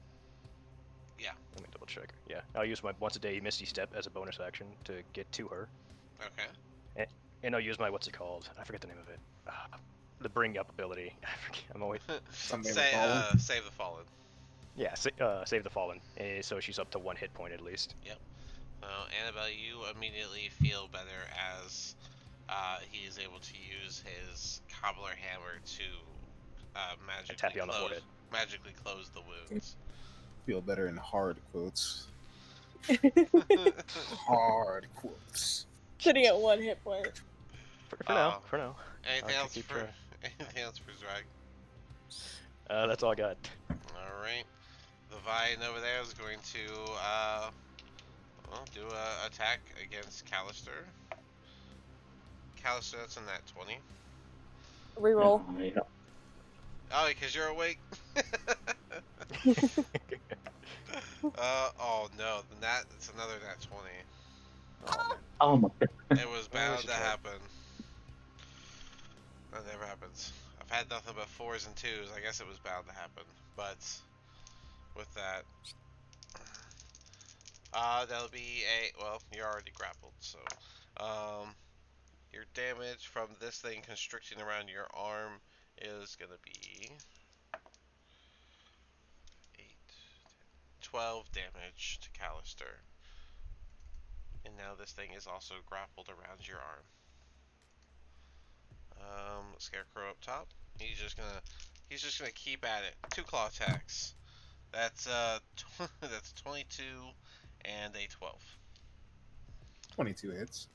Yeah. Let me double check. Yeah, I'll use my once a day Misty Step as a bonus action to get to her. Okay. And I'll use my, what's it called? I forget the name of it. The bring up ability. I forget. I'm always. Something with fallen? Save the fallen. Yeah, save the fallen. So she's up to 1 hit point at least. Yep. Annabelle, you immediately feel better as he is able to use his cobbler hammer to Tap you on the forehead. magically close the wounds. Feel better in hard quotes. Hard quotes. Sitting at 1 hit point. For now. For now. Anything I can else keep for trying. anything else for Zrag? That's all I got. All right. The Vine over there is going to do a attack against Callister. Callister, that's in that 20. Reroll. Yeah. Oh, because you're awake. Oh no, it's another nat 20. Oh man. Oh my god. It was Well, we bound should to try. happen. That never happens. I've had nothing but 4s and 2s. I guess it was bound to happen. But with that, that'll be well, you're already grappled, so your damage from this thing constricting around your arm is gonna be 8, 12 damage to Callister. And now this thing is also grappled around your arm. Scarecrow up top. He's just gonna keep at it. 2 claw attacks. That's that's 22 and a 12. 22 hits.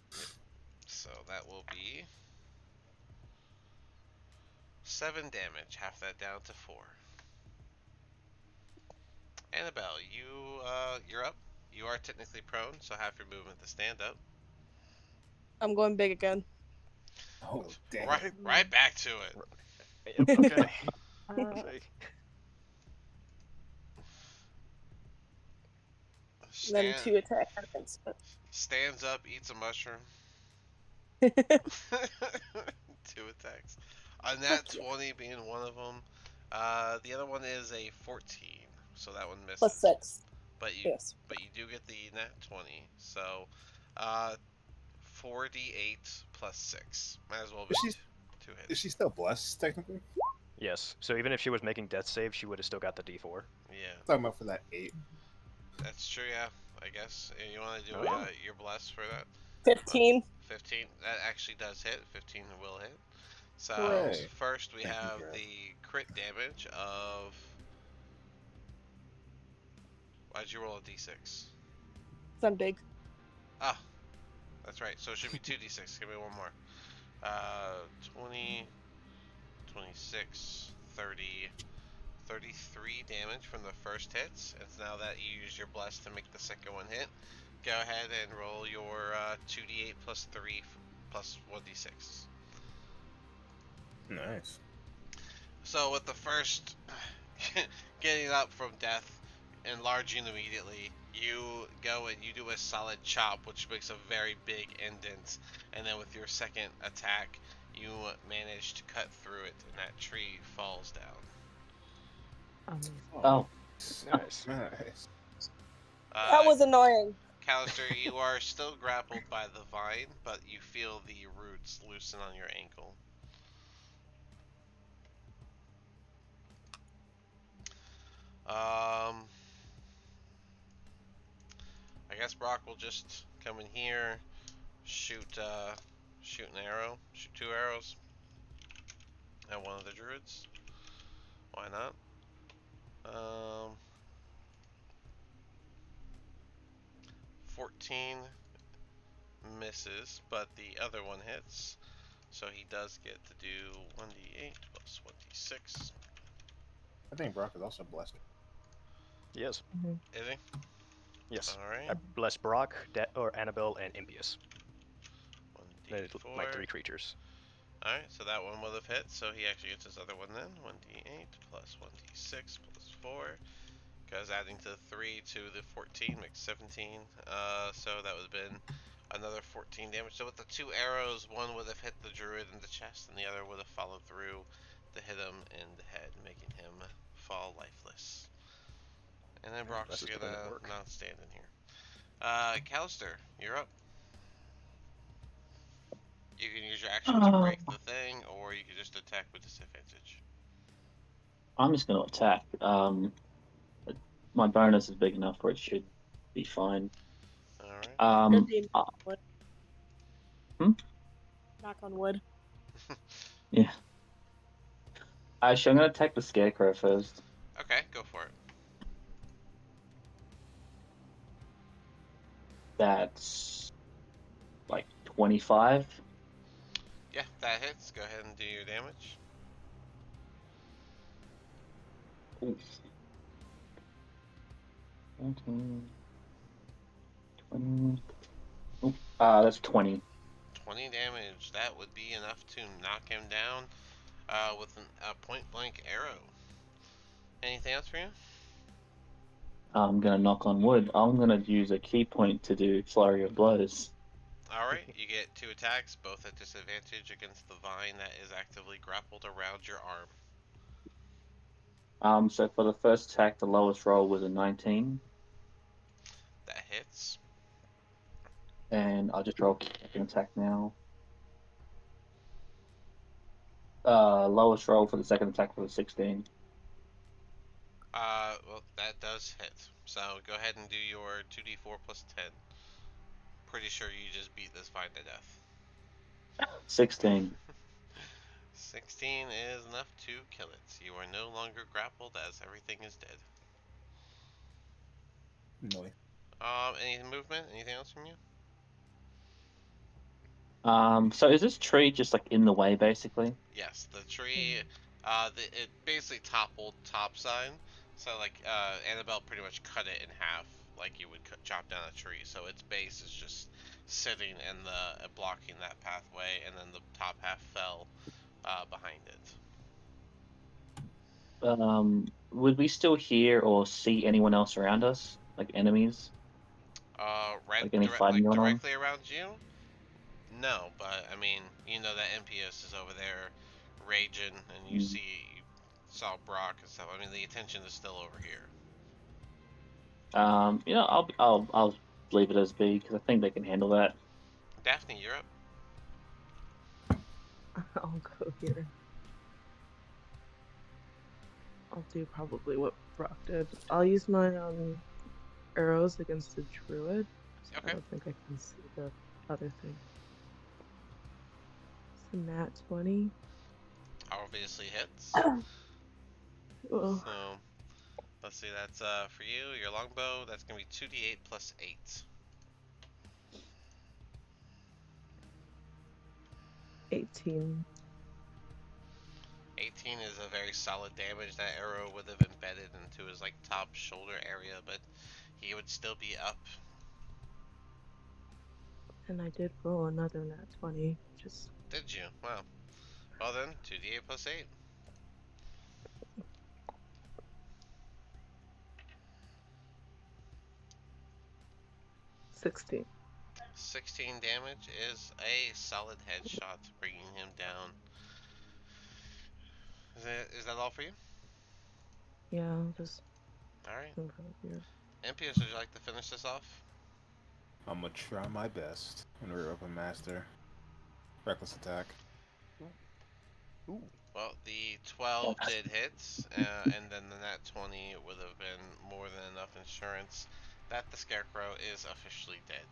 So that will be 7 damage. Half that down to 4. Annabelle, you're up. You are technically prone, so half your movement to stand up. I'm going big again. Oh, damn. Right back to it. Yep, okay. Uh, Then Stand, 2 attack happens, but stands up, eats a mushroom. 2 attacks. A nat Fuck yeah. 20 being one of them. The other one is a 14, so that one misses. Plus 6. But you Yes. do get the nat 20. So, uh, 4d8 plus 6. Might as well be Is 2 hits. Is she still blessed, technically? Yes. So even if she was making death save, she would have still got the D4. Yeah, I'm talking about for that 8. that's true. Yeah, I guess you want to do Oh, yeah. your bless for that. 15. 15. That actually does hit. 15 will hit. So Hooray. first we Thank you, have Brad. the crit damage of. Why'd you roll a d6? I'm big. Ah, that's right. So it should be 2d6. Give me one more. 20, 26, 30, 33 damage from the first hits. And now that you use your bless to make the second one hit, go ahead and roll your 2d8 plus 3 plus 1d6. Nice. So with the first getting up from death, enlarging immediately, you go and you do a solid chop, which makes a very big indent, and then with your second attack, you manage to cut through it, and that tree falls down. amazing. Oh. Nice. Nice. That was annoying. Callister, you are still grappled by the vine, but you feel the roots loosen on your ankle. I guess Brock will just come in here, shoot an arrow, shoot 2 arrows at one of the druids. Why not? 14 misses, but the other one hits. So he does get to do 1d8 plus 1d6. I think Brock is also blessed. Yes. Is he? Yes. Alright. I bless Brock, or Annabelle, and Impius. 1d4. My 3 creatures. Alright, so that one would have hit, so he actually gets his other one then. 1d8 plus 1d6 plus 4. Because adding to 3 to the 14 makes 17. So that would have been another 14 damage. So with the 2 arrows, one would have hit the druid in the chest, and the other would have followed through to hit him in the head, making him fall lifeless. And then Brock's This is gonna gonna work. not stand in here. Callister, you're up. You can use your action to break the thing, or you can just attack with disadvantage. I'm just going to attack. My bonus is big enough where it should be fine. Alright. Good being wood. Hmm? Knock on wood. Yeah. Actually, I'm going to attack the scarecrow first. Okay, go for it. That's like 25. Yeah, that hits. Go ahead and do your damage. Ooh. 19, 20. Ooh, that's 20. 20 damage. That would be enough to knock him down. with a point blank arrow. Anything else for you? I'm gonna knock on wood. I'm gonna use a key point to do flurry of blows. Alright, you get 2 attacks, both at disadvantage against the vine that is actively grappled around your arm. So for the first attack, the lowest roll was a 19, That hits. and I'll just roll second attack now. Lowest roll for the second attack was a 16. Well, that does hit. So go ahead and do your 2d4 plus 10. Pretty sure you just beat this vine to death. 16. 16 is enough to kill it. You are no longer grappled as everything is dead. No. Any movement? Anything else from you? So is this tree just like in the way, basically? Yes, the tree, it basically toppled topside. So like, Annabelle pretty much cut it in half, like you would chop down a tree. So its base is just sitting in the blocking that pathway, and then the top half fell behind it. Would we still hear or see anyone else around us, like enemies, Right, like any fighting going on? directly around you. No, but I mean, you know that MPS is over there raging, and you Mm. saw Brock and stuff. I mean, the attention is still over here. I'll leave it as B because I think they can handle that. Daphne, you're up. I'll go here. I'll do probably what Brock did. I'll use my arrows against the druid. So Okay. I don't think I can see the other thing. It's a nat 20. Obviously hits. Oh, So let's see. That's for you. Your longbow. That's gonna be 2d8 plus 8. 18. 18 is a very solid damage. That arrow would have embedded into his like top shoulder area, but he would still be up. And I did roll another nat 20. Just Did you? Wow. Well then, 2d8 plus 8. 16. 16 damage is a solid headshot, bringing him down. Is that all for you? Yeah, I'll just Alright. move over here. MPS, would you like to finish this off? I'm gonna try my best. And we're up a master. Reckless attack. Ooh. Well, the 12 did hit, and then the nat 20 would have been more than enough insurance that the Scarecrow is officially dead.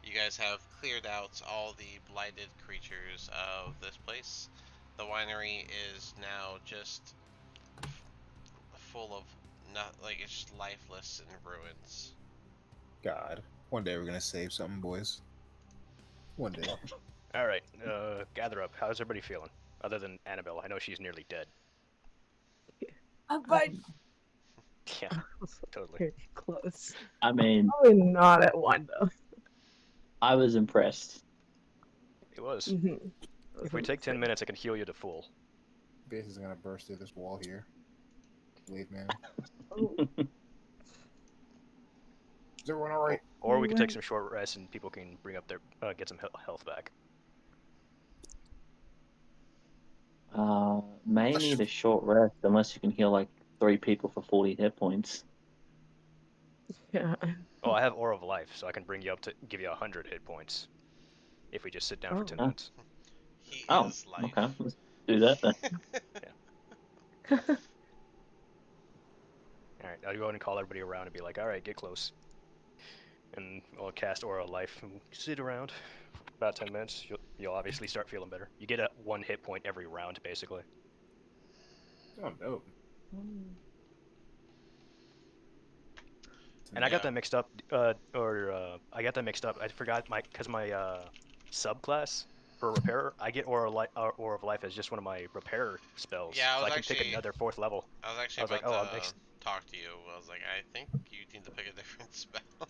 You guys have cleared out all the blighted creatures of this place. The winery is now just full of not like it's just lifeless and ruins. God. One day we're gonna save something, boys. One day. All right, gather up. How's everybody feeling? Other than Annabelle, I know she's nearly dead. I'm fine. Yeah, I was totally. very close. I mean, Probably not at one though. I was impressed. It was. Mm-hmm. If we take 10 minutes, I can heal you to full. Base is gonna burst through this wall here. Blade man. Oh, Is everyone alright? Or we could take Wait. some short rests and people can bring up their get some health back. May need a short rest unless you can heal like 3 people for 40 hit points. yeah. Oh, I have Aura of Life, so I can bring you up to give you 100 hit points if we just sit down for 10 Oh. minutes. He Oh, is life. okay. Let's do that then. All right, I'll go ahead and call everybody around and be like, all right, get close. And I'll cast Aura of Life and sit around for about 10 minutes. You'll obviously start feeling better. You get a 1 hit point every round, basically. Oh, dope. And I got Yeah. that mixed up, I got that mixed up. I forgot because my subclass for repairer, I get Aura of Life as just one of my repair spells. Yeah, So I can pick another 4th level. I was actually I was like, about oh, to talk to you. I was like, I think you need to pick a different spell.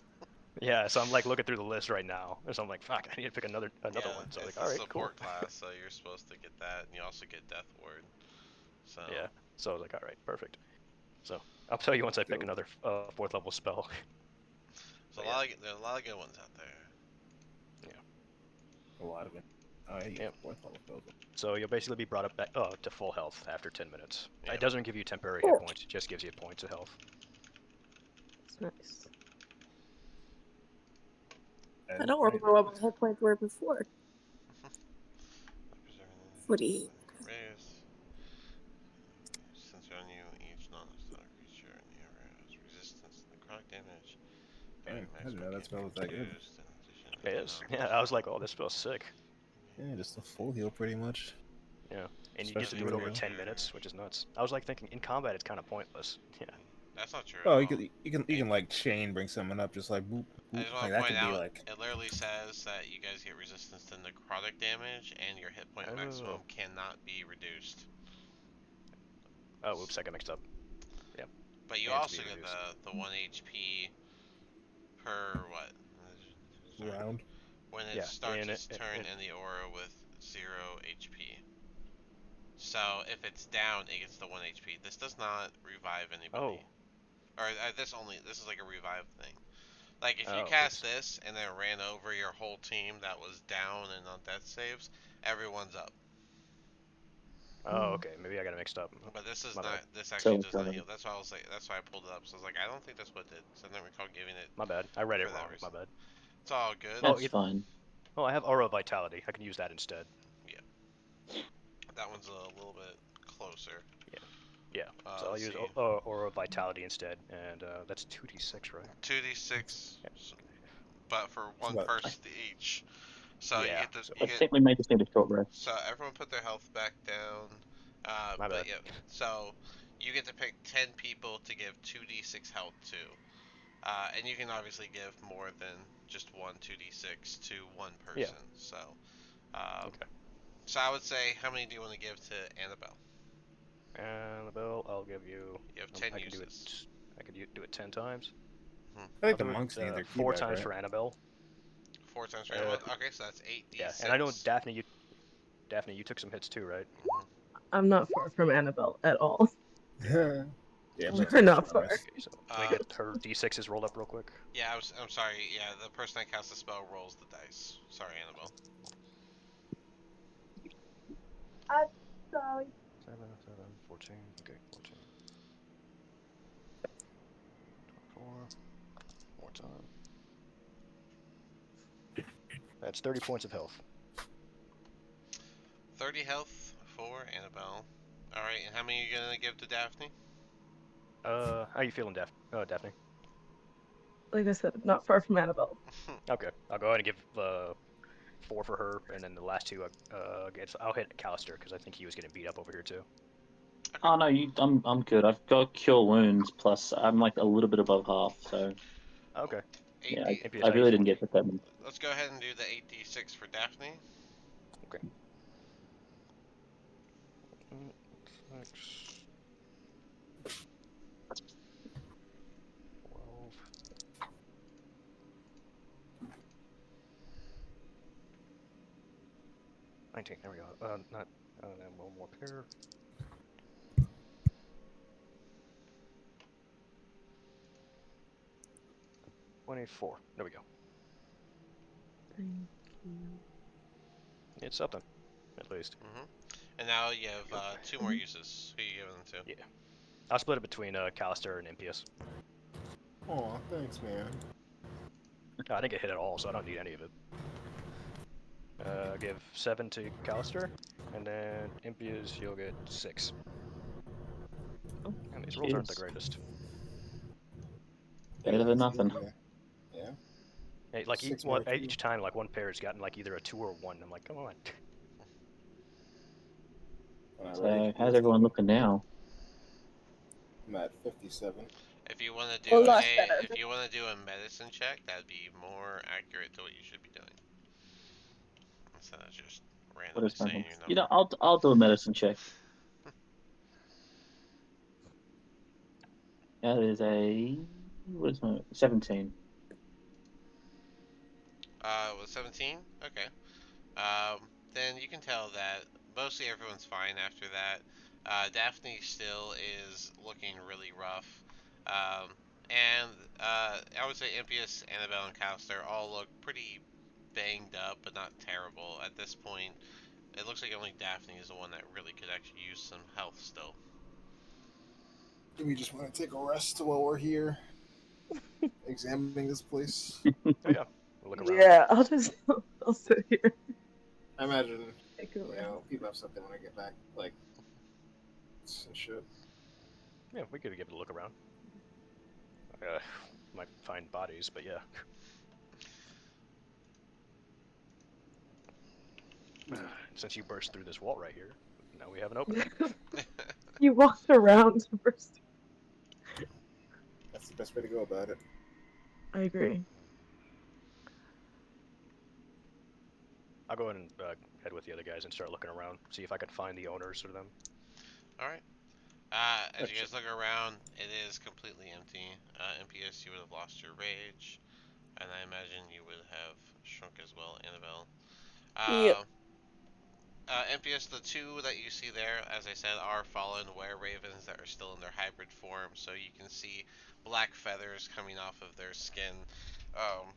Yeah, so I'm like looking through the list right now. So I'm like, fuck, I need to pick another Yeah, one. So I'm it's like, the all right, cool. support class, so you're supposed to get that, and you also get Death Ward. So Yeah. So I was like, all right, perfect. So I'll tell you once I pick Go. another 4th level spell. there's a lot of good ones out there. A lot of it. Oh, yeah, you Yep. fourth level spells. So you'll basically be brought up back to full health after 10 minutes. Yeah. It doesn't give you temporary Cool. hit points; it just gives you points of health. It's nice. I don't remember what my hit points were before. Footy. Raise. Since on you, each non-star creature in the area has resistance to necrotic damage. Dang, I didn't know that spell was that good. It is. Yeah, I was like, oh, this spell's sick. Yeah, just a full heal pretty much. Yeah, and you get to Especially do it over with 10 minutes, which is nuts. I was like thinking, in combat, it's kind of pointless. Yeah. That's not true. Oh, at all. you can like chain bring someone up just like boop I boop. just want Like to that point could be out, like it literally says that you guys get resistance to necrotic damage, and your hit point maximum Oh. cannot be reduced. Oh, whoops, I got mixed up. But you And to be also get reduced. the 1 HP per what? round. When it Yeah, starts in its it, turn in the aura with 0 HP. So if it's down, it gets the 1 HP. This does not revive anybody. Oh. Or this is like a revive thing. Like if you Oh, cast whoops. this and then ran over your whole team that was down and on death saves, everyone's up. Oh, okay. Maybe I got it mixed up. But this is My not. bad. This actually So does not heal. That's why I was like. That's why I pulled it up. So I was like, I don't think that's what it did. So I don't recall giving it My bad. I read it for that wrong. reason. My bad. It's all good. Oh, that's it, fine. oh, I have Aura of Vitality. I can use that instead. That one's a little bit closer. Yeah. So I'll Let's use see. Aura of Vitality instead, and that's 2d6, right? 2d6, Yeah. but for one But person each. So you Yeah. get the So, you I get. think we may just need a short rest. So everyone put their health back down. my But bad. yeah. So you get to pick 10 people to give 2d6 health to. And you can obviously give more than just one 2d6 to one person. Yeah. So, Okay. so I would say, how many do you want to give to Annabelle? Annabelle, I'll give you. You have 10 I can do it. uses. I can do it 10 times. I I'll think the do it monks need their 4 key back, times right? for Annabelle. 4 times for Uh, Annabelle. Okay, so that's 8d6. Yeah, and I know Daphne, you took some hits too, right? I'm not far from Annabelle at all. Yeah, but We're not short far. rest. Okay, so can we get her d6s rolled up real quick? Yeah, I'm sorry. Yeah, the person that casts the spell rolls the dice. Sorry, Annabelle. I'm sorry. 7, 14. Okay, 14. 24. More time. That's 30 points of health. 30 health for Annabelle. Alright, and how many are you going to give to Daphne? How you feeling, Daphne? Like I said, not far from Annabelle. Okay, I'll go ahead and give 4 for her, and then the last 2, I'll hit Callister because I think he was getting beat up over here too. Oh no, I'm good. I've got cure wounds plus I'm like a little bit above half, so Okay. yeah, 8d. Impious, I how you really didn't feeling? get that many. Let's go ahead and do the 8d6 for Daphne. Okay. 6, 12. 19. There we go. Not. Then one more pair. 24. There we go. Thank you. It's something, at least. And now you have 2 more uses. Who are you giving them to? Yeah. I'll split it between Callister and Impious. Oh, thanks, man. I didn't get hit at all, so I don't need any of it. Give 7 to Callister, and then Impious, you'll get 6. And these rolls aren't the Cheers. greatest. Better than nothing. Yeah. Hey, like Six more too. each time, like one pair has gotten like either a 2 or 1. I'm like, come on. So how's everyone looking now? I'm at 57. If you want to A do lot better. if you want to do a medicine check, that'd be more accurate to what you should be doing. Instead of just What randomly is my saying name? your number. You know, I'll do a medicine check. That is a what is my 17. Was 17? Okay. Then you can tell that mostly everyone's fine after that. Daphne still is looking really rough. And I would say Impius, Annabelle, and Callister all look pretty banged up, but not terrible. At this point, it looks like only Daphne is the one that really could actually use some health still. Do we just want to take a rest while we're here, examining this place? Oh yeah, we'll look around. Yeah, I'll sit here. I imagine, Take a rest. people have something when I get back, like, and shit. Yeah, we could give it a look around. Might find bodies, but yeah. Since you burst through this wall right here, now we have an opening. You walked around first. That's the best way to go about it. I agree. I'll go ahead and head with the other guys and start looking around, see if I can find the owners of them. All right. As you guys look around, it is completely empty. MPS, you would have lost your rage, and I imagine you would have shrunk as well, Annabelle. Yep. MPS, the two that you see there, as I said, are fallen were-ravens that are still in their hybrid form, so you can see black feathers coming off of their skin. Um,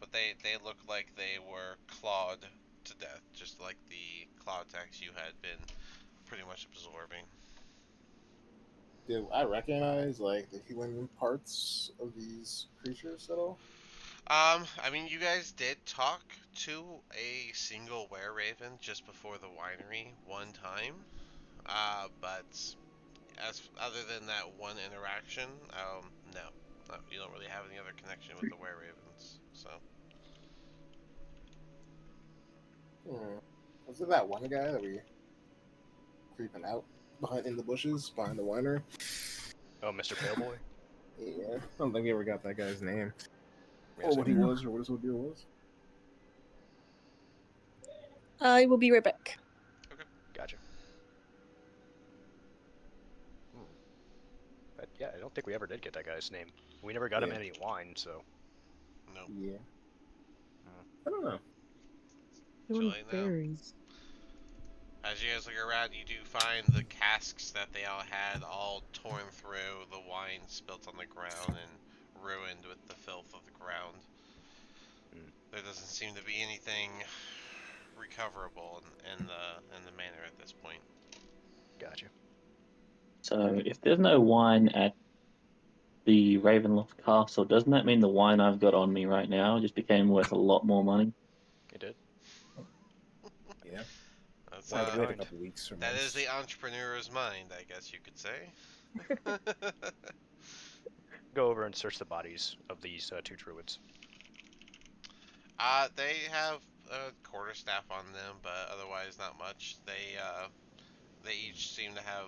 but they look like they were clawed to death, just like the claw attacks you had been pretty much absorbing. Do I recognize, like, the human parts of these creatures at all? I mean, you guys did talk to a single were-raven just before the winery one time, but as other than that one interaction, no, you don't really have any other connection with the were-ravens. So, Was it that one guy that we creeping out behind in the bushes behind the winery? Oh, Mr. Paleboy? Yeah, I don't think we ever got that guy's name Yeah, or same what he here. was or what his whole deal was. I will be right back. Gotcha. But yeah, I don't think we ever did get that guy's name. We never got him any wine, so. no. Yeah. I don't know. They Too want late now. berries. As you guys look around, you do find the casks that they all had all torn through, the wine spilt on the ground and ruined with the filth of the ground. There doesn't seem to be anything recoverable in the manor at this point. Gotcha. So if there's no wine at the Ravenloft Castle, doesn't that mean the wine I've got on me right now just became worth a lot more money? It did. Yeah. That's Well, wait a Kind. couple weeks or that months. is the entrepreneur's mind, I guess you could say. Go over and search the bodies of these two druids. They have a quarterstaff on them, but otherwise not much. They each seem to have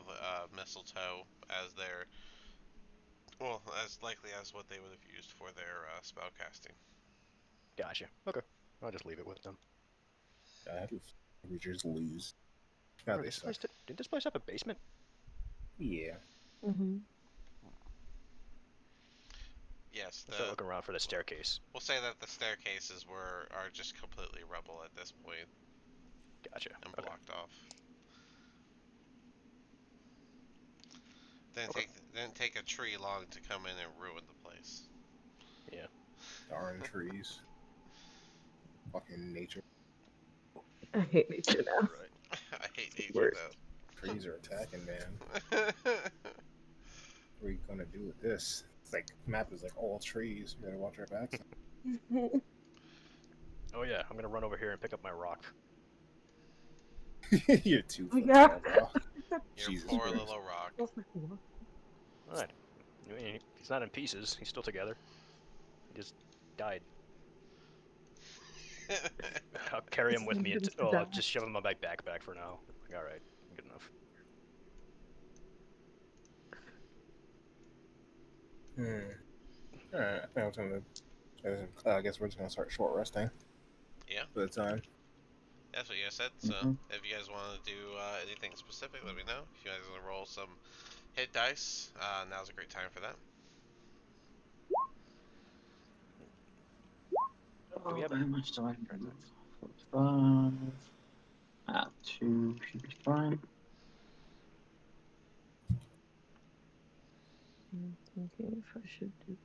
mistletoe as their, well, as likely as what they would have used for their spell casting. Gotcha. Okay. I'll just leave it with them. We just lose. God, Oh, they suck. did this place have a basement? Yeah. Mm-hmm. Yes, Let's start looking around for the staircase. we'll say that the staircases are just completely rubble at this point Gotcha. and Okay. blocked off. Didn't take a tree long to come in and ruin the place. Yeah. Darn trees. Fucking nature. I hate nature now. Right. I hate nature Worst. Trees are attacking, man. though. What are you gonna do with this? It's like map is like all trees. We gotta watch our backs. Oh yeah, I'm gonna run over here and pick up my rock. You're 2 Oh, foot yeah. tall, bro. Your Jesus poor Christ. little rock. Alright. He's not in pieces. He's still together. He just died. I'll carry him with me. I'll just shove him in my backpack for now. Like, alright, good enough. Alright, I think I'm gonna. I guess we're just gonna start short resting. Yeah. For the time. That's what you guys said. So Mhm. if you guys want to do anything specific, let me know. If you guys want to roll some hit dice, now's a great time for that. Do we have? How much do I bring that? 45. At 2 should be fine. I'm thinking if I should do.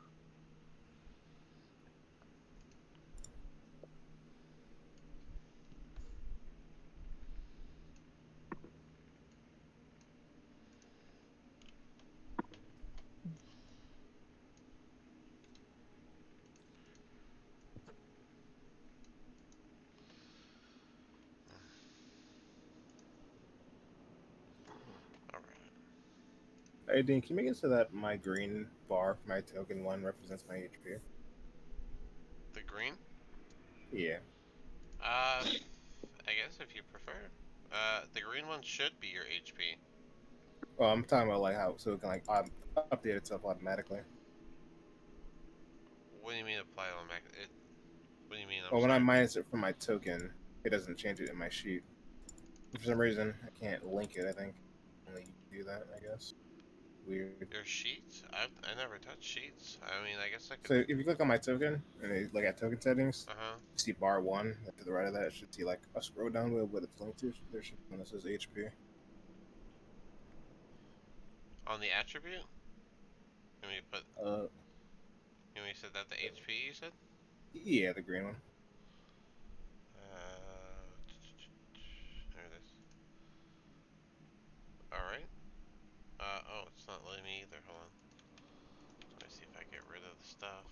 All right. Hey, Dean, can you make it so that my green bar for my token one represents my HP? The green. Yeah. I guess if you prefer. The green one should be your HP. Oh, I'm talking about like how so it can like update itself automatically. What do you mean apply on Mac? What do you mean? I'm Well, when I sorry. minus it from my token, it doesn't change it in my sheet. For some reason, I can't link it. I think only you can do that. I guess. Weird. Your sheets? I never touched sheets. I mean, I guess I could. So if you click on my token and you look at token settings, Uh huh. you see bar one. To the right of that, it should see like a scroll down with what it's linked to. There should be one that says HP. On the attribute? Can we put? Uh, Can we set that to HP? You said. yeah, the green one. There it is. All right. Oh, it's not letting me either. Hold on. Let me see if I get rid of the stuff.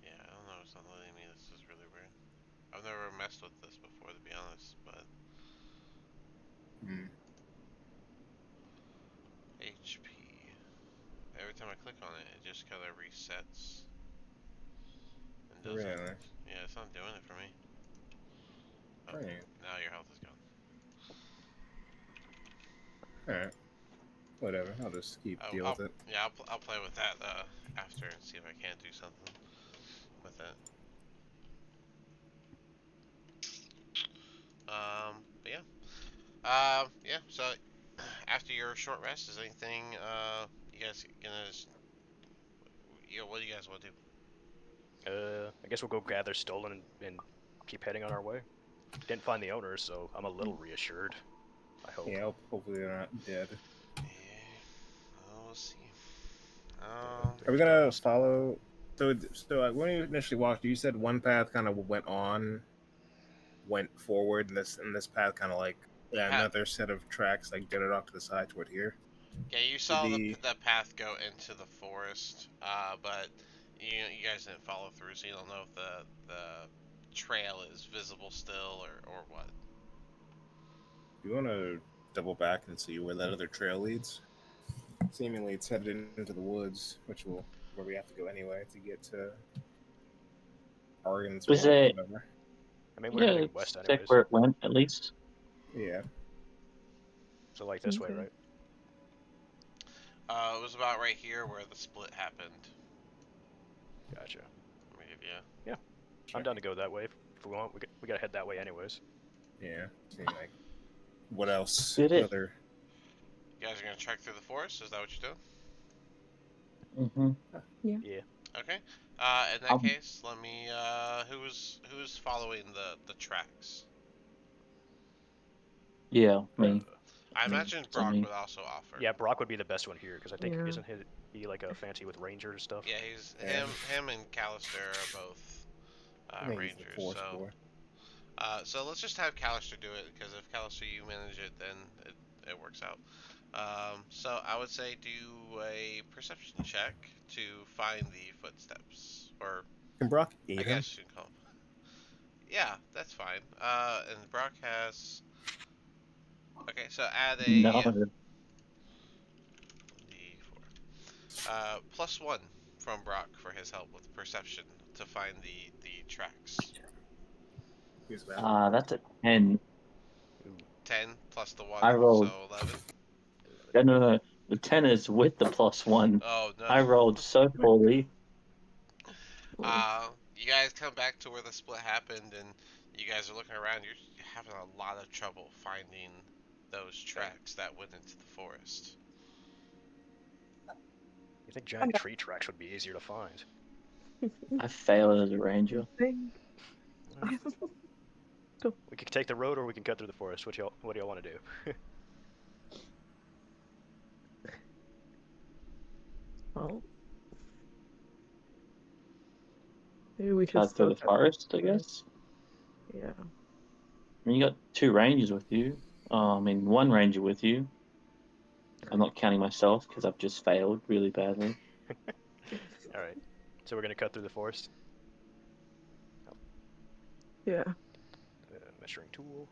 Yeah, I don't know. It's not letting me. This is really weird. I've never messed with this before, to be honest. But Hmm. HP. Every time I click on it, it just kind of resets and doesn't. Really? Yeah, it's not doing it for me. Oh, Right. now your health is gone. All right. Whatever. I'll just keep Oh, deal with it. yeah, I'll play with that after and see if I can't do something with it. But yeah. Yeah. So after your short rest, is anything you guys gonna? What do you guys want to do? I guess we'll go gather stolen and keep heading on our way. Didn't find the owners, so I'm a little reassured. I hope. Yeah. Hopefully they're not dead. Yeah, we'll see. Are we Fingers gonna crossed. follow? So when you initially walked, you said one path kind of went forward, and this path kind of like You had another set of tracks like jutted off to the side toward here. Yeah, you Did saw the the path go into the forest, but you guys didn't follow through, so you don't know if the trail is visible still or what. you want to double back and see where that other trail leads? Seemingly, it's headed into the woods, which will where we have to go anyway to get to Oregon's Was Yeah. farm, it? whatever. I mean, we're Yeah, heading let's west check anyways. where it went at least. Yeah. So like this way, Okay. right? It was about right here where the split happened. Gotcha. Maybe, yeah. Yeah, I'm Check. down to go that way if we want. We gotta head that way anyways. Yeah. Seem like what else? Did What it? other? You guys are gonna trek through the forest. Is that what you're doing? Mm-hmm. Yeah. Okay. In that Um, case, let me. Who's following the tracks? yeah, Uh, me. I Yeah, imagine it's on Brock me. would also offer. yeah, Brock would be the best one here because I think Yeah. isn't he like a fancy with ranger stuff? Yeah, he's Yeah. him and Callister are both I think he's the rangers. force So boy. So let's just have Callister do it, because if Callister you manage it, then it works out. So I would say do a perception check to find the footsteps, or Can Brock I eat him? guess you can call them. Yeah, that's fine. And Brock has. Okay, so add No, a d4. +1 from Brock for his help with perception to find the tracks. He's that. that's a 10. Ooh, 10 plus the one, I rolled. so 11. 11. No. The 10 is with the +1. Oh no. I rolled so poorly. You guys come back to where the split happened, and you guys are looking around. You're having a lot of trouble finding those Okay. tracks that went into the forest. You think giant tree tracks would be easier to find? I failed as a ranger. Thing. We could take the road, or we can cut through the forest. What do y'all want to do? Well, maybe we should Cut through the start forest, I guess. Yeah. I mean, you got 2 rangers with you. I mean, 1 ranger with you. I'm not counting myself because I've just failed really badly. All right. So we're gonna cut through the forest. Yeah. Measuring tool.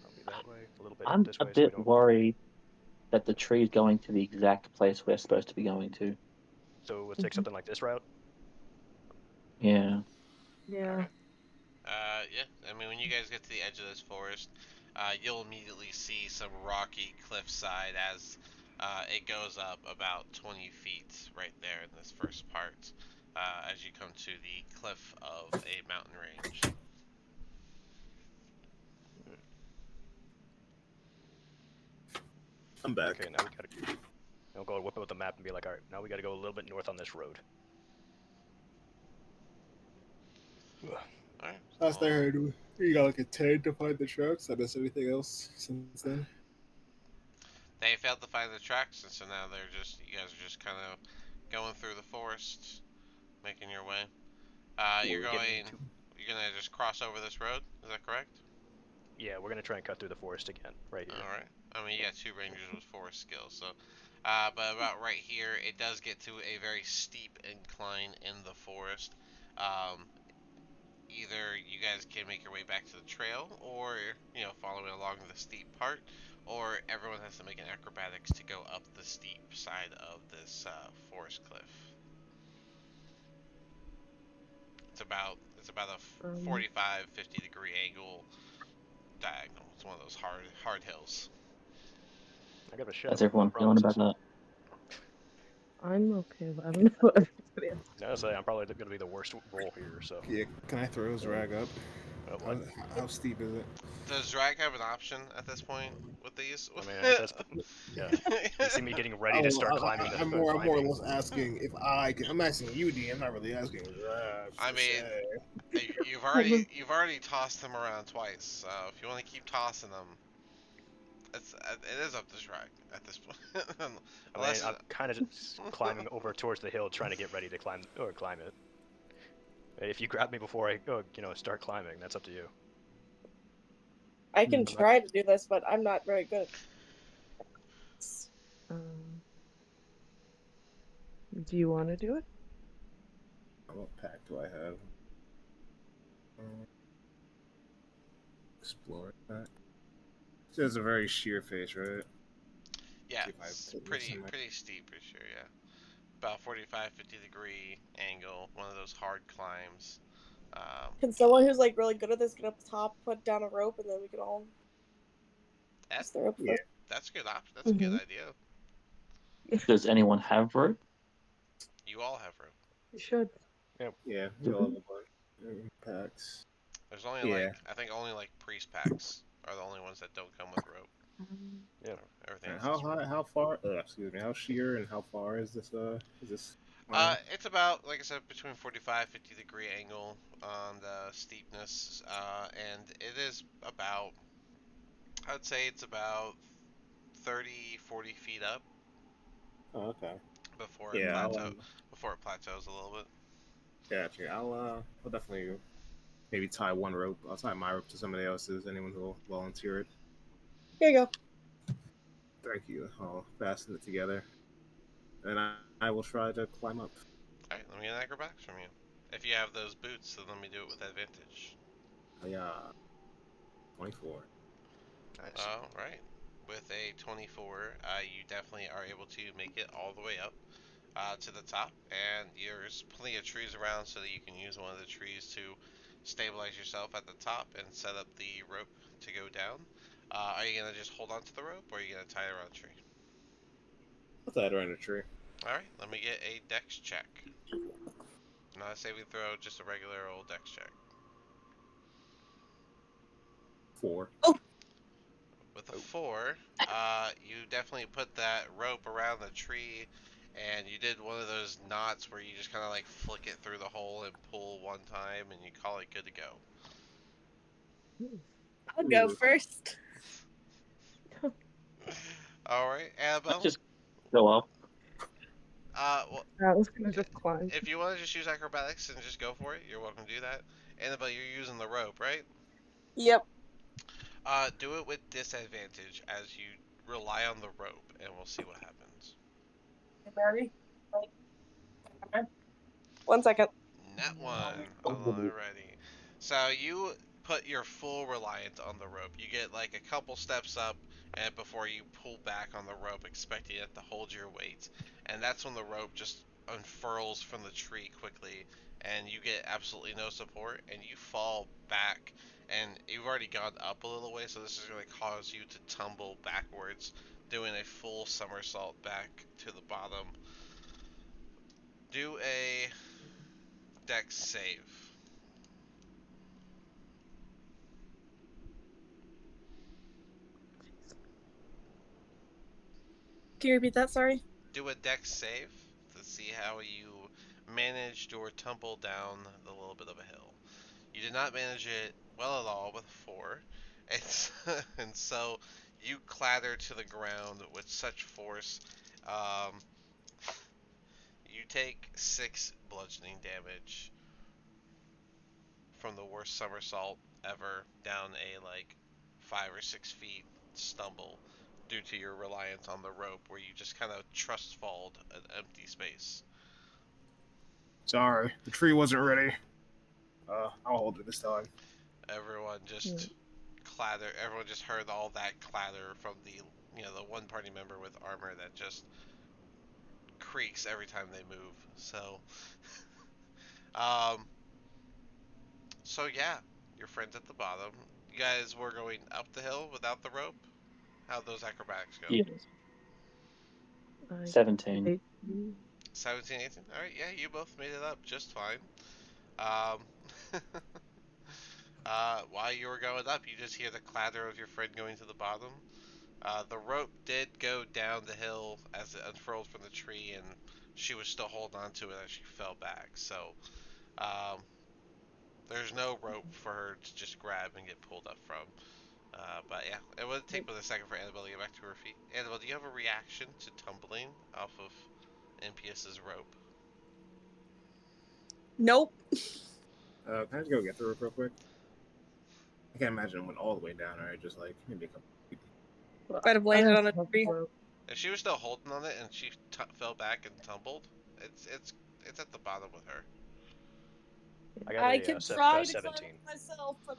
Probably that way. A little bit I'm this a way, so we bit don't. worried that the tree is going to the exact place we're supposed to be going to. So we'll take something like this route. Yeah. Yeah. Okay. Yeah. I mean, when you guys get to the edge of this forest, you'll immediately see some rocky cliffside as it goes up about 20 feet right there in this first part. As you come to the cliff of a mountain range. I'm back. Okay. Now we gotta. I'll go whip out the map and be like, all right, now we gotta go a little bit north on this road. Alright. Last I heard, you got like a 10 to find the trucks. I missed anything else since then. They failed to find the tracks, and so now you guys are just kind of going through the forest, making your way. We're getting to. You're gonna just cross over this road. Is that correct? Yeah, we're gonna try and cut through the forest again, right here. All right. I mean, you got 2 rangers with forest skills, so. But about right here, it does get to a very steep incline in the forest. Um, Either you guys can make your way back to the trail, or following along the steep part, or everyone has to make an acrobatics to go up the steep side of this forest cliff. It's about a 45, 50 degree angle diagonal. It's one of those hard hills. I got a shit. How's No everyone feeling about promises. that? I'm okay, but I don't know what everybody else. No, say I'm probably gonna be the worst roll here. So. Yeah, can I throw his rag up? Oh, How, what? how steep is it? Does drag have an option at this point with these? I mean, that's yeah. You see me getting ready to start climbing the. I'm more or less asking if I can. I'm asking you, D. I'm not really asking. I mean, you've already tossed them around twice. So if you want to keep tossing them, it is up to drag at this point. I mean, I'm kind of just climbing over towards the hill, trying to get ready to climb it. If you grab me before I start climbing, that's up to you. I can try to do this, but I'm not very good. Do you want to do it? What pack do I have? Explore pack. So it's a very sheer face, right? Yeah, it's pretty steep for sure. Yeah, about 45, 50 degree angle. One of those hard climbs. Can someone who's like really good at this get up top, put down a rope, and then we can all use the rope first? That's a good option. That's a good idea. Does anyone have rope? You all have rope. You should. Yeah, we all have a bunch. Packs. There's only I think only priest packs are the only ones that don't come with rope. Yeah. Everything. How far? Excuse me. How sheer and how far is this? It's about, like I said, between 45, 50 degree angle on the steepness, and it is about, I'd say it's about 30, 40 feet up. Oh, okay. Before it plateaus a little bit. Gotcha. I'll definitely maybe tie one rope. I'll tie my rope to somebody else's. Anyone who will volunteer it. Here you go. Thank you. I'll fasten it together, and I will try to climb up. All right, let me get an acrobatics from you. If you have those boots, then let me do it with advantage. Yeah. 24. Nice. All right. With a 24, you definitely are able to make it all the way up to the top, and there's plenty of trees around so that you can use one of the trees to stabilize yourself at the top and set up the rope to go down. Are you gonna just hold on to the rope, or are you gonna tie it around a tree? I'll tie it around a tree. All right, let me get a dex check. Not a saving throw, just a regular old dex check. 4. Oh. With a 4, you definitely put that rope around the tree, and you did one of those knots where you just kind of like flick it through the hole and pull one time, and you call it good to go. I'll go Ooh. first. All right, Let's Annabelle. just go up. Well, I was gonna just climb. if you want to just use acrobatics and just go for it, you're welcome to do that. Annabelle, you're using the rope, right? Yep. Do it with disadvantage as you rely on the rope, and we'll see what happens. Ready? Okay. 1 second. Net one. Oh. Alrighty. So you put your full reliance on the rope. You get like a couple steps up and before you pull back on the rope, expecting it to hold your weight. And that's when the rope just unfurls from the tree quickly and you get absolutely no support and you fall back and you've already gone up a little way, so this is going to cause you to tumble backwards, doing a full somersault back to the bottom. Do a dex save. Can you repeat that? Sorry. Do a dex save to see how you managed or tumble down the little bit of a hill. You did not manage it well at all with 4, and so you clatter to the ground with such force. Um, you take 6 bludgeoning damage from the worst somersault ever down a like 5 or 6 feet stumble due to your reliance on the rope, where you just kind of trust falled an empty space. Sorry, the tree wasn't ready. I'll hold it this time. Everyone just clatter. Everyone just heard all that clatter from the one party member with armor that just creaks every time they move. Um, so yeah, your friends at the bottom. You guys were going up the hill without the rope. How'd those acrobatics go? Yeah. I 17. 18. 17, 18? All right, yeah, you both made it up just fine. Um, while you were going up, you just hear the clatter of your friend going to the bottom. The rope did go down the hill as it unfurled from the tree, and she was still holding on to it as she fell back. So um, there's no rope for her to just grab and get pulled up from. But yeah, it would take a second for Annabelle to get back to her feet. Annabelle, do you have a reaction to tumbling off of NPS's rope? Nope. Can I just go get the rope real quick? I can't imagine it went all the way down. Right, just like maybe a couple. Well, Might have I landed have on a to have the tree. rope. If she was still holding on it and she fell back and tumbled, it's at the bottom with her. I got I a could try to 17. climb it myself, but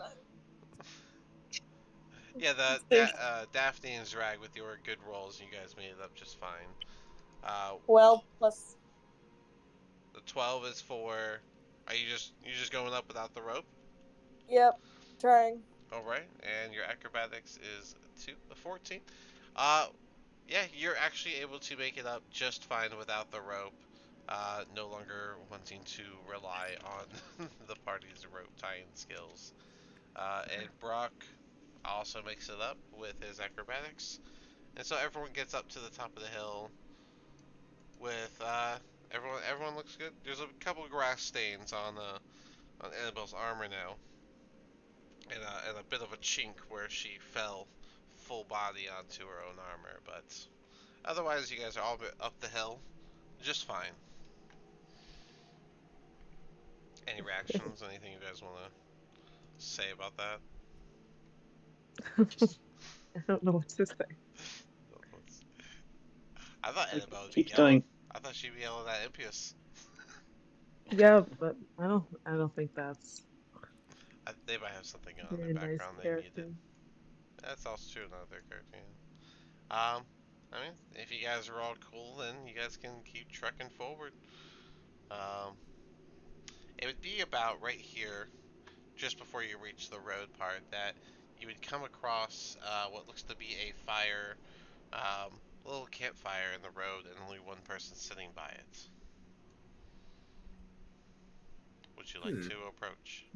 Yeah, there's Daphne and Zrag with your good rolls, you guys made it up just fine. Uh, plus. the 12 is for. Are you just going up without the rope? Yep. Trying. All right, and your acrobatics is 14. Uh, yeah, you're actually able to make it up just fine without the rope. No longer wanting to rely on the party's rope tying skills. And Brock also makes it up with his acrobatics. And so everyone gets up to the top of the hill with everyone looks good. There's a couple grass stains on Annabelle's armor now, and a bit of a chink where she fell full body onto her own armor. But otherwise, you guys are all up the hill just fine. Any reactions? Anything you guys want to say about that? I don't know what to say. I thought Annabelle would be Keeps yelling. going. I thought she'd be yelling at Impious. Yeah, but I don't think that's They might have something on in their very nice background they muted. character. That's also true, not their character. I mean, if you guys are all cool, then you guys can keep trucking forward. Um, it would be about right here, just before you reach the road part, that you would come across what looks to be a fire, a little campfire in the road, and only one person sitting by it. Would you like to approach?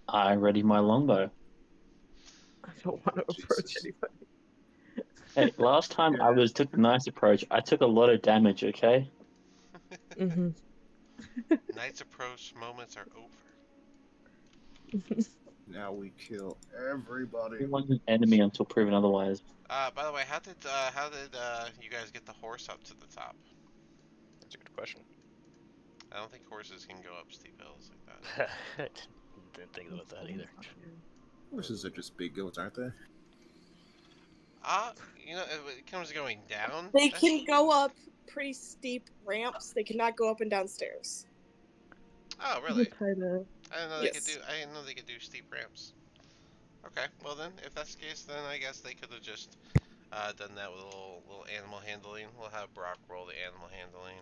I ready my longbow. I don't want to approach Jesus. anybody. Hey, last time I took the nice approach. I took a lot of damage. Okay. Mm-hmm. Knight's approach moments are over. Now we kill everybody. Everyone's an enemy until proven otherwise. By the way, how did you guys get the horse up to the top? That's a good question. I don't think horses can go up steep hills like that. Didn't think about that either. Horses are just big goats, aren't they? You know, if it comes to going down, They can go up pretty steep ramps. They cannot go up and down stairs. Oh, The really? title. I didn't know they could do. Yes. I didn't know they could do steep ramps. Okay, well then, if that's the case, then I guess they could have just done that with a little animal handling. We'll have Brock roll the animal handling.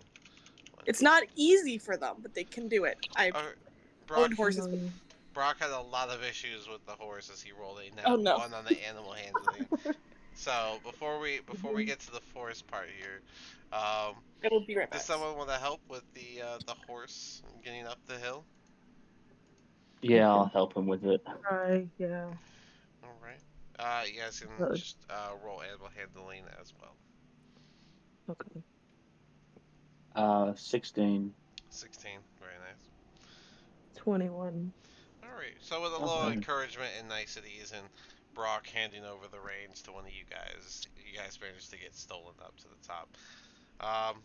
It's not easy for them, but they can do it. I Oh, Brock. owned horses. Brock had a lot of issues with the horse as he rolled a Oh nat no. one on the animal handling. So before we get to the forest part here, um, I will be right does back. someone want to help with the horse getting up the hill? Yeah, I'll help him with it. Try, yeah. All right. You guys can But, just roll animal handling as well. okay. 16. 16. Very nice. 21. All right. So with a Not little bad. encouragement and niceties, and Brock handing over the reins to one of you guys managed to get stolen up to the top. Um,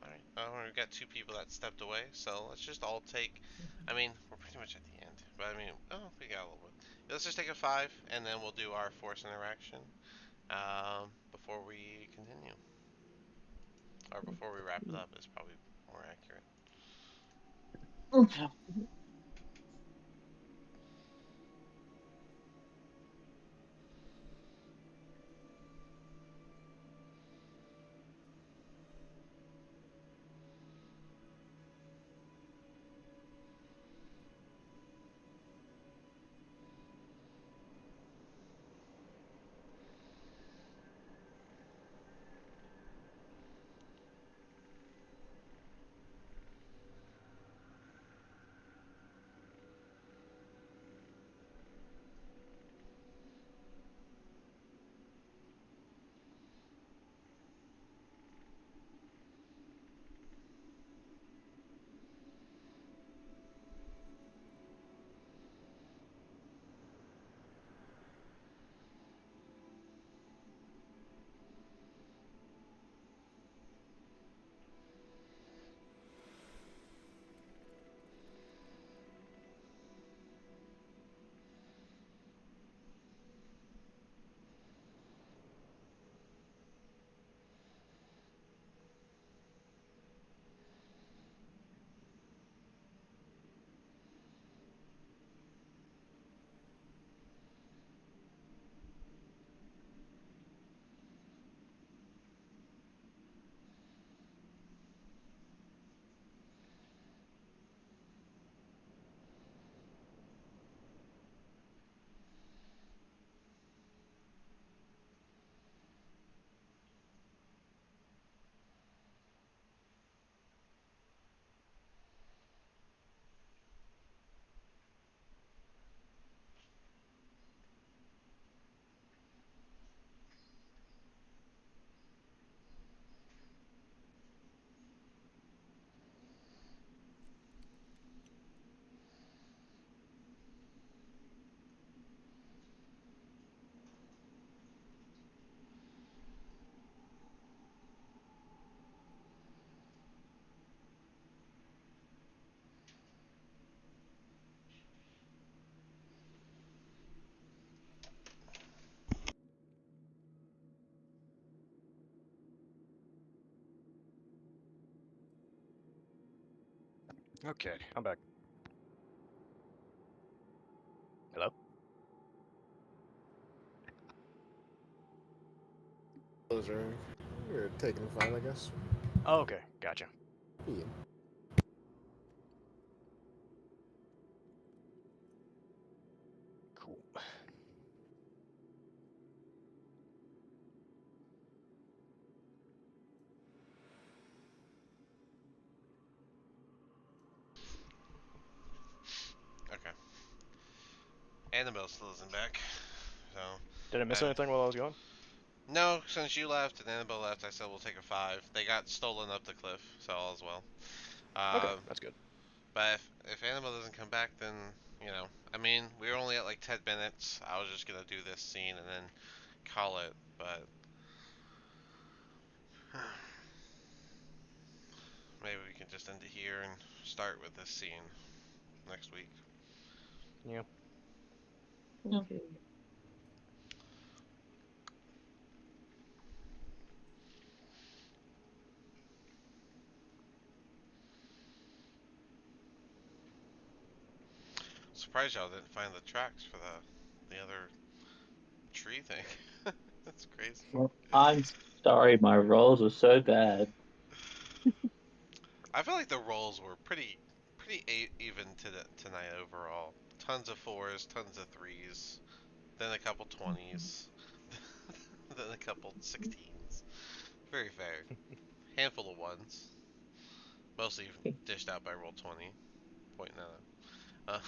all right. We've got two people that stepped away, so let's just all take. I mean, we're pretty much at the end, but I mean, oh, we got a little bit. Let's just take a 5, and then we'll do our force interaction before we continue, or before we wrap it up. Is probably more accurate. Okay. Okay, I'm back. Hello? Those are you're taking the fight, I guess. Oh, okay, gotcha. Yeah. Cool. Okay. Annabelle still isn't back, so Did I miss uh, anything while I was gone? No, since you left and Annabelle left, I said we'll take a 5. They got stolen up the cliff, so all is well. Okay, Um, that's good. but if Annabelle doesn't come back, then I mean, we were only at like 10 minutes. I was just gonna do this scene and then call it, but maybe we can just end it here and start with this scene next week. Yeah. Yeah. Okay. Surprised y'all didn't find the tracks for the other tree thing. That's crazy. Well, I'm sorry, my rolls were so bad. I feel like the rolls were pretty even tonight overall. Tons of 4s, tons of 3s, then a couple 20s, then a couple 16s. Very fair. Handful of 1s, mostly dished out by roll 20. Point nine.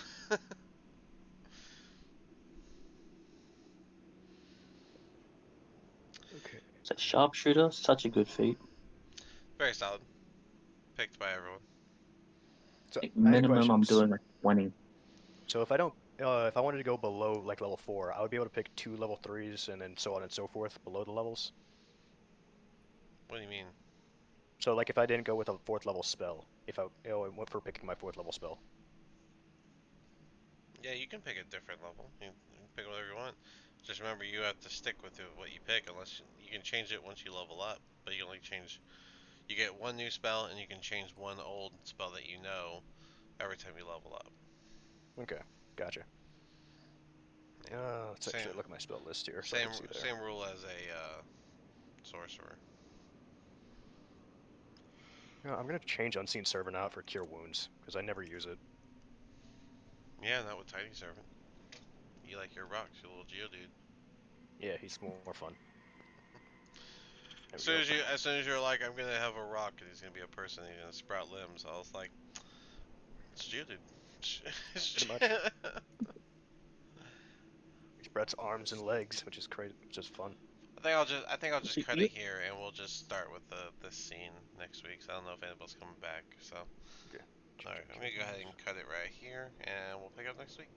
Okay. So sharpshooter, such a good feat. Very solid. Picked by everyone. So Like, I had minimum, I'm questions. doing like 20. So if I don't, if I wanted to go below like level 4, I would be able to pick 2 level 3s and then so on and so forth below the levels. What do you mean? So like if I didn't go with a 4th level spell, if I went for picking my 4th level spell. Yeah, you can pick a different level. You can pick whatever you want. Just remember, you have to stick with what you pick, unless you can change it once you level up. But you can only change. You get one new spell, and you can change one old spell that you know every time you level up. Okay, gotcha. Yeah. Let's Same actually look at my spell list here so I same can see there. same rule as a sorcerer. I'm gonna change Unseen Servant out for Cure Wounds because I never use it. Yeah, not with Tiny Servant. You like your rocks, you little Geodude. Yeah, he's more fun. There As we soon go. as you're like, I'm gonna have a rock, and he's gonna be a person, and he's gonna sprout limbs. I was like, it's Geodude. Pretty much. He spreads arms and legs, which is crazy, which is fun. I think I'll just See, cut it here, and we'll just start with the scene next week. So I don't know if anybody's coming back. So Okay. all right, I'm gonna go ahead and cut it right here, and we'll pick up next week.